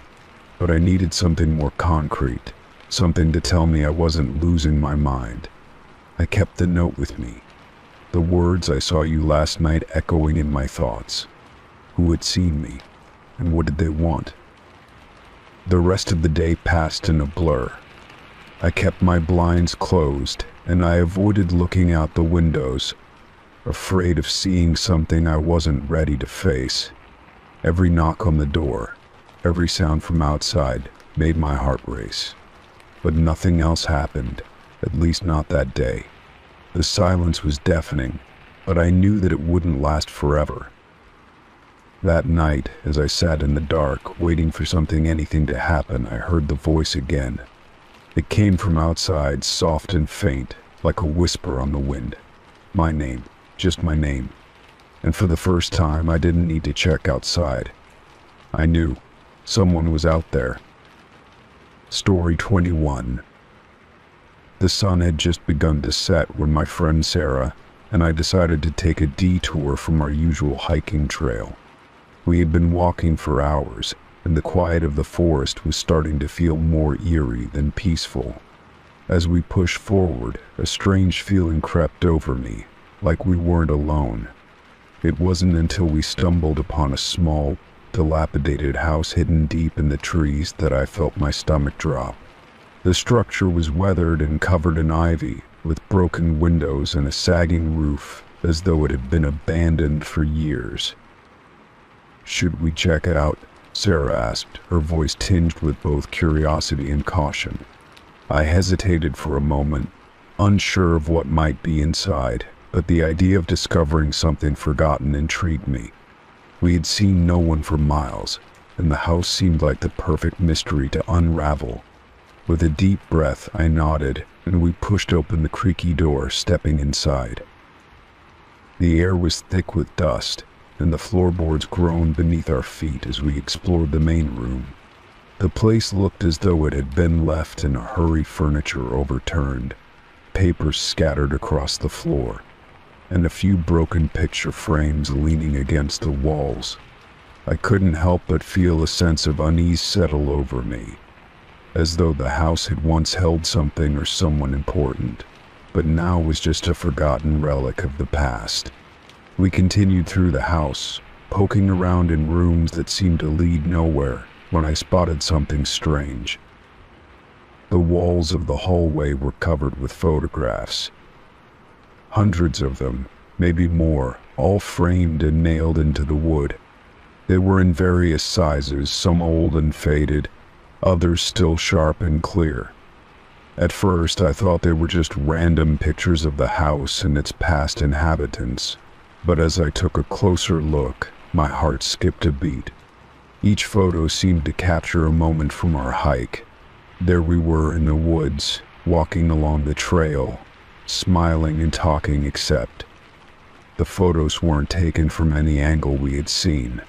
but I needed something more concrete, something to tell me I wasn't losing my mind. I kept the note with me, the words "I saw you last night" echoing in my thoughts. Who had seen me, and what did they want? The rest of the day passed in a blur. I kept my blinds closed, and I avoided looking out the windows, afraid of seeing something I wasn't ready to face. Every knock on the door, every sound from outside, made my heart race. But nothing else happened, at least not that day. The silence was deafening, but I knew that it wouldn't last forever. That night, as I sat in the dark, waiting for anything to happen, I heard the voice again. It came from outside, soft and faint, like a whisper on the wind. My name, just my name. And for the first time, I didn't need to check outside. I knew someone was out there. Story 21. The sun had just begun to set when my friend Sarah and I decided to take a detour from our usual hiking trail. We had been walking for hours, and the quiet of the forest was starting to feel more eerie than peaceful. As we pushed forward, a strange feeling crept over me, like we weren't alone. It wasn't until we stumbled upon a small, dilapidated house hidden deep in the trees that I felt my stomach drop. The structure was weathered and covered in ivy, with broken windows and a sagging roof, as though it had been abandoned for years. "Should we check it out?" Sarah asked, her voice tinged with both curiosity and caution. I hesitated for a moment, unsure of what might be inside, but the idea of discovering something forgotten intrigued me. We had seen no one for miles, and the house seemed like the perfect mystery to unravel. With a deep breath, I nodded, and we pushed open the creaky door, stepping inside. The air was thick with dust, and the floorboards groaned beneath our feet as we explored the main room. The place looked as though it had been left in a hurry, furniture overturned, papers scattered across the floor, and a few broken picture frames leaning against the walls. I couldn't help but feel a sense of unease settle over me, as though the house had once held something or someone important, but now was just a forgotten relic of the past. We continued through the house, poking around in rooms that seemed to lead nowhere, when I spotted something strange. The walls of the hallway were covered with photographs. Hundreds of them, maybe more, all framed and nailed into the wood. They were in various sizes, some old and faded, others still sharp and clear. At first, I thought they were just random pictures of the house and its past inhabitants, but as I took a closer look, my heart skipped a beat. Each photo seemed to capture a moment from our hike. There we were in the woods, walking along the trail, smiling and talking, except the photos weren't taken from any angle we had seen.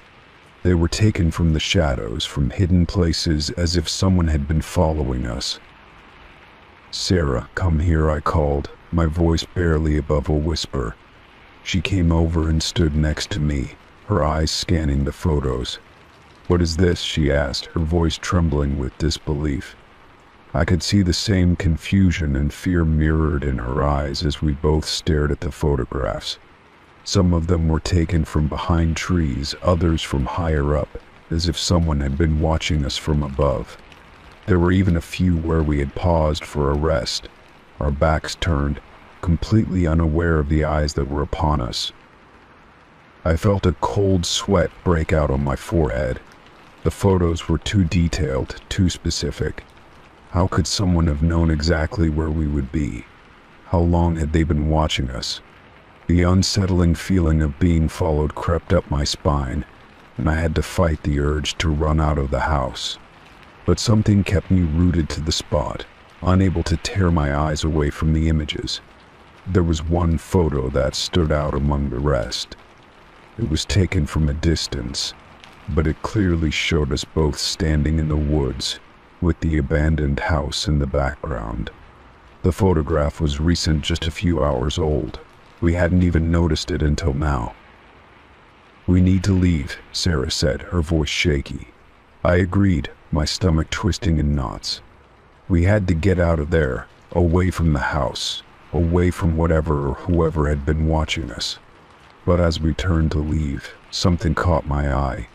They were taken from the shadows, from hidden places, as if someone had been following us. "Sarah, come here," I called, my voice barely above a whisper. She came over and stood next to me, her eyes scanning the photos. "What is this?" she asked, her voice trembling with disbelief. I could see the same confusion and fear mirrored in her eyes as we both stared at the photographs. Some of them were taken from behind trees, others from higher up, as if someone had been watching us from above. There were even a few where we had paused for a rest, our backs turned, completely unaware of the eyes that were upon us. I felt a cold sweat break out on my forehead. The photos were too detailed, too specific. How could someone have known exactly where we would be? How long had they been watching us? The unsettling feeling of being followed crept up my spine, and I had to fight the urge to run out of the house. But something kept me rooted to the spot, unable to tear my eyes away from the images. There was one photo that stood out among the rest. It was taken from a distance, but it clearly showed us both standing in the woods, with the abandoned house in the background. The photograph was recent, just a few hours old. We hadn't even noticed it until now. "We need to leave," Sarah said, her voice shaky. I agreed, my stomach twisting in knots. We had to get out of there, away from the house, away from whatever or whoever had been watching us. But as we turned to leave, something caught my eye.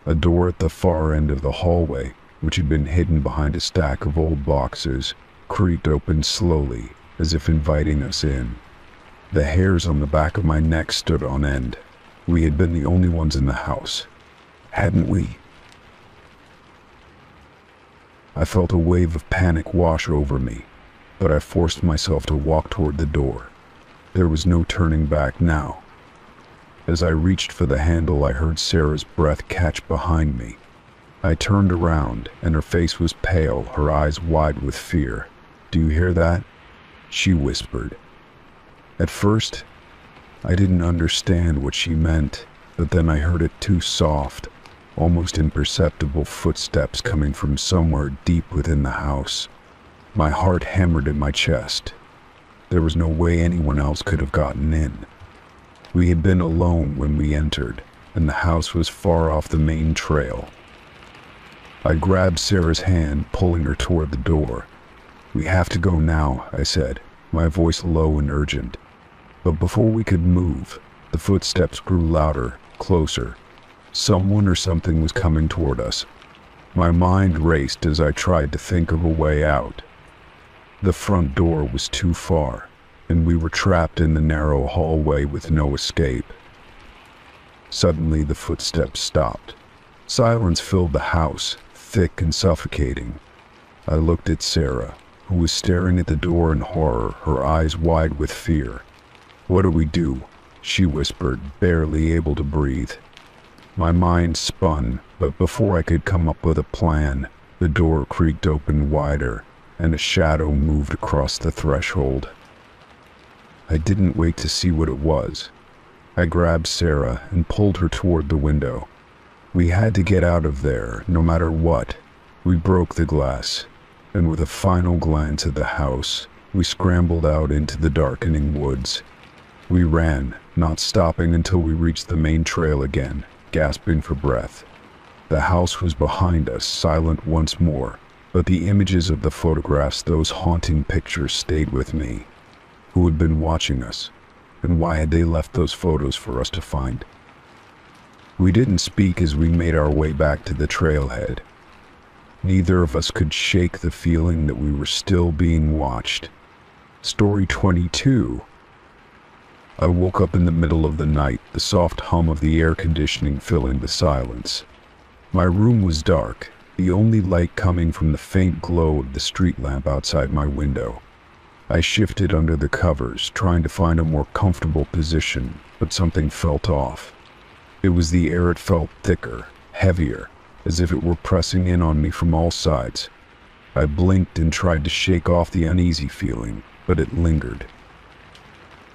A door at the far end of the hallway, which had been hidden behind a stack of old boxes, creaked open slowly, as if inviting us in. The hairs on the back of my neck stood on end. We had been the only ones in the house, hadn't we? I felt a wave of panic wash over me, but I forced myself to walk toward the door. There was no turning back now. As I reached for the handle, I heard Sarah's breath catch behind me. I turned around, and her face was pale, her eyes wide with fear. "Do you hear that?" she whispered. At first, I didn't understand what she meant, but then I heard it too soft, almost imperceptible footsteps coming from somewhere deep within the house. My heart hammered in my chest. There was no way anyone else could have gotten in. We had been alone when we entered, and the house was far off the main trail. I grabbed Sarah's hand, pulling her toward the door. "We have to go now," I said, my voice low and urgent. But before we could move, the footsteps grew louder, closer. Someone or something was coming toward us. My mind raced as I tried to think of a way out. The front door was too far, and we were trapped in the narrow hallway with no escape. Suddenly, the footsteps stopped. Silence filled the house, thick and suffocating. I looked at Sarah, who was staring at the door in horror, her eyes wide with fear. "What do we do?" she whispered, barely able to breathe. My mind spun, but before I could come up with a plan, the door creaked open wider, and a shadow moved across the threshold. I didn't wait to see what it was. I grabbed Sarah and pulled her toward the window. We had to get out of there, no matter what. We broke the glass, and with a final glance at the house, we scrambled out into the darkening woods. We ran, not stopping until we reached the main trail again, gasping for breath. The house was behind us, silent once more, but the images of the photographs, those haunting pictures, stayed with me. Who had been watching us, and why had they left those photos for us to find? We didn't speak as we made our way back to the trailhead. Neither of us could shake the feeling that we were still being watched. Story 22. I woke up in the middle of the night, the soft hum of the air conditioning filling the silence. My room was dark, the only light coming from the faint glow of the street lamp outside my window. I shifted under the covers, trying to find a more comfortable position, but something felt off. It was the air. It felt thicker, heavier, as if it were pressing in on me from all sides. I blinked and tried to shake off the uneasy feeling, but it lingered.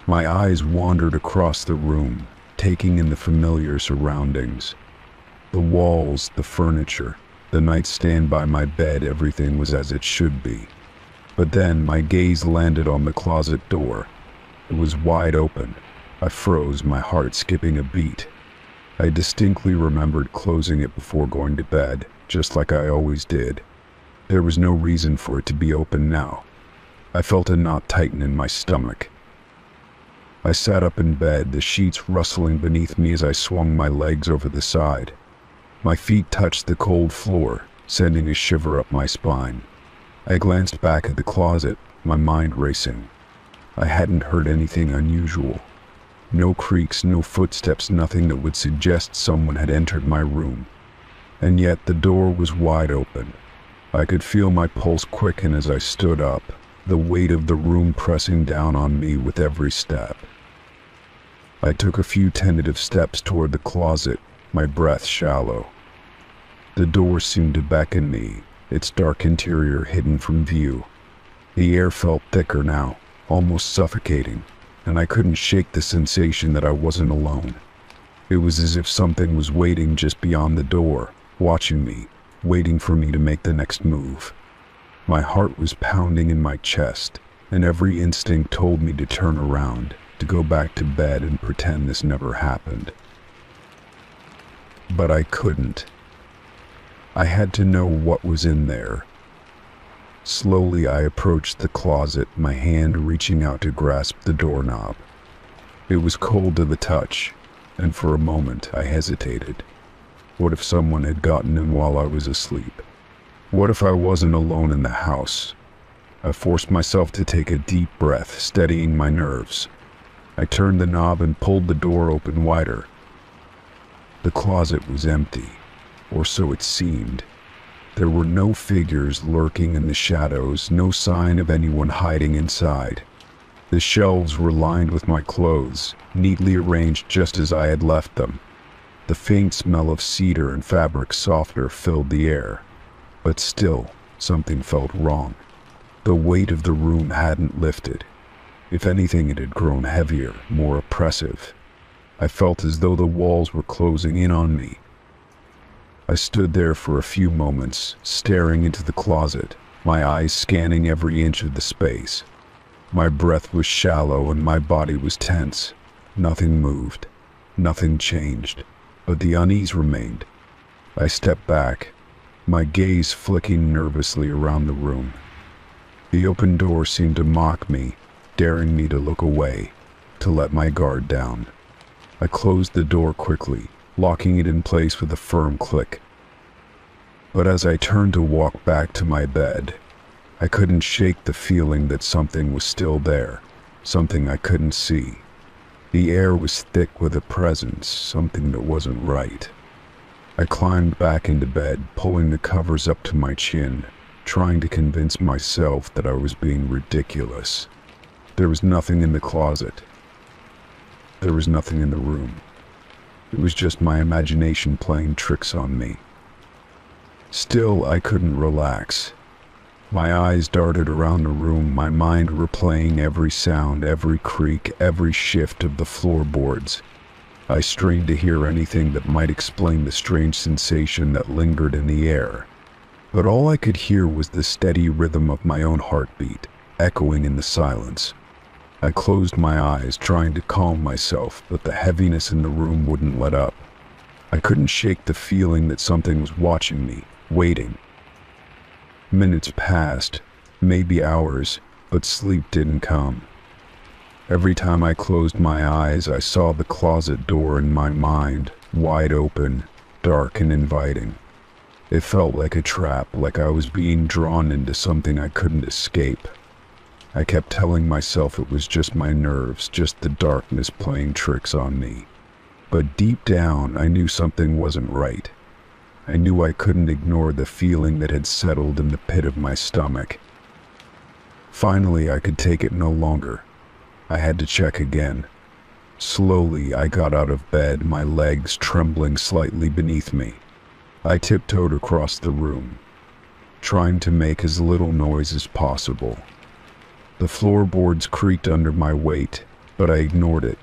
My eyes wandered across the room, taking in the familiar surroundings. The walls, the furniture, the nightstand by my bed, everything was as it should be. But then my gaze landed on the closet door. It was wide open. I froze, my heart skipping a beat. I distinctly remembered closing it before going to bed, just like I always did. There was no reason for it to be open now. I felt a knot tighten in my stomach. I sat up in bed, the sheets rustling beneath me as I swung my legs over the side. My feet touched the cold floor, sending a shiver up my spine. I glanced back at the closet, my mind racing. I hadn't heard anything unusual. No creaks, no footsteps, nothing that would suggest someone had entered my room. And yet the door was wide open. I could feel my pulse quicken as I stood up, the weight of the room pressing down on me with every step. I took a few tentative steps toward the closet, my breath shallow. The door seemed to beckon me, its dark interior hidden from view. The air felt thicker now, almost suffocating, and I couldn't shake the sensation that I wasn't alone. It was as if something was waiting just beyond the door, watching me, waiting for me to make the next move. My heart was pounding in my chest, and every instinct told me to turn around, to go back to bed and pretend this never happened. But I couldn't. I had to know what was in there. Slowly I approached the closet, my hand reaching out to grasp the doorknob. It was cold to the touch, and for a moment I hesitated. What if someone had gotten in while I was asleep? What if I wasn't alone in the house? I forced myself to take a deep breath, steadying my nerves. I turned the knob and pulled the door open wider. The closet was empty, or so it seemed. There were no figures lurking in the shadows, no sign of anyone hiding inside. The shelves were lined with my clothes, neatly arranged just as I had left them. The faint smell of cedar and fabric softer filled the air. But still, something felt wrong. The weight of the room hadn't lifted. If anything, it had grown heavier, more oppressive. I felt as though the walls were closing in on me. I stood there for a few moments, staring into the closet, my eyes scanning every inch of the space. My breath was shallow and my body was tense. Nothing moved. Nothing changed. But the unease remained. I stepped back, my gaze flicking nervously around the room. The open door seemed to mock me, daring me to look away, to let my guard down. I closed the door quickly, locking it in place with a firm click. But as I turned to walk back to my bed, I couldn't shake the feeling that something was still there, something I couldn't see. The air was thick with a presence, something that wasn't right. I climbed back into bed, pulling the covers up to my chin, trying to convince myself that I was being ridiculous. There was nothing in the closet. There was nothing in the room. It was just my imagination playing tricks on me. Still, I couldn't relax. My eyes darted around the room, my mind replaying every sound, every creak, every shift of the floorboards. I strained to hear anything that might explain the strange sensation that lingered in the air. But all I could hear was the steady rhythm of my own heartbeat, echoing in the silence. I closed my eyes, trying to calm myself, but the heaviness in the room wouldn't let up. I couldn't shake the feeling that something was watching me, waiting. Minutes passed, maybe hours, but sleep didn't come. Every time I closed my eyes, I saw the closet door in my mind, wide open, dark and inviting. It felt like a trap, like I was being drawn into something I couldn't escape. I kept telling myself it was just my nerves, just the darkness playing tricks on me. But deep down, I knew something wasn't right. I knew I couldn't ignore the feeling that had settled in the pit of my stomach. Finally, I could take it no longer. I had to check again. Slowly, I got out of bed, my legs trembling slightly beneath me. I tiptoed across the room, trying to make as little noise as possible. The floorboards creaked under my weight, but I ignored it,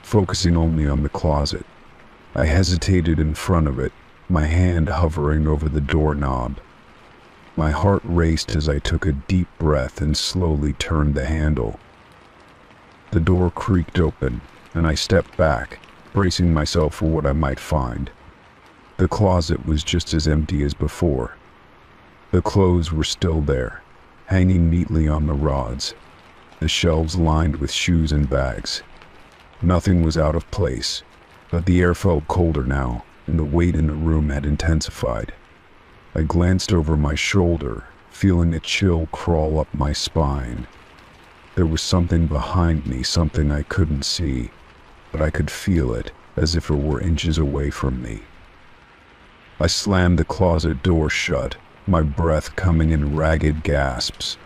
focusing only on the closet. I hesitated in front of it, my hand hovering over the doorknob. My heart raced as I took a deep breath and slowly turned the handle. The door creaked open, and I stepped back, bracing myself for what I might find. The closet was just as empty as before. The clothes were still there, hanging neatly on the rods, the shelves lined with shoes and bags. Nothing was out of place, but the air felt colder now, and the weight in the room had intensified. I glanced over my shoulder, feeling a chill crawl up my spine. There was something behind me, something I couldn't see, but I could feel it, as if it were inches away from me. I slammed the closet door shut, my breath coming in ragged gasps.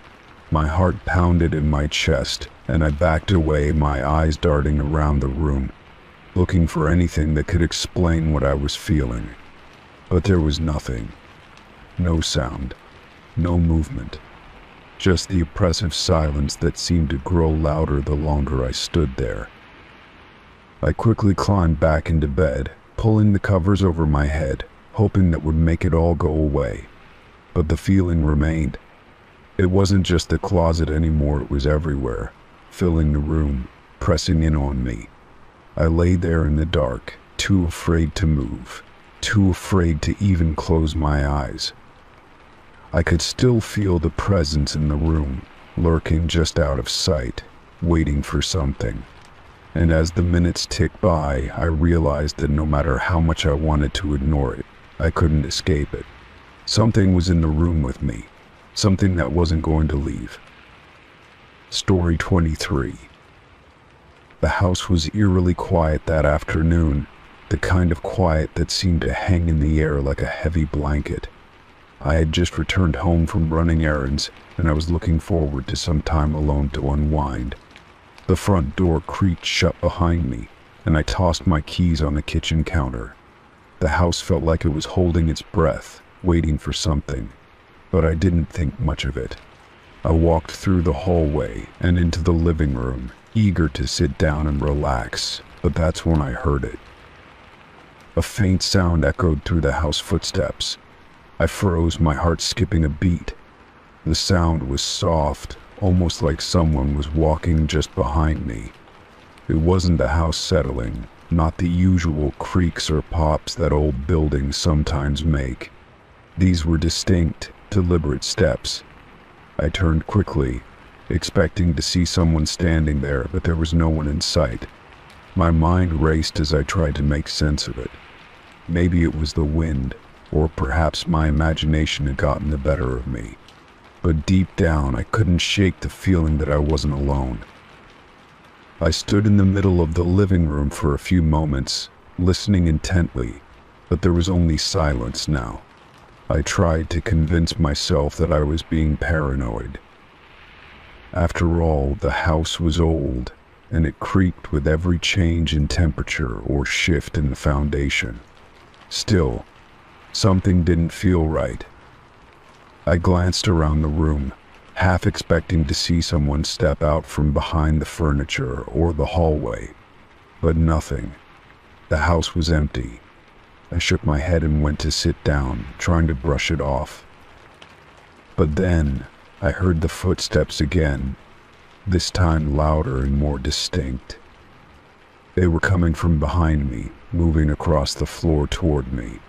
My heart pounded in my chest, and I backed away, my eyes darting around the room, looking for anything that could explain what I was feeling. But there was nothing. No sound, no movement. Just the oppressive silence that seemed to grow louder the longer I stood there. I quickly climbed back into bed, pulling the covers over my head, hoping that would make it all go away. But the feeling remained. It wasn't just the closet anymore, it was everywhere, filling the room, pressing in on me. I lay there in the dark, too afraid to move, too afraid to even close my eyes. I could still feel the presence in the room, lurking just out of sight, waiting for something. And as the minutes ticked by, I realized that no matter how much I wanted to ignore it, I couldn't escape it. Something was in the room with me, something that wasn't going to leave. Story 23. The house was eerily quiet that afternoon, the kind of quiet that seemed to hang in the air like a heavy blanket. I had just returned home from running errands, and I was looking forward to some time alone to unwind. The front door creaked shut behind me, and I tossed my keys on the kitchen counter. The house felt like it was holding its breath, waiting for something, but I didn't think much of it. I walked through the hallway and into the living room, eager to sit down and relax, but that's when I heard it. A faint sound echoed through the house footsteps. I froze, my heart skipping a beat. The sound was soft, almost like someone was walking just behind me. It wasn't the house settling, not the usual creaks or pops that old buildings sometimes make. These were distinct, deliberate steps. I turned quickly, expecting to see someone standing there, but there was no one in sight. My mind raced as I tried to make sense of it. Maybe it was the wind, or perhaps my imagination had gotten the better of me. But deep down, I couldn't shake the feeling that I wasn't alone. I stood in the middle of the living room for a few moments, listening intently, but there was only silence now. I tried to convince myself that I was being paranoid. After all, the house was old, and it creaked with every change in temperature or shift in the foundation. Still, something didn't feel right. I glanced around the room, half expecting to see someone step out from behind the furniture or the hallway, but nothing. The house was empty. I shook my head and went to sit down, trying to brush it off. But then, I heard the footsteps again, this time louder and more distinct. They were coming from behind me, moving across the floor toward me.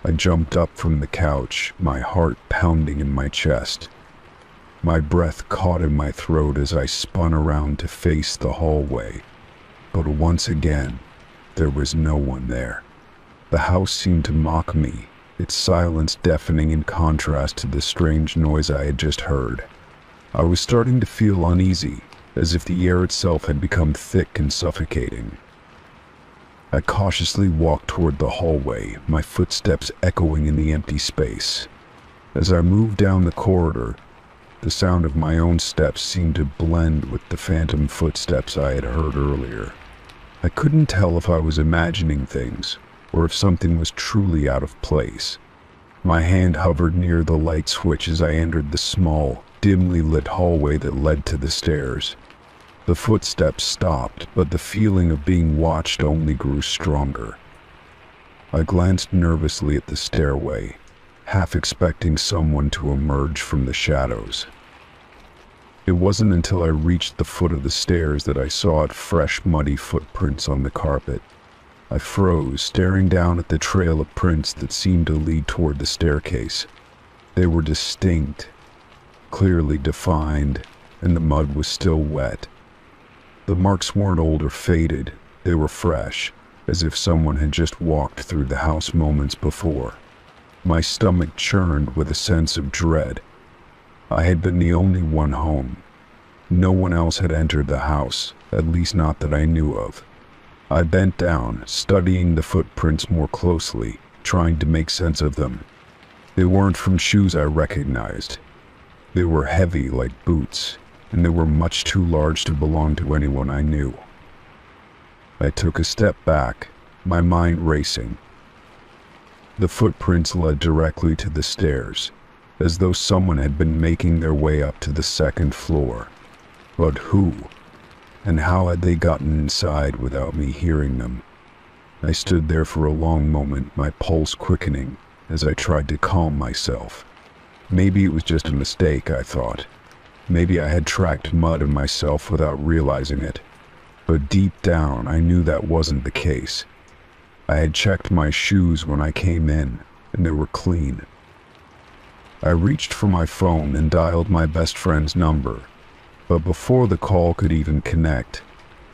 I jumped up from the couch, my heart pounding in my chest. My breath caught in my throat as I spun around to face the hallway. But once again, there was no one there. The house seemed to mock me, its silence deafening in contrast to the strange noise I had just heard. I was starting to feel uneasy, as if the air itself had become thick and suffocating. I cautiously walked toward the hallway, my footsteps echoing in the empty space. As I moved down the corridor, the sound of my own steps seemed to blend with the phantom footsteps I had heard earlier. I couldn't tell if I was imagining things, or if something was truly out of place. My hand hovered near the light switch as I entered the small, dimly lit hallway that led to the stairs. The footsteps stopped, but the feeling of being watched only grew stronger. I glanced nervously at the stairway, half expecting someone to emerge from the shadows. It wasn't until I reached the foot of the stairs that I saw fresh, muddy footprints on the carpet. I froze, staring down at the trail of prints that seemed to lead toward the staircase. They were distinct, clearly defined, and the mud was still wet. The marks weren't old or faded, they were fresh, as if someone had just walked through the house moments before. My stomach churned with a sense of dread. I had been the only one home. No one else had entered the house, at least not that I knew of. I bent down, studying the footprints more closely, trying to make sense of them. They weren't from shoes I recognized. They were heavy like boots, and they were much too large to belong to anyone I knew. I took a step back, my mind racing. The footprints led directly to the stairs, as though someone had been making their way up to the second floor. But who? And how had they gotten inside without me hearing them? I stood there for a long moment, my pulse quickening, as I tried to calm myself. Maybe it was just a mistake, I thought. Maybe I had tracked mud in myself without realizing it. But deep down, I knew that wasn't the case. I had checked my shoes when I came in, and they were clean. I reached for my phone and dialed my best friend's number. But before the call could even connect,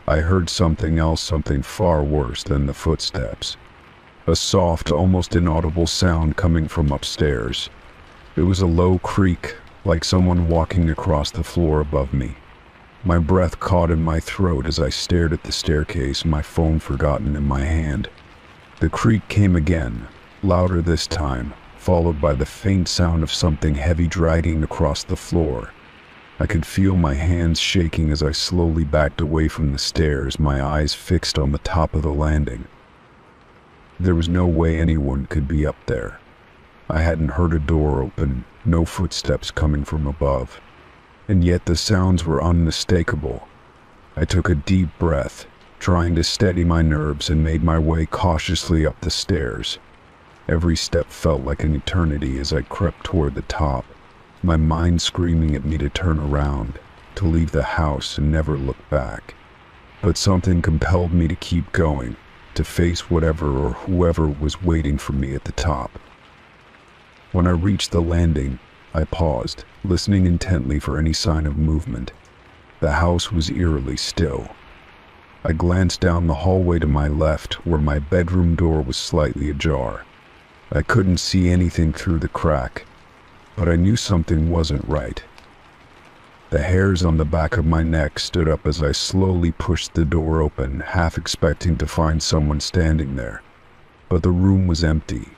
I heard something else, something far worse than the footsteps. A soft, almost inaudible sound coming from upstairs. It was a low creak, like someone walking across the floor above me. My breath caught in my throat as I stared at the staircase, my phone forgotten in my hand. The creak came again, louder this time, followed by the faint sound of something heavy dragging across the floor. I could feel my hands shaking as I slowly backed away from the stairs, my eyes fixed on the top of the landing. There was no way anyone could be up there. I hadn't heard a door open, no footsteps coming from above. And yet the sounds were unmistakable. I took a deep breath, trying to steady my nerves, and made my way cautiously up the stairs. Every step felt like an eternity as I crept toward the top, my mind screaming at me to turn around, to leave the house and never look back. But something compelled me to keep going, to face whatever or whoever was waiting for me at the top. When I reached the landing, I paused, listening intently for any sign of movement. The house was eerily still. I glanced down the hallway to my left, where my bedroom door was slightly ajar. I couldn't see anything through the crack, but I knew something wasn't right. The hairs on the back of my neck stood up as I slowly pushed the door open, half expecting to find someone standing there. But the room was empty,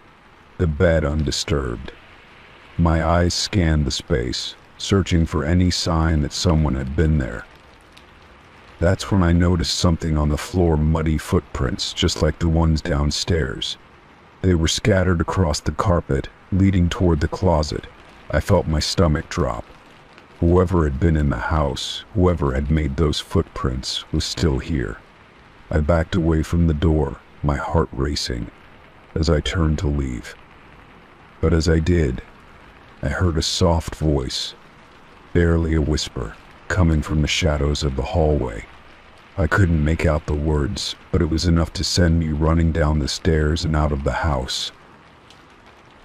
the bed undisturbed. My eyes scanned the space, searching for any sign that someone had been there. That's when I noticed something on the floor, muddy footprints, just like the ones downstairs. They were scattered across the carpet, leading toward the closet. I felt my stomach drop. Whoever had been in the house, whoever had made those footprints, was still here. I backed away from the door, my heart racing, as I turned to leave. But as I did, I heard a soft voice, barely a whisper, coming from the shadows of the hallway. I couldn't make out the words, but it was enough to send me running down the stairs and out of the house.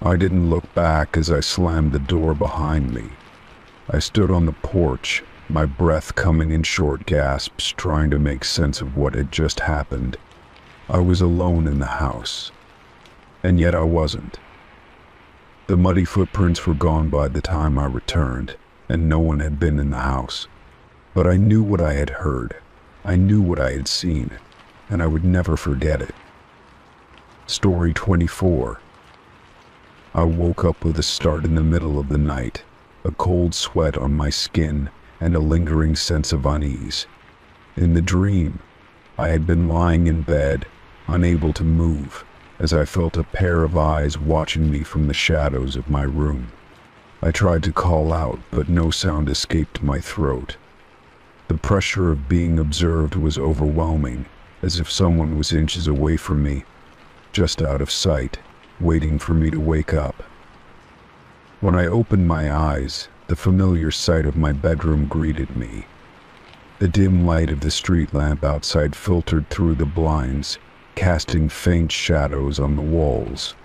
I didn't look back as I slammed the door behind me. I stood on the porch, my breath coming in short gasps, trying to make sense of what had just happened. I was alone in the house, and yet I wasn't. The muddy footprints were gone by the time I returned, and no one had been in the house. But I knew what I had heard. I knew what I had seen, and I would never forget it. Story 24. I woke up with a start in the middle of the night, a cold sweat on my skin, and a lingering sense of unease. In the dream, I had been lying in bed, unable to move, as I felt a pair of eyes watching me from the shadows of my room. I tried to call out, but no sound escaped my throat. The pressure of being observed was overwhelming, as if someone was inches away from me, just out of sight, waiting for me to wake up. When I opened my eyes, the familiar sight of my bedroom greeted me. The dim light of the street lamp outside filtered through the blinds, casting faint shadows on the walls.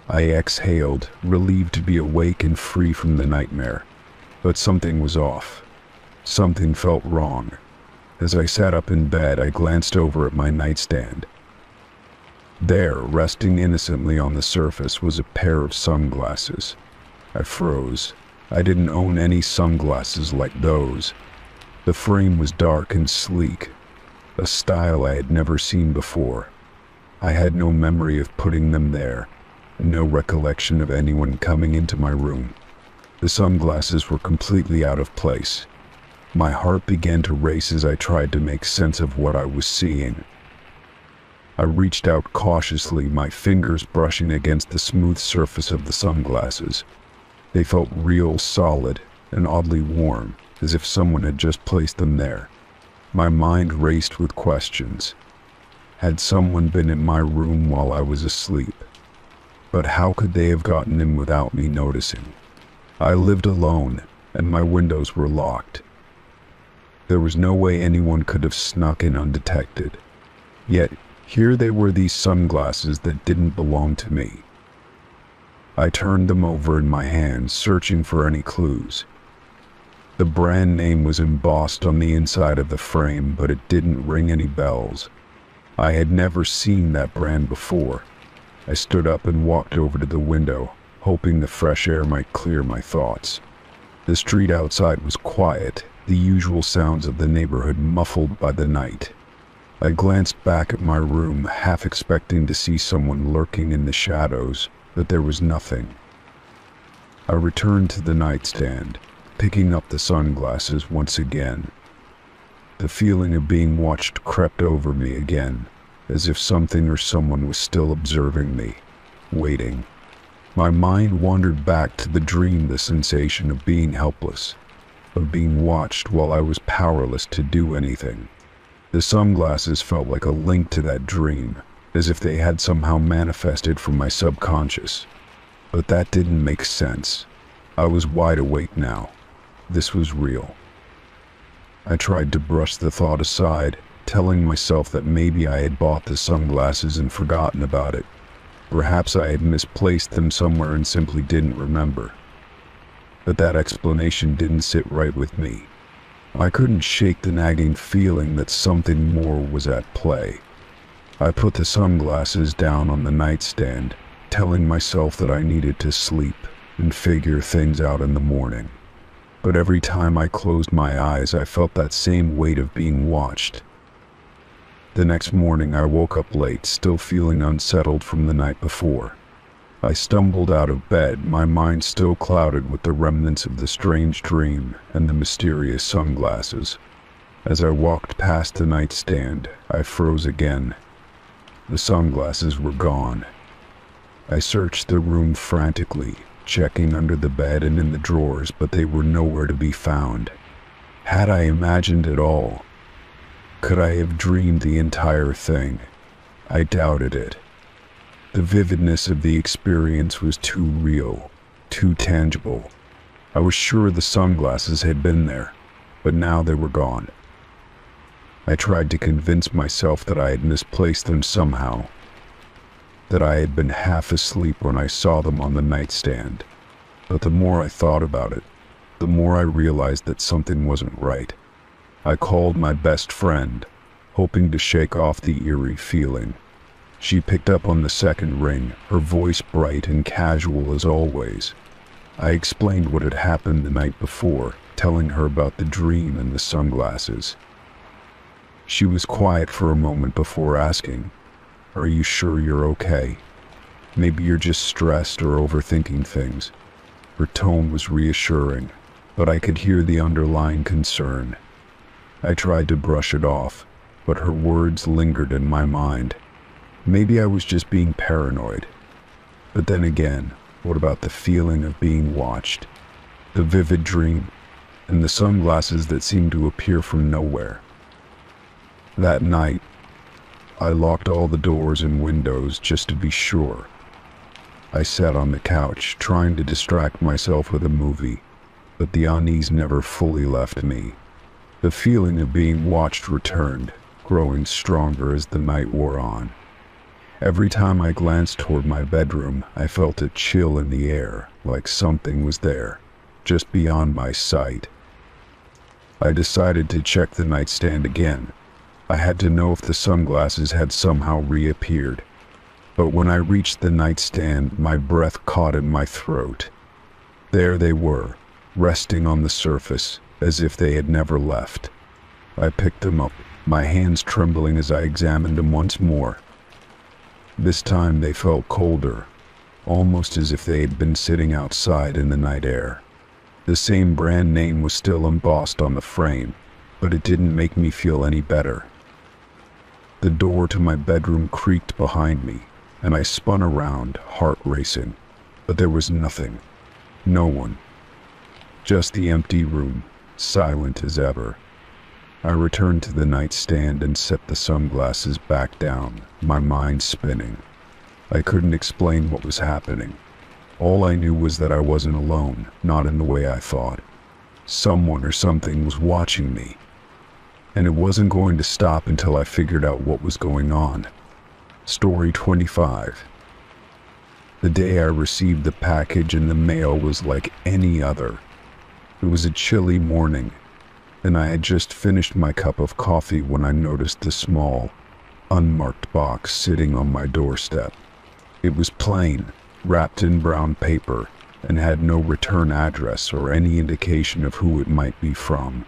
I exhaled, relieved to be awake and free from the nightmare. But something was off. Something felt wrong. As I sat up in bed, I glanced over at my nightstand. There, resting innocently on the surface, was a pair of sunglasses. I froze. I didn't own any sunglasses like those. The frame was dark and sleek, a style I had never seen before. I had no memory of putting them there, and no recollection of anyone coming into my room. The sunglasses were completely out of place. My heart began to race as I tried to make sense of what I was seeing. I reached out cautiously, my fingers brushing against the smooth surface of the sunglasses. They felt real, solid, and oddly warm, as if someone had just placed them there. My mind raced with questions. Had someone been in my room while I was asleep? But how could they have gotten in without me noticing? I lived alone, and my windows were locked. There was no way anyone could have snuck in undetected. Yet, here they were, these sunglasses that didn't belong to me. I turned them over in my hands, searching for any clues. The brand name was embossed on the inside of the frame, but it didn't ring any bells. I had never seen that brand before. I stood up and walked over to the window, hoping the fresh air might clear my thoughts. The street outside was quiet, the usual sounds of the neighborhood muffled by the night. I glanced back at my room, half expecting to see someone lurking in the shadows, but there was nothing. I returned to the nightstand, picking up the sunglasses once again. The feeling of being watched crept over me again, as if something or someone was still observing me, waiting. My mind wandered back to the dream, the sensation of being helpless, of being watched while I was powerless to do anything. The sunglasses felt like a link to that dream, as if they had somehow manifested from my subconscious. But that didn't make sense. I was wide awake now. This was real. I tried to brush the thought aside, telling myself that maybe I had bought the sunglasses and forgotten about it. Perhaps I had misplaced them somewhere and simply didn't remember. But that explanation didn't sit right with me. I couldn't shake the nagging feeling that something more was at play. I put the sunglasses down on the nightstand, telling myself that I needed to sleep and figure things out in the morning. But every time I closed my eyes, I felt that same weight of being watched. The next morning, I woke up late, still feeling unsettled from the night before. I stumbled out of bed, my mind still clouded with the remnants of the strange dream and the mysterious sunglasses. As I walked past the nightstand, I froze again. The sunglasses were gone. I searched the room frantically, checking under the bed and in the drawers, but they were nowhere to be found. Had I imagined it all? Could I have dreamed the entire thing? I doubted it. The vividness of the experience was too real, too tangible. I was sure the sunglasses had been there, but now they were gone. I tried to convince myself that I had misplaced them somehow, that I had been half asleep when I saw them on the nightstand. But the more I thought about it, the more I realized that something wasn't right. I called my best friend, hoping to shake off the eerie feeling. She picked up on the second ring, her voice bright and casual as always. I explained what had happened the night before, telling her about the dream and the sunglasses. She was quiet for a moment before asking, "Are you sure you're okay? Maybe you're just stressed or overthinking things." Her tone was reassuring, but I could hear the underlying concern. I tried to brush it off, but her words lingered in my mind. Maybe I was just being paranoid. But then again, what about the feeling of being watched? The vivid dream, and the sunglasses that seemed to appear from nowhere. That night, I locked all the doors and windows just to be sure. I sat on the couch, trying to distract myself with a movie, but the unease never fully left me. The feeling of being watched returned, growing stronger as the night wore on. Every time I glanced toward my bedroom, I felt a chill in the air, like something was there, just beyond my sight. I decided to check the nightstand again. I had to know if the sunglasses had somehow reappeared. But when I reached the nightstand, my breath caught in my throat. There they were, resting on the surface, as if they had never left. I picked them up, my hands trembling as I examined them once more. This time they felt colder, almost as if they had been sitting outside in the night air. The same brand name was still embossed on the frame, but it didn't make me feel any better. The door to my bedroom creaked behind me, and I spun around, heart racing, but there was nothing. No one. Just the empty room, silent as ever. I returned to the nightstand and set the sunglasses back down, my mind spinning. I couldn't explain what was happening. All I knew was that I wasn't alone, not in the way I thought. Someone or something was watching me, and it wasn't going to stop until I figured out what was going on. Story 25. The day I received the package in the mail was like any other. It was a chilly morning, and I had just finished my cup of coffee when I noticed the small, unmarked box sitting on my doorstep. It was plain, wrapped in brown paper, and had no return address or any indication of who it might be from.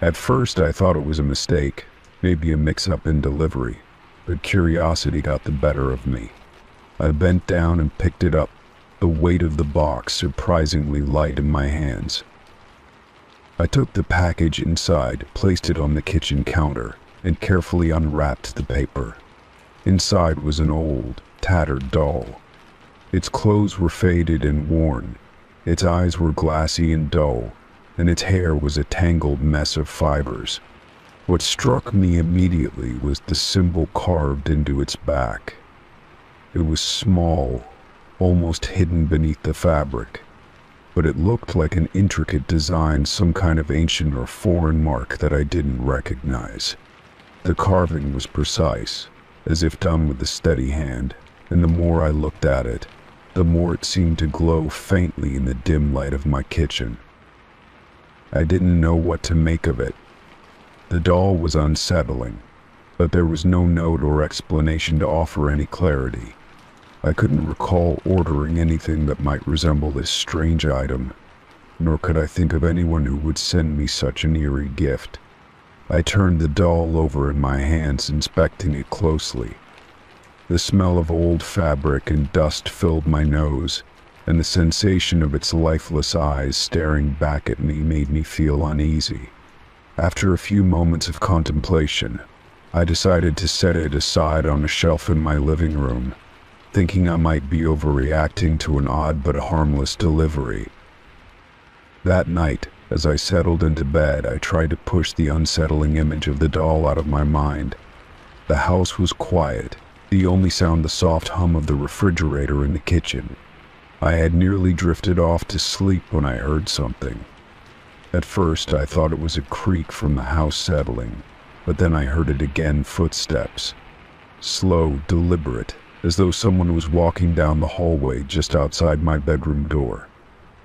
At first I thought it was a mistake, maybe a mix-up in delivery, but curiosity got the better of me. I bent down and picked it up, the weight of the box surprisingly light in my hands. I took the package inside, placed it on the kitchen counter, and carefully unwrapped the paper. Inside was an old, tattered doll. Its clothes were faded and worn, its eyes were glassy and dull, and its hair was a tangled mess of fibers. What struck me immediately was the symbol carved into its back. It was small, almost hidden beneath the fabric, but it looked like an intricate design, some kind of ancient or foreign mark that I didn't recognize. The carving was precise, as if done with a steady hand, and the more I looked at it, the more it seemed to glow faintly in the dim light of my kitchen. I didn't know what to make of it. The doll was unsettling, but there was no note or explanation to offer any clarity. I couldn't recall ordering anything that might resemble this strange item, nor could I think of anyone who would send me such an eerie gift. I turned the doll over in my hands, inspecting it closely. The smell of old fabric and dust filled my nose, and the sensation of its lifeless eyes staring back at me made me feel uneasy. After a few moments of contemplation, I decided to set it aside on a shelf in my living room, thinking I might be overreacting to an odd but harmless delivery. That night, as I settled into bed, I tried to push the unsettling image of the doll out of my mind. The house was quiet, the only sound the soft hum of the refrigerator in the kitchen. I had nearly drifted off to sleep when I heard something. At first I thought it was a creak from the house settling, but then I heard it again, footsteps. Slow, deliberate, as though someone was walking down the hallway just outside my bedroom door.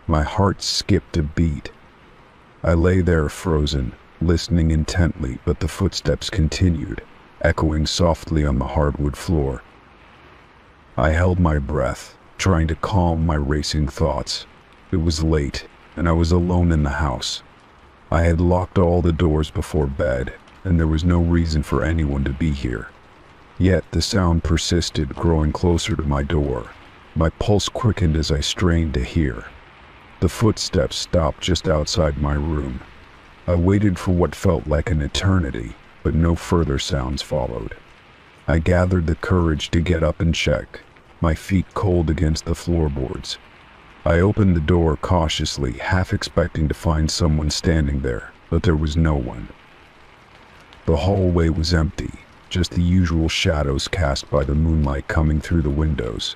My heart skipped a beat. I lay there frozen, listening intently, but the footsteps continued, echoing softly on the hardwood floor. I held my breath, trying to calm my racing thoughts. It was late, and I was alone in the house. I had locked all the doors before bed, and there was no reason for anyone to be here. Yet the sound persisted, growing closer to my door. My pulse quickened as I strained to hear. The footsteps stopped just outside my room. I waited for what felt like an eternity, but no further sounds followed. I gathered the courage to get up and check, my feet cold against the floorboards. I opened the door cautiously, half expecting to find someone standing there, but there was no one. The hallway was empty, just the usual shadows cast by the moonlight coming through the windows.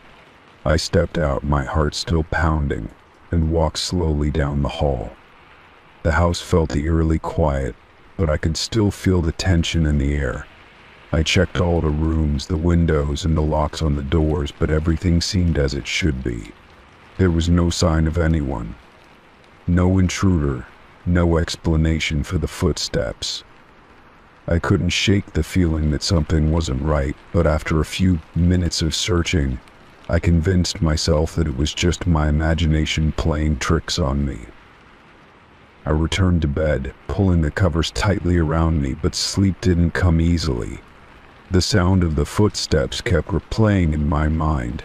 I stepped out, my heart still pounding, and walked slowly down the hall. The house felt eerily quiet, but I could still feel the tension in the air. I checked all the rooms, the windows, and the locks on the doors, but everything seemed as it should be. There was no sign of anyone. No intruder, no explanation for the footsteps. I couldn't shake the feeling that something wasn't right, but after a few minutes of searching, I convinced myself that it was just my imagination playing tricks on me. I returned to bed, pulling the covers tightly around me, but sleep didn't come easily. The sound of the footsteps kept replaying in my mind.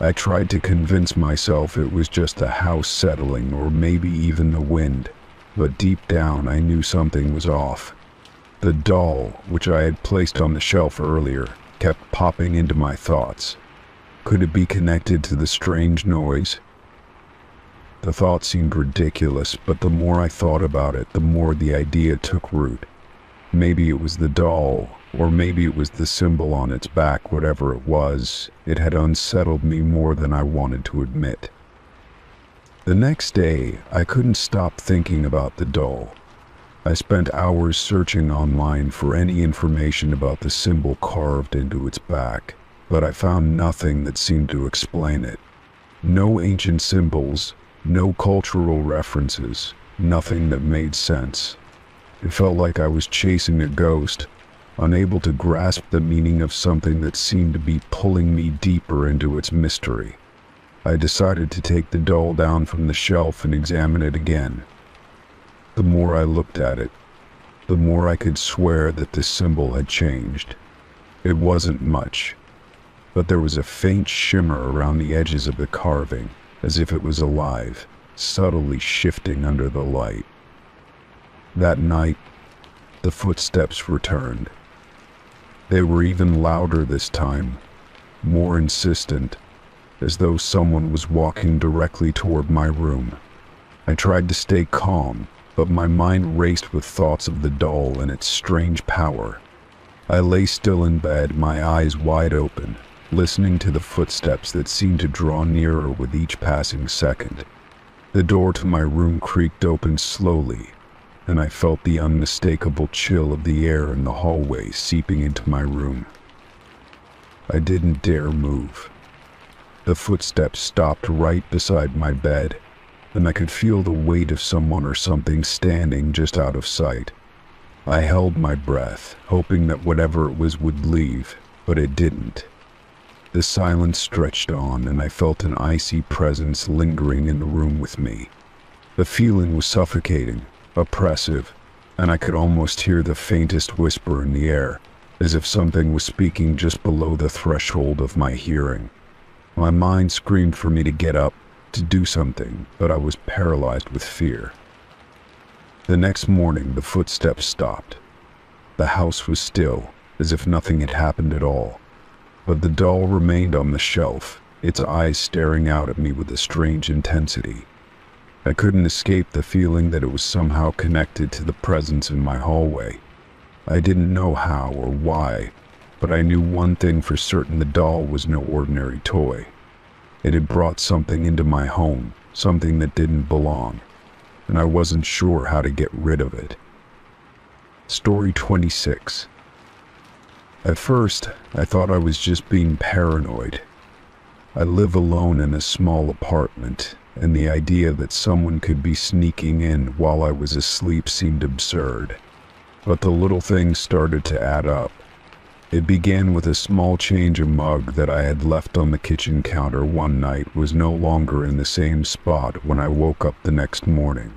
I tried to convince myself it was just the house settling, or maybe even the wind, but deep down I knew something was off. The doll, which I had placed on the shelf earlier, kept popping into my thoughts. Could it be connected to the strange noise? The thought seemed ridiculous, but the more I thought about it, the more the idea took root. Maybe it was the doll, or maybe it was the symbol on its back. Whatever it was, it had unsettled me more than I wanted to admit. The next day, I couldn't stop thinking about the doll. I spent hours searching online for any information about the symbol carved into its back, but I found nothing that seemed to explain it. No ancient symbols, no cultural references, nothing that made sense. It felt like I was chasing a ghost, unable to grasp the meaning of something that seemed to be pulling me deeper into its mystery. I decided to take the doll down from the shelf and examine it again. The more I looked at it, the more I could swear that this symbol had changed. It wasn't much, but there was a faint shimmer around the edges of the carving, as if it was alive, subtly shifting under the light. That night, the footsteps returned. They were even louder this time, more insistent, as though someone was walking directly toward my room. I tried to stay calm, but my mind raced with thoughts of the doll and its strange power. I lay still in bed, my eyes wide open, listening to the footsteps that seemed to draw nearer with each passing second. The door to my room creaked open slowly, and I felt the unmistakable chill of the air in the hallway seeping into my room. I didn't dare move. The footsteps stopped right beside my bed, and I could feel the weight of someone or something standing just out of sight. I held my breath, hoping that whatever it was would leave, but it didn't. The silence stretched on, and I felt an icy presence lingering in the room with me. The feeling was suffocating, oppressive, and I could almost hear the faintest whisper in the air, as if something was speaking just below the threshold of my hearing. My mind screamed for me to get up, to do something, but I was paralyzed with fear. The next morning, the footsteps stopped. The house was still, as if nothing had happened at all. But the doll remained on the shelf, its eyes staring out at me with a strange intensity. I couldn't escape the feeling that it was somehow connected to the presence in my hallway. I didn't know how or why, but I knew one thing for certain: the doll was no ordinary toy. It had brought something into my home, something that didn't belong, and I wasn't sure how to get rid of it. Story 26. At first, I thought I was just being paranoid. I live alone in a small apartment, and the idea that someone could be sneaking in while I was asleep seemed absurd. But the little things started to add up. It began with a small change. A mug that I had left on the kitchen counter one night was no longer in the same spot when I woke up the next morning.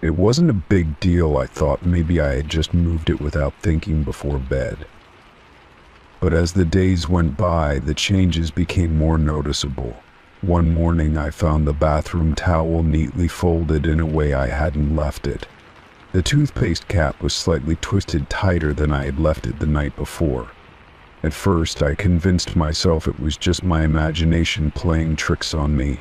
It wasn't a big deal. I thought maybe I had just moved it without thinking before bed. But as the days went by, the changes became more noticeable. One morning I found the bathroom towel neatly folded in a way I hadn't left it. The toothpaste cap was slightly twisted tighter than I had left it the night before. At first, I convinced myself it was just my imagination playing tricks on me.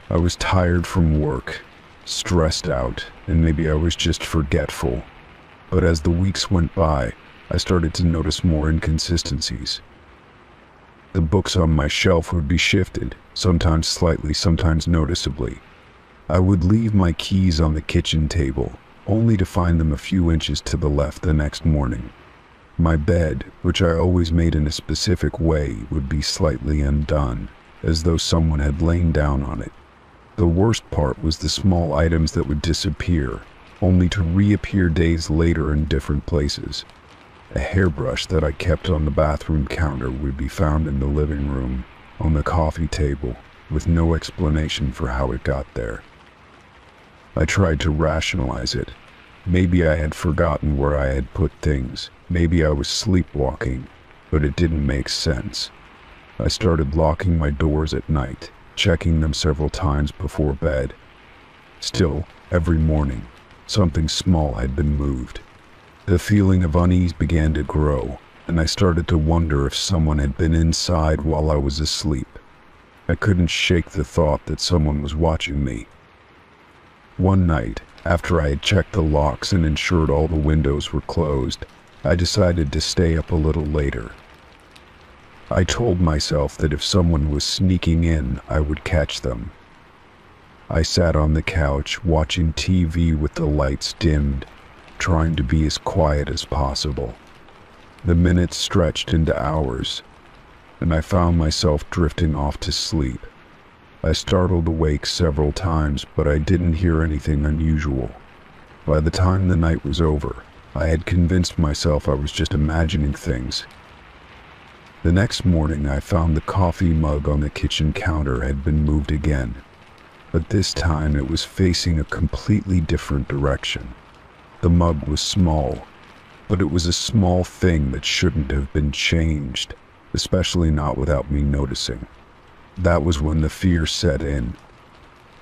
I was tired from work, stressed out, and maybe I was just forgetful. But as the weeks went by, I started to notice more inconsistencies. The books on my shelf would be shifted, sometimes slightly, sometimes noticeably. I would leave my keys on the kitchen table, only to find them a few inches to the left the next morning. My bed, which I always made in a specific way, would be slightly undone, as though someone had lain down on it. The worst part was the small items that would disappear, only to reappear days later in different places. A hairbrush that I kept on the bathroom counter would be found in the living room, on the coffee table, with no explanation for how it got there. I tried to rationalize it. Maybe I had forgotten where I had put things. Maybe I was sleepwalking, but it didn't make sense. I started locking my doors at night, checking them several times before bed. Still, every morning, something small had been moved. The feeling of unease began to grow, and I started to wonder if someone had been inside while I was asleep. I couldn't shake the thought that someone was watching me. One night, after I had checked the locks and ensured all the windows were closed, I decided to stay up a little later. I told myself that if someone was sneaking in, I would catch them. I sat on the couch watching TV with the lights dimmed, trying to be as quiet as possible. The minutes stretched into hours, and I found myself drifting off to sleep. I startled awake several times, but I didn't hear anything unusual. By the time the night was over, I had convinced myself I was just imagining things. The next morning, I found the coffee mug on the kitchen counter had been moved again, but this time it was facing a completely different direction. The mug was small, but it was a small thing that shouldn't have been changed, especially not without me noticing. That was when the fear set in.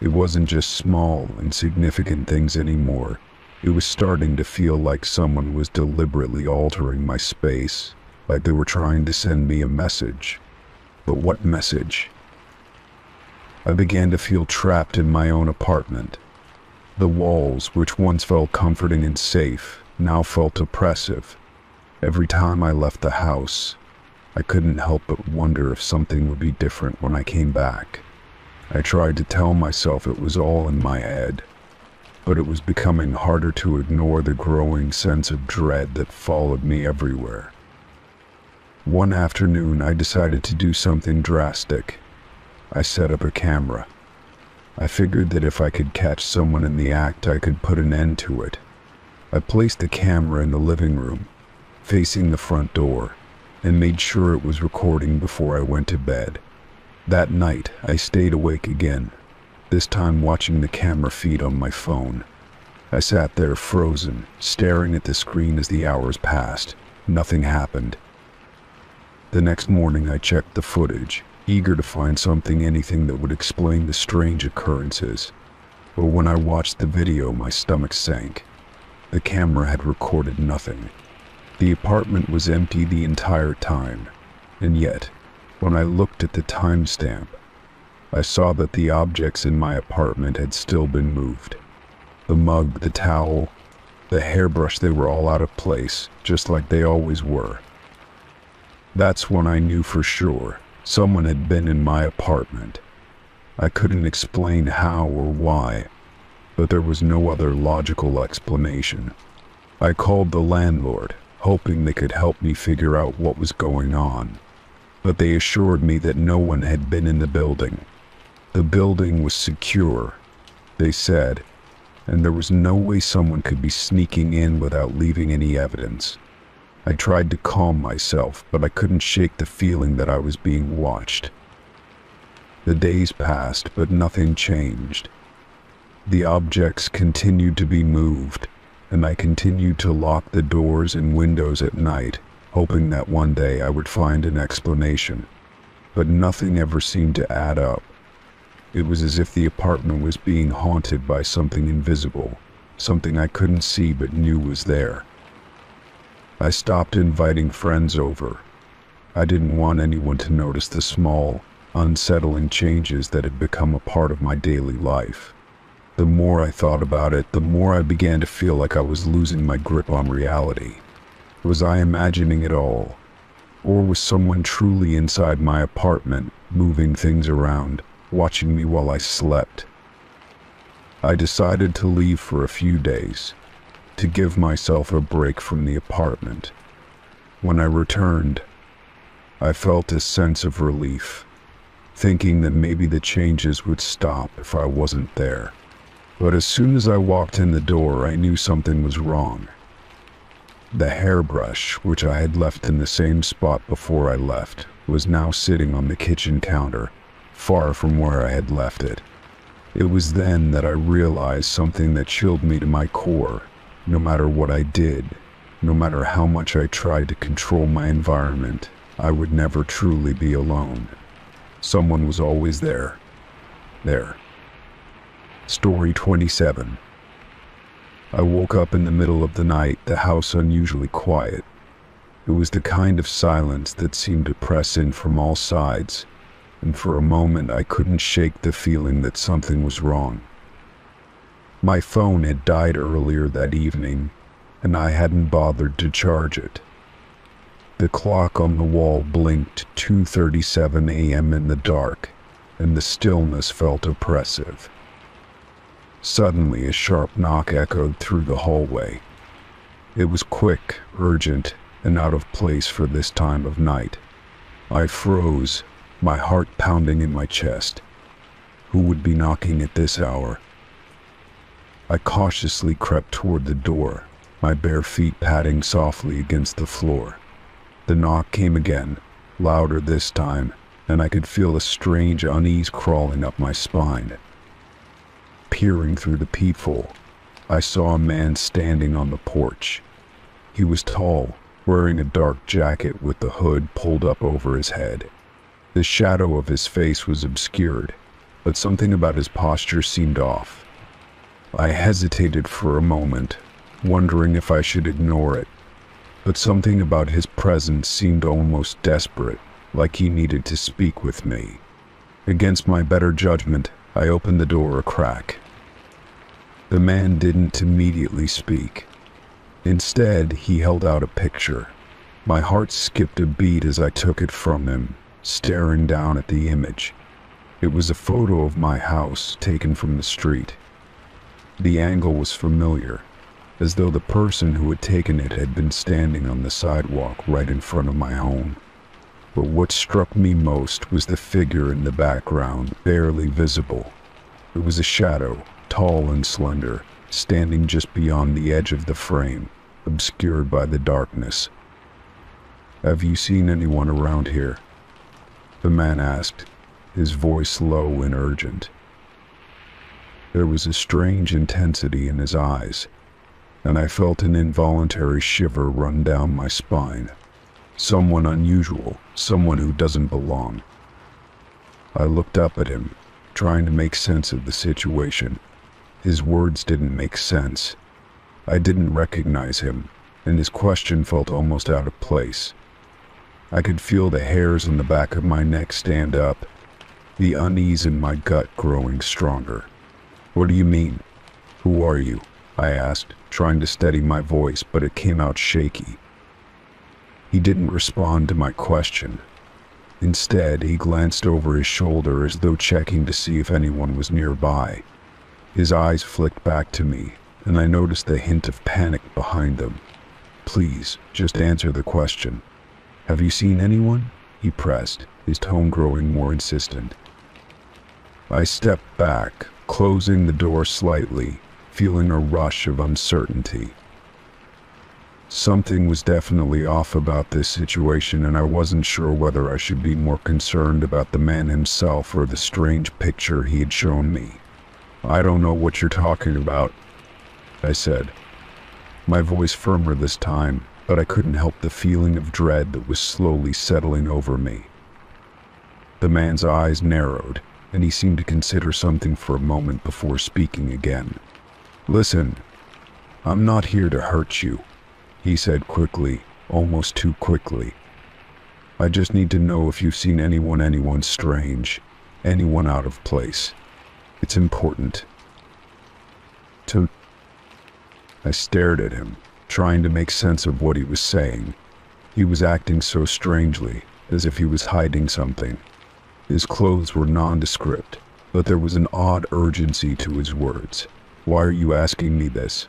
It wasn't just small, insignificant things anymore. It was starting to feel like someone was deliberately altering my space, like they were trying to send me a message. But what message? I began to feel trapped in my own apartment. The walls, which once felt comforting and safe, now felt oppressive. Every time I left the house, I couldn't help but wonder if something would be different when I came back. I tried to tell myself it was all in my head, but it was becoming harder to ignore the growing sense of dread that followed me everywhere. One afternoon, I decided to do something drastic. I set up a camera. I figured that if I could catch someone in the act, I could put an end to it. I placed the camera in the living room, facing the front door, and made sure it was recording before I went to bed. That night, I stayed awake again, this time watching the camera feed on my phone. I sat there frozen, staring at the screen as the hours passed. Nothing happened. The next morning, I checked the footage, eager to find anything that would explain the strange occurrences. But when I watched the video, my stomach sank. The camera had recorded nothing. The apartment was empty the entire time, and yet, when I looked at the timestamp, I saw that the objects in my apartment had still been moved. The mug, the towel, the hairbrush, they were all out of place, just like they always were. That's when I knew for sure someone had been in my apartment. I couldn't explain how or why, but there was no other logical explanation. I called the landlord, hoping they could help me figure out what was going on, but they assured me that no one had been in the building. The building was secure, they said, and there was no way someone could be sneaking in without leaving any evidence. I tried to calm myself, but I couldn't shake the feeling that I was being watched. The days passed, but nothing changed. The objects continued to be moved, and I continued to lock the doors and windows at night, hoping that one day I would find an explanation. But nothing ever seemed to add up. It was as if the apartment was being haunted by something invisible, something I couldn't see but knew was there. I stopped inviting friends over. I didn't want anyone to notice the small, unsettling changes that had become a part of my daily life. The more I thought about it, the more I began to feel like I was losing my grip on reality. Was I imagining it all? Or was someone truly inside my apartment, moving things around, watching me while I slept? I decided to leave for a few days, to give myself a break from the apartment. When I returned, I felt a sense of relief, thinking that maybe the changes would stop if I wasn't there. But as soon as I walked in the door, I knew something was wrong. The hairbrush, which I had left in the same spot before I left, was now sitting on the kitchen counter, far from where I had left it. It was then that I realized something that chilled me to my core. No matter what I did, no matter how much I tried to control my environment, I would never truly be alone. Someone was always there. There. Story 27. I woke up in the middle of the night, the house unusually quiet. It was the kind of silence that seemed to press in from all sides, and for a moment I couldn't shake the feeling that something was wrong. My phone had died earlier that evening, and I hadn't bothered to charge it. The clock on the wall blinked 2:37 a.m. in the dark, and the stillness felt oppressive. Suddenly, a sharp knock echoed through the hallway. It was quick, urgent, and out of place for this time of night. I froze, my heart pounding in my chest. Who would be knocking at this hour? I cautiously crept toward the door, my bare feet padding softly against the floor. The knock came again, louder this time, and I could feel a strange unease crawling up my spine. Peering through the peephole, I saw a man standing on the porch. He was tall, wearing a dark jacket with the hood pulled up over his head. The shadow of his face was obscured, but something about his posture seemed off. I hesitated for a moment, wondering if I should ignore it, but something about his presence seemed almost desperate, like he needed to speak with me. Against my better judgment, I opened the door a crack. The man didn't immediately speak. Instead, he held out a picture. My heart skipped a beat as I took it from him, staring down at the image. It was a photo of my house taken from the street. The angle was familiar, as though the person who had taken it had been standing on the sidewalk right in front of my home. But what struck me most was the figure in the background, barely visible. It was a shadow, tall and slender, standing just beyond the edge of the frame, obscured by the darkness. "Have you seen anyone around here?" the man asked, his voice low and urgent. There was a strange intensity in his eyes, and I felt an involuntary shiver run down my spine. Someone unusual, someone who doesn't belong. I looked up at him, trying to make sense of the situation. His words didn't make sense. I didn't recognize him, and his question felt almost out of place. I could feel the hairs on the back of my neck stand up, the unease in my gut growing stronger. "What do you mean? Who are you?" I asked, trying to steady my voice, but it came out shaky. He didn't respond to my question. Instead, he glanced over his shoulder as though checking to see if anyone was nearby. His eyes flicked back to me, and I noticed a hint of panic behind them. "Please, just answer the question. Have you seen anyone?" he pressed, his tone growing more insistent. I stepped back, closing the door slightly, feeling a rush of uncertainty. Something was definitely off about this situation, and I wasn't sure whether I should be more concerned about the man himself or the strange picture he had shown me. "I don't know what you're talking about," I said, my voice firmer this time, but I couldn't help the feeling of dread that was slowly settling over me. The man's eyes narrowed, and he seemed to consider something for a moment before speaking again. "Listen, I'm not here to hurt you," he said quickly, almost too quickly. "I just need to know if you've seen anyone strange, anyone out of place. It's important." I stared at him, trying to make sense of what he was saying. He was acting so strangely, as if he was hiding something. His clothes were nondescript, but there was an odd urgency to his words. "Why are you asking me this?"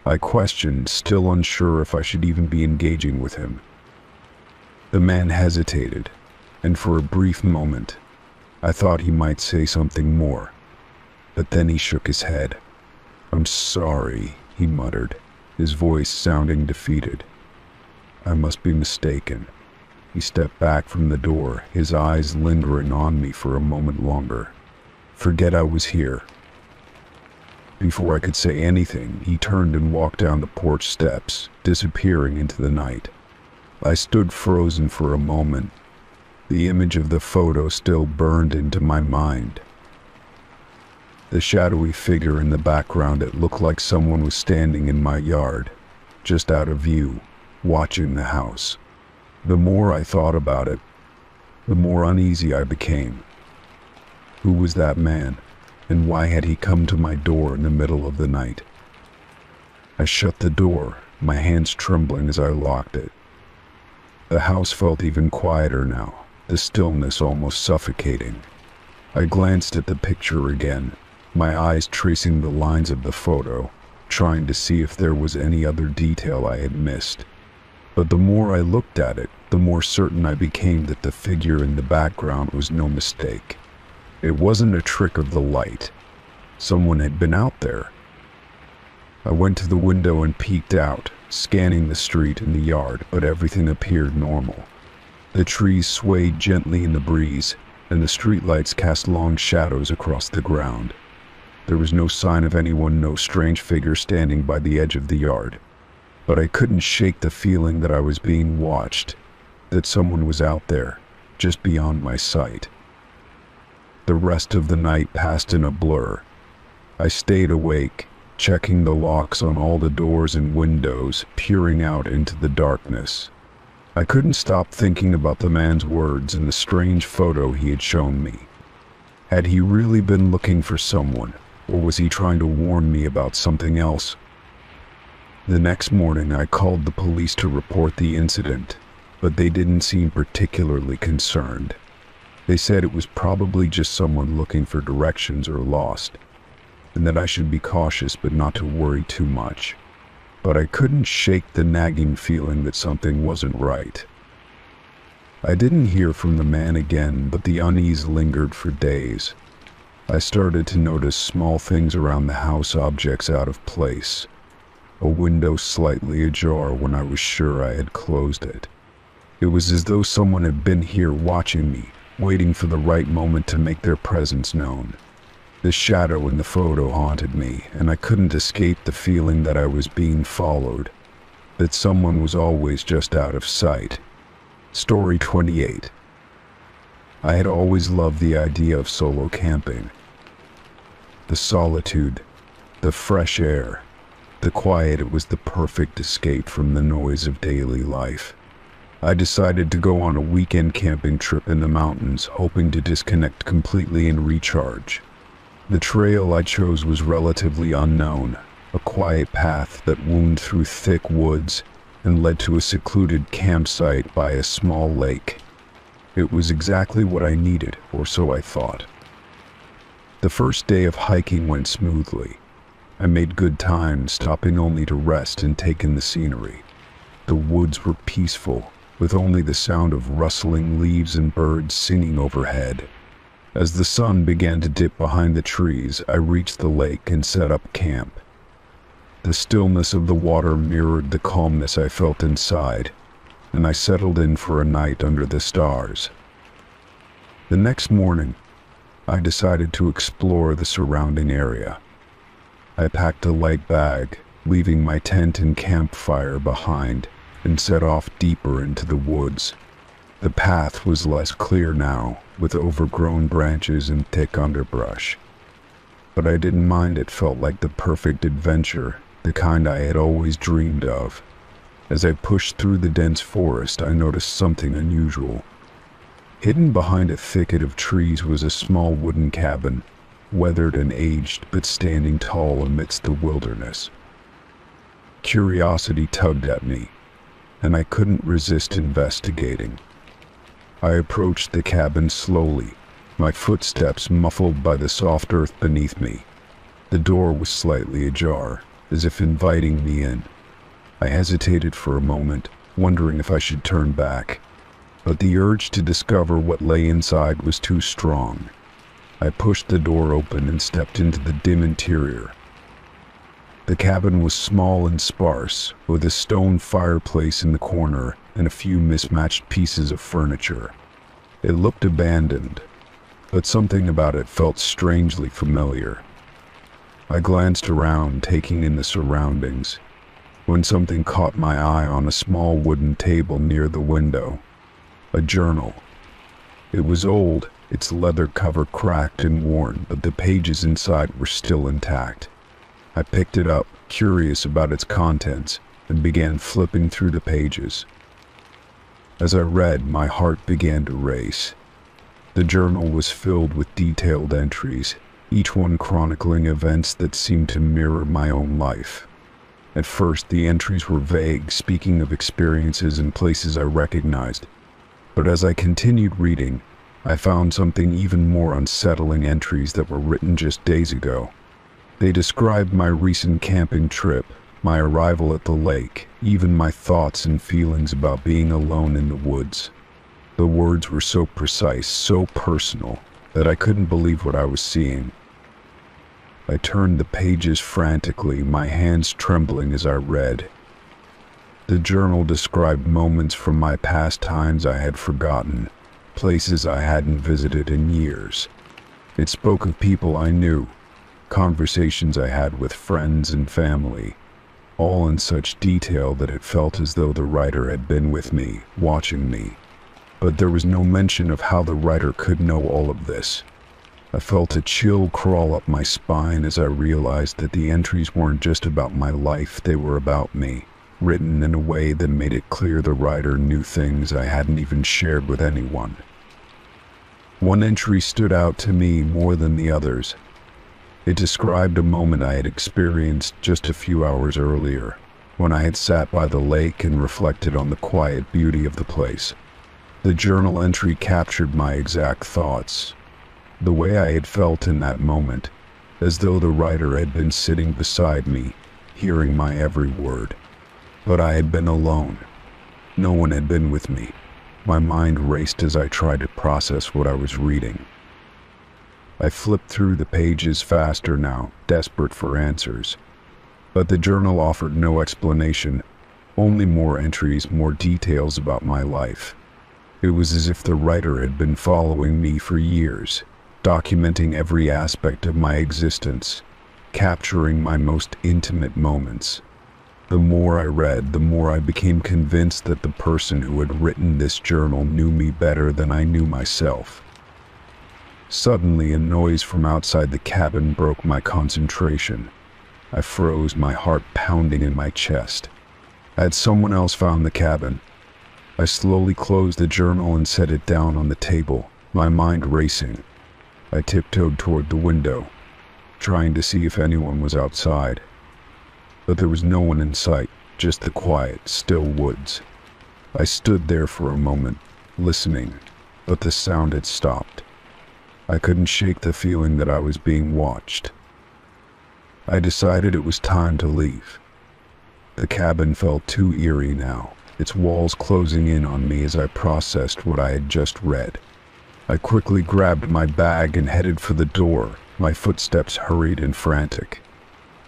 I questioned, still unsure if I should even be engaging with him. The man hesitated, and for a brief moment, I thought he might say something more. But then he shook his head. "I'm sorry," he muttered, his voice sounding defeated. "I must be mistaken." He stepped back from the door, his eyes lingering on me for a moment longer. "Forget I was here." Before I could say anything, he turned and walked down the porch steps, disappearing into the night. I stood frozen for a moment. The image of the photo still burned into my mind. The shadowy figure in the background, it looked like someone was standing in my yard, just out of view, watching the house. The more I thought about it, the more uneasy I became. Who was that man, and why had he come to my door in the middle of the night? I shut the door, my hands trembling as I locked it. The house felt even quieter now, the stillness almost suffocating. I glanced at the picture again, my eyes tracing the lines of the photo, trying to see if there was any other detail I had missed. But the more I looked at it, the more certain I became that the figure in the background was no mistake. It wasn't a trick of the light. Someone had been out there. I went to the window and peeked out, scanning the street and the yard, but everything appeared normal. The trees swayed gently in the breeze, and the streetlights cast long shadows across the ground. There was no sign of anyone, no strange figure standing by the edge of the yard. But I couldn't shake the feeling that I was being watched, that someone was out there, just beyond my sight. The rest of the night passed in a blur. I stayed awake, checking the locks on all the doors and windows, peering out into the darkness. I couldn't stop thinking about the man's words and the strange photo he had shown me. Had he really been looking for someone, or was he trying to warn me about something else? The next morning I called the police to report the incident, but they didn't seem particularly concerned. They said it was probably just someone looking for directions or lost, and that I should be cautious but not to worry too much. But I couldn't shake the nagging feeling that something wasn't right. I didn't hear from the man again, but the unease lingered for days. I started to notice small things around the house, objects out of place. A window slightly ajar when I was sure I had closed it. It was as though someone had been here watching me, waiting for the right moment to make their presence known. The shadow in the photo haunted me, and I couldn't escape the feeling that I was being followed, that someone was always just out of sight. Story 28. I had always loved the idea of solo camping. The solitude, the fresh air, the quiet, it was the perfect escape from the noise of daily life. I decided to go on a weekend camping trip in the mountains, hoping to disconnect completely and recharge. The trail I chose was relatively unknown, a quiet path that wound through thick woods and led to a secluded campsite by a small lake. It was exactly what I needed, or so I thought. The first day of hiking went smoothly. I made good time, stopping only to rest and take in the scenery. The woods were peaceful, with only the sound of rustling leaves and birds singing overhead. As the sun began to dip behind the trees, I reached the lake and set up camp. The stillness of the water mirrored the calmness I felt inside, and I settled in for a night under the stars. The next morning, I decided to explore the surrounding area. I packed a light bag, leaving my tent and campfire behind, and set off deeper into the woods. The path was less clear now, with overgrown branches and thick underbrush. But I didn't mind. It felt like the perfect adventure, the kind I had always dreamed of. As I pushed through the dense forest, I noticed something unusual. Hidden behind a thicket of trees was a small wooden cabin, weathered and aged but standing tall amidst the wilderness. Curiosity tugged at me, and I couldn't resist investigating. I approached the cabin slowly, my footsteps muffled by the soft earth beneath me. The door was slightly ajar, as if inviting me in. I hesitated for a moment, wondering if I should turn back, but the urge to discover what lay inside was too strong. I pushed the door open and stepped into the dim interior. The cabin was small and sparse, with a stone fireplace in the corner and a few mismatched pieces of furniture. It looked abandoned, but something about it felt strangely familiar. I glanced around, taking in the surroundings, when something caught my eye on a small wooden table near the window. A journal. It was old, its leather cover cracked and worn, but the pages inside were still intact. I picked it up, curious about its contents, and began flipping through the pages. As I read, my heart began to race. The journal was filled with detailed entries, each one chronicling events that seemed to mirror my own life. At first, the entries were vague, speaking of experiences and places I recognized. But as I continued reading, I found something even more unsettling: entries that were written just days ago. They described my recent camping trip, my arrival at the lake, even my thoughts and feelings about being alone in the woods. The words were so precise, so personal, that I couldn't believe what I was seeing. I turned the pages frantically, my hands trembling as I read. The journal described moments from my past times I had forgotten, places I hadn't visited in years. It spoke of people I knew, conversations I had with friends and family, all in such detail that it felt as though the writer had been with me, watching me. But there was no mention of how the writer could know all of this. I felt a chill crawl up my spine as I realized that the entries weren't just about my life, they were about me, written in a way that made it clear the writer knew things I hadn't even shared with anyone. One entry stood out to me more than the others. It described a moment I had experienced just a few hours earlier, when I had sat by the lake and reflected on the quiet beauty of the place. The journal entry captured my exact thoughts, the way I had felt in that moment, as though the writer had been sitting beside me, hearing my every word. But I had been alone. No one had been with me. My mind raced as I tried to process what I was reading. I flipped through the pages faster now, desperate for answers. But the journal offered no explanation, only more entries, more details about my life. It was as if the writer had been following me for years, documenting every aspect of my existence, capturing my most intimate moments. The more I read, the more I became convinced that the person who had written this journal knew me better than I knew myself. Suddenly, a noise from outside the cabin broke my concentration. I froze, my heart pounding in my chest. Had someone else found the cabin? I slowly closed the journal and set it down on the table, my mind racing. I tiptoed toward the window, trying to see if anyone was outside. But there was no one in sight, just the quiet, still woods. I stood there for a moment, listening, but the sound had stopped. I couldn't shake the feeling that I was being watched. I decided it was time to leave. The cabin felt too eerie now, its walls closing in on me as I processed what I had just read. I quickly grabbed my bag and headed for the door, my footsteps hurried and frantic.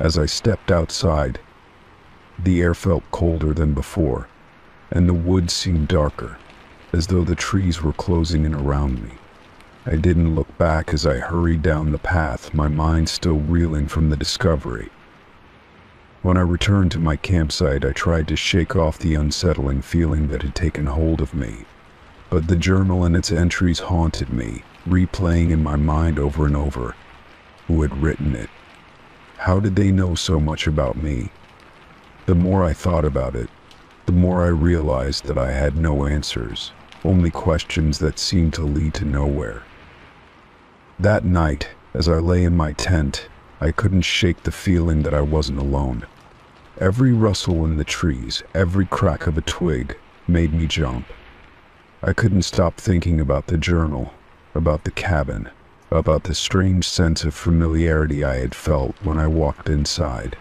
As I stepped outside, the air felt colder than before, and the woods seemed darker, as though the trees were closing in around me. I didn't look back as I hurried down the path, my mind still reeling from the discovery. When I returned to my campsite, I tried to shake off the unsettling feeling that had taken hold of me, but the journal and its entries haunted me, replaying in my mind over and over. Who had written it? How did they know so much about me? The more I thought about it, the more I realized that I had no answers, only questions that seemed to lead to nowhere. That night, as I lay in my tent, I couldn't shake the feeling that I wasn't alone. Every rustle in the trees, every crack of a twig, made me jump. I couldn't stop thinking about the journal, about the cabin, about the strange sense of familiarity I had felt when I walked inside.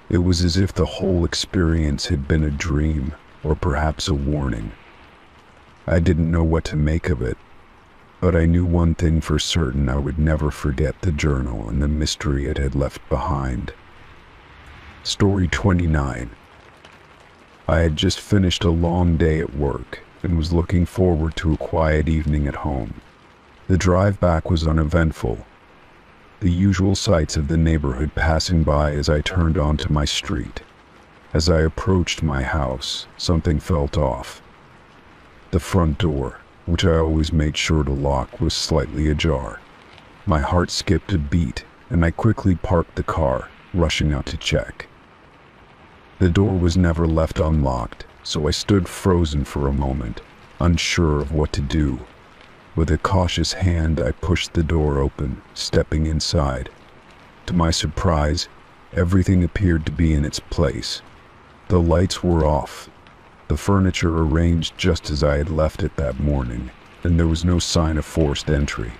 It was as if the whole experience had been a dream, or perhaps a warning. I didn't know what to make of it, but I knew one thing for certain: I would never forget the journal and the mystery it had left behind. Story 29. I had just finished a long day at work and was looking forward to a quiet evening at home. The drive back was uneventful, the usual sights of the neighborhood passing by as I turned onto my street. As I approached my house, something felt off. The front door, which I always made sure to lock, was slightly ajar. My heart skipped a beat, and I quickly parked the car, rushing out to check. The door was never left unlocked, so I stood frozen for a moment, unsure of what to do. With a cautious hand, I pushed the door open, stepping inside. To my surprise, everything appeared to be in its place. The lights were off, the furniture arranged just as I had left it that morning, and there was no sign of forced entry.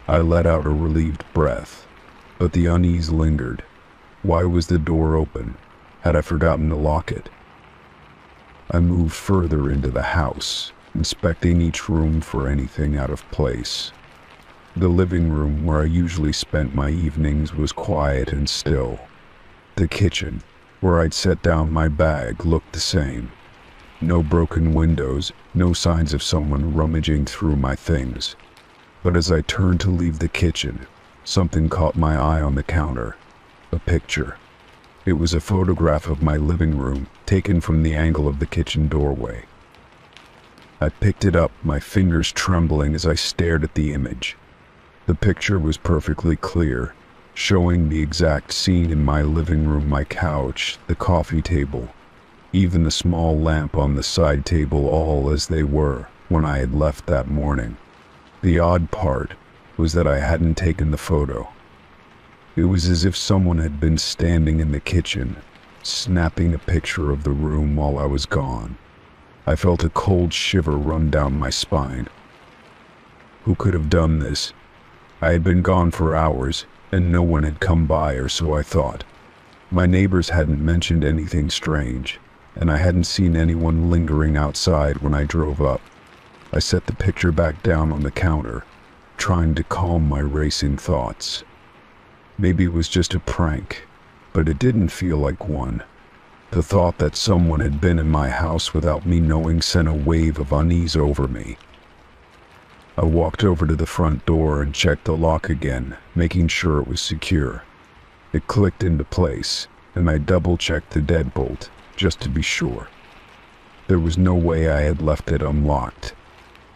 I let out a relieved breath, but the unease lingered. Why was the door open? Had I forgotten to lock it? I moved further into the house, inspecting each room for anything out of place. The living room, where I usually spent my evenings, was quiet and still. The kitchen, where I'd set down my bag, looked the same. No broken windows, no signs of someone rummaging through my things. But as I turned to leave the kitchen, something caught my eye on the counter. A picture. It was a photograph of my living room, taken from the angle of the kitchen doorway. I picked it up, my fingers trembling as I stared at the image. The picture was perfectly clear, showing the exact scene in my living room: my couch, the coffee table, even the small lamp on the side table, all as they were when I had left that morning. The odd part was that I hadn't taken the photo. It was as if someone had been standing in the kitchen, snapping a picture of the room while I was gone. I felt a cold shiver run down my spine. Who could have done this? I had been gone for hours, and no one had come by, or so I thought. My neighbors hadn't mentioned anything strange, and I hadn't seen anyone lingering outside when I drove up. I set the picture back down on the counter, trying to calm my racing thoughts. Maybe it was just a prank, but it didn't feel like one. The thought that someone had been in my house without me knowing sent a wave of unease over me. I walked over to the front door and checked the lock again, making sure it was secure. It clicked into place, and I double-checked the deadbolt, just to be sure. There was no way I had left it unlocked.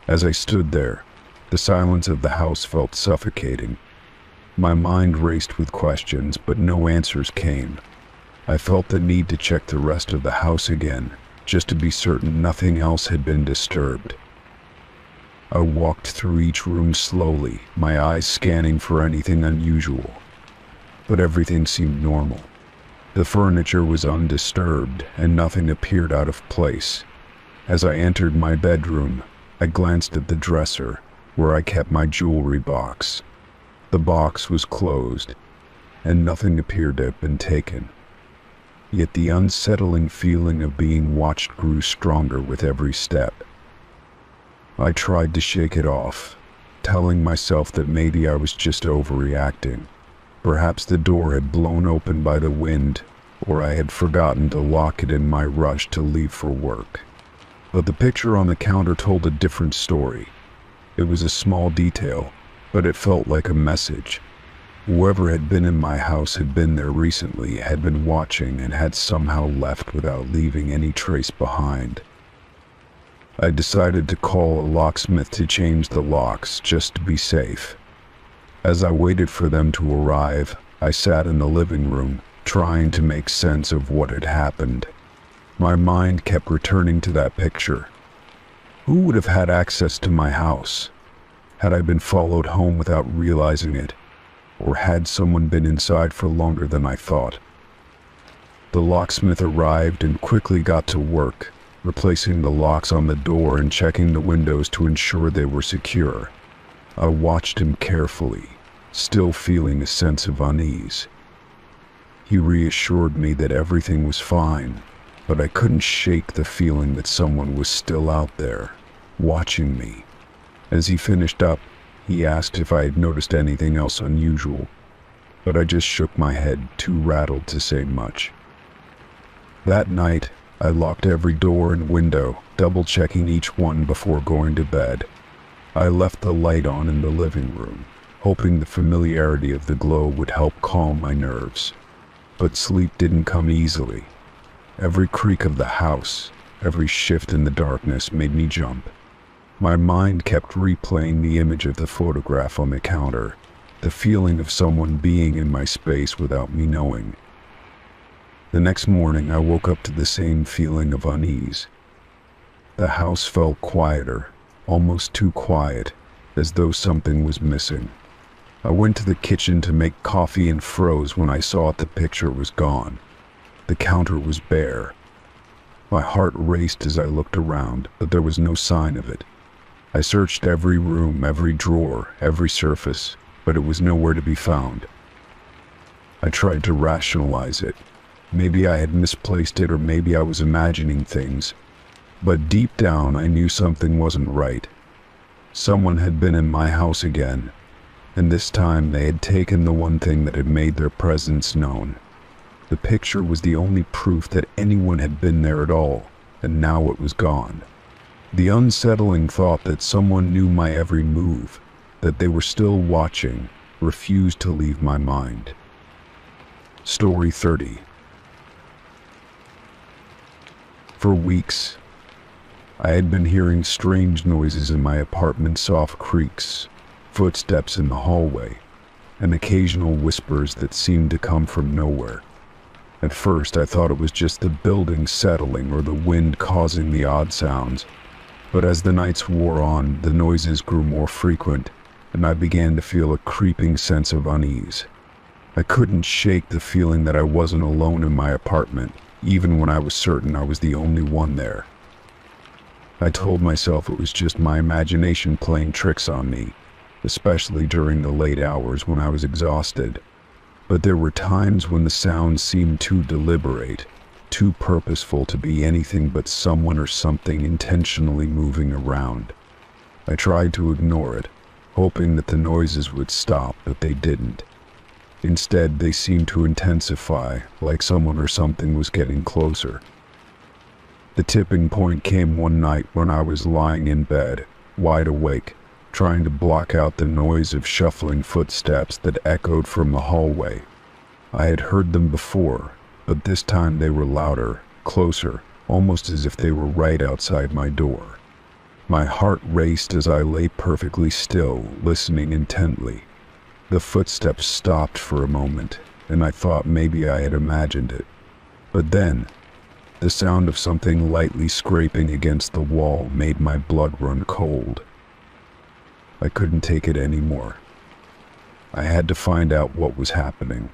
As I stood there, the silence of the house felt suffocating. My mind raced with questions, but no answers came. I felt the need to check the rest of the house again, just to be certain nothing else had been disturbed. I walked through each room slowly, my eyes scanning for anything unusual. But everything seemed normal. The furniture was undisturbed, and nothing appeared out of place. As I entered my bedroom, I glanced at the dresser, where I kept my jewelry box. The box was closed, and nothing appeared to have been taken. Yet the unsettling feeling of being watched grew stronger with every step. I tried to shake it off, telling myself that maybe I was just overreacting. Perhaps the door had blown open by the wind, or I had forgotten to lock it in my rush to leave for work. But the picture on the counter told a different story. It was a small detail, but it felt like a message. Whoever had been in my house had been there recently, had been watching, and had somehow left without leaving any trace behind. I decided to call a locksmith to change the locks, just to be safe. As I waited for them to arrive, I sat in the living room, trying to make sense of what had happened. My mind kept returning to that picture. Who would have had access to my house? Had I been followed home without realizing it? Or had someone been inside for longer than I thought? The locksmith arrived and quickly got to work, replacing the locks on the door and checking the windows to ensure they were secure. I watched him carefully, still feeling a sense of unease. He reassured me that everything was fine, but I couldn't shake the feeling that someone was still out there, watching me. As he finished up, he asked if I had noticed anything else unusual, but I just shook my head, too rattled to say much. That night, I locked every door and window, double-checking each one before going to bed. I left the light on in the living room, hoping the familiarity of the glow would help calm my nerves. But sleep didn't come easily. Every creak of the house, every shift in the darkness made me jump. My mind kept replaying the image of the photograph on the counter, the feeling of someone being in my space without me knowing. The next morning, I woke up to the same feeling of unease. The house felt quieter, almost too quiet, as though something was missing. I went to the kitchen to make coffee and froze when I saw the picture was gone. The counter was bare. My heart raced as I looked around, but there was no sign of it. I searched every room, every drawer, every surface, but it was nowhere to be found. I tried to rationalize it. Maybe I had misplaced it, or maybe I was imagining things. But deep down, I knew something wasn't right. Someone had been in my house again, and this time they had taken the one thing that had made their presence known. The picture was the only proof that anyone had been there at all, and now it was gone. The unsettling thought that someone knew my every move, that they were still watching, refused to leave my mind. Story 30. For weeks, I had been hearing strange noises in my apartment, soft creaks, footsteps in the hallway, and occasional whispers that seemed to come from nowhere. At first, I thought it was just the building settling or the wind causing the odd sounds. But as the nights wore on, the noises grew more frequent, and I began to feel a creeping sense of unease. I couldn't shake the feeling that I wasn't alone in my apartment, even when I was certain I was the only one there. I told myself it was just my imagination playing tricks on me, especially during the late hours when I was exhausted. But there were times when the sounds seemed too deliberate, too purposeful to be anything but someone or something intentionally moving around. I tried to ignore it, hoping that the noises would stop, but they didn't. Instead, they seemed to intensify, like someone or something was getting closer. The tipping point came one night when I was lying in bed, wide awake, trying to block out the noise of shuffling footsteps that echoed from the hallway. I had heard them before, but this time they were louder, closer, almost as if they were right outside my door. My heart raced as I lay perfectly still, listening intently. The footsteps stopped for a moment, and I thought maybe I had imagined it. But then, the sound of something lightly scraping against the wall made my blood run cold. I couldn't take it anymore. I had to find out what was happening.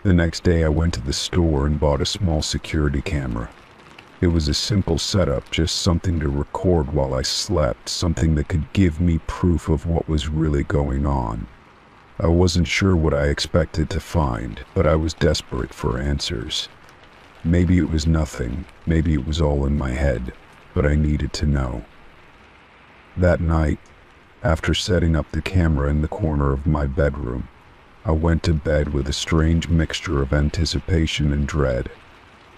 The next day I went to the store and bought a small security camera. It was a simple setup, just something to record while I slept, something that could give me proof of what was really going on. I wasn't sure what I expected to find, but I was desperate for answers. Maybe it was nothing, maybe it was all in my head, but I needed to know. That night, after setting up the camera in the corner of my bedroom, I went to bed with a strange mixture of anticipation and dread.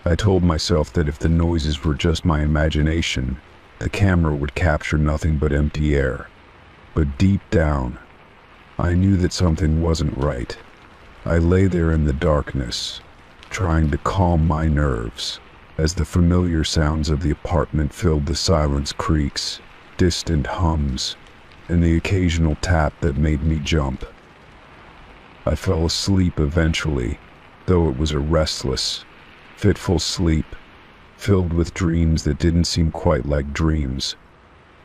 I told myself that if the noises were just my imagination, the camera would capture nothing but empty air. But deep down, I knew that something wasn't right. I lay there in the darkness, trying to calm my nerves, as the familiar sounds of the apartment filled the silence, creaks, distant hums, and the occasional tap that made me jump. I fell asleep eventually, though it was a restless, fitful sleep, filled with dreams that didn't seem quite like dreams.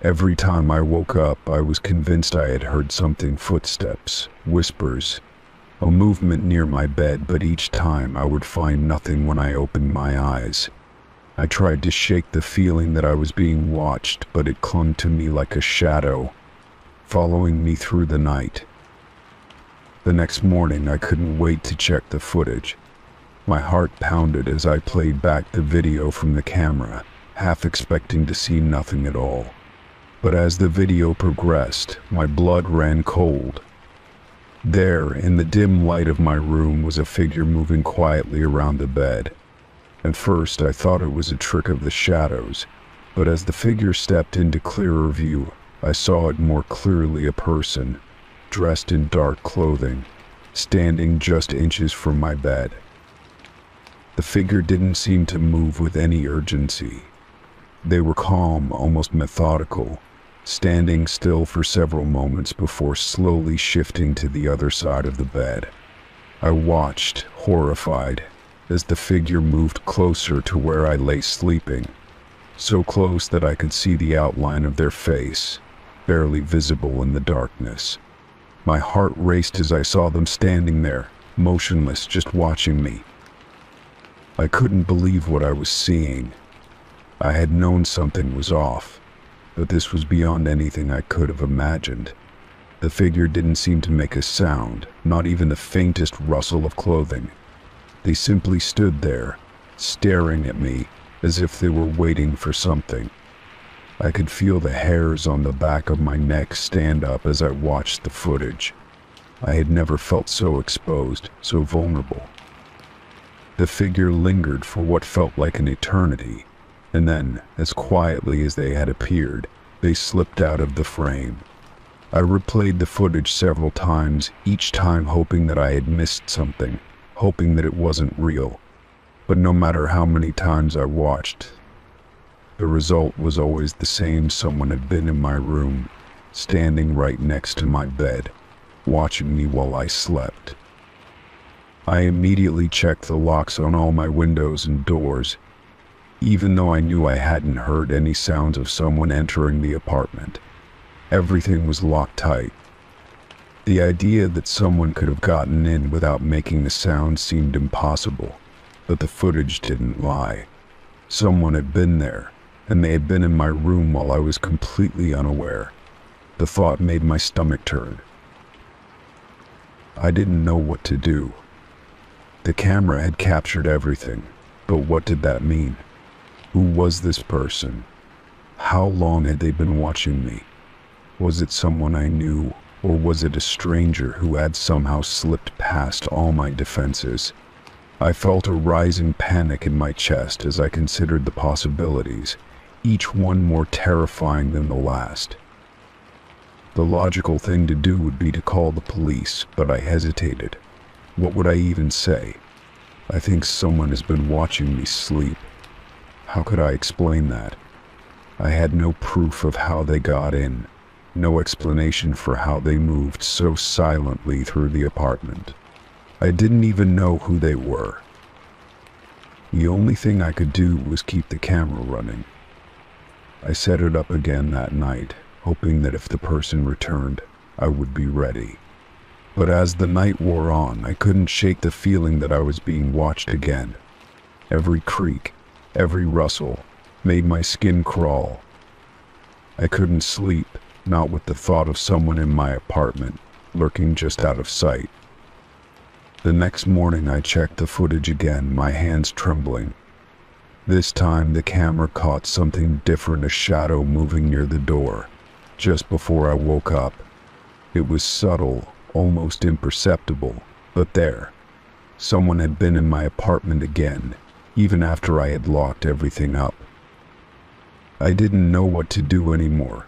Every time I woke up, I was convinced I had heard something: footsteps, whispers, a movement near my bed, but each time I would find nothing when I opened my eyes. I tried to shake the feeling that I was being watched, but it clung to me like a shadow, following me through the night. The next morning, I couldn't wait to check the footage. My heart pounded as I played back the video from the camera, half expecting to see nothing at all. But as the video progressed, my blood ran cold. There, in the dim light of my room, was a figure moving quietly around the bed. At first, I thought it was a trick of the shadows, but as the figure stepped into clearer view, I saw it more clearly: a person, dressed in dark clothing, standing just inches from my bed. The figure didn't seem to move with any urgency. They were calm, almost methodical, standing still for several moments before slowly shifting to the other side of the bed. I watched, horrified, as the figure moved closer to where I lay sleeping, so close that I could see the outline of their face, barely visible in the darkness. My heart raced as I saw them standing there, motionless, just watching me. I couldn't believe what I was seeing. I had known something was off, but this was beyond anything I could have imagined. The figure didn't seem to make a sound, not even the faintest rustle of clothing. They simply stood there, staring at me, as if they were waiting for something. I could feel the hairs on the back of my neck stand up as I watched the footage. I had never felt so exposed, so vulnerable. The figure lingered for what felt like an eternity, and then, as quietly as they had appeared, they slipped out of the frame. I replayed the footage several times, each time hoping that I had missed something, hoping that it wasn't real. But no matter how many times I watched, the result was always the same: someone had been in my room, standing right next to my bed, watching me while I slept. I immediately checked the locks on all my windows and doors, even though I knew I hadn't heard any sounds of someone entering the apartment. Everything was locked tight. The idea that someone could have gotten in without making a sound seemed impossible, but the footage didn't lie. Someone had been there, and they had been in my room while I was completely unaware. The thought made my stomach turn. I didn't know what to do. The camera had captured everything, but what did that mean? Who was this person? How long had they been watching me? Was it someone I knew, or was it a stranger who had somehow slipped past all my defenses? I felt a rising panic in my chest as I considered the possibilities, each one more terrifying than the last. The logical thing to do would be to call the police, but I hesitated. What would I even say? I think someone has been watching me sleep. How could I explain that? I had no proof of how they got in, no explanation for how they moved so silently through the apartment. I didn't even know who they were. The only thing I could do was keep the camera running. I set it up again that night, hoping that if the person returned, I would be ready. But as the night wore on, I couldn't shake the feeling that I was being watched again. Every creak, every rustle, made my skin crawl. I couldn't sleep, not with the thought of someone in my apartment, lurking just out of sight. The next morning I checked the footage again, my hands trembling. This time the camera caught something different: a shadow moving near the door, just before I woke up. It was subtle, almost imperceptible, but there. Someone had been in my apartment again, even after I had locked everything up. I didn't know what to do anymore.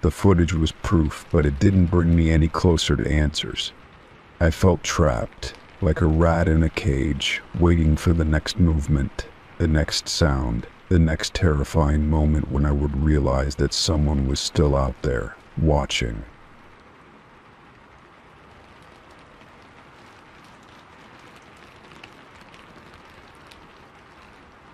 The footage was proof, but it didn't bring me any closer to answers. I felt trapped, like a rat in a cage, waiting for the next movement, the next sound, the next terrifying moment when I would realize that someone was still out there, watching.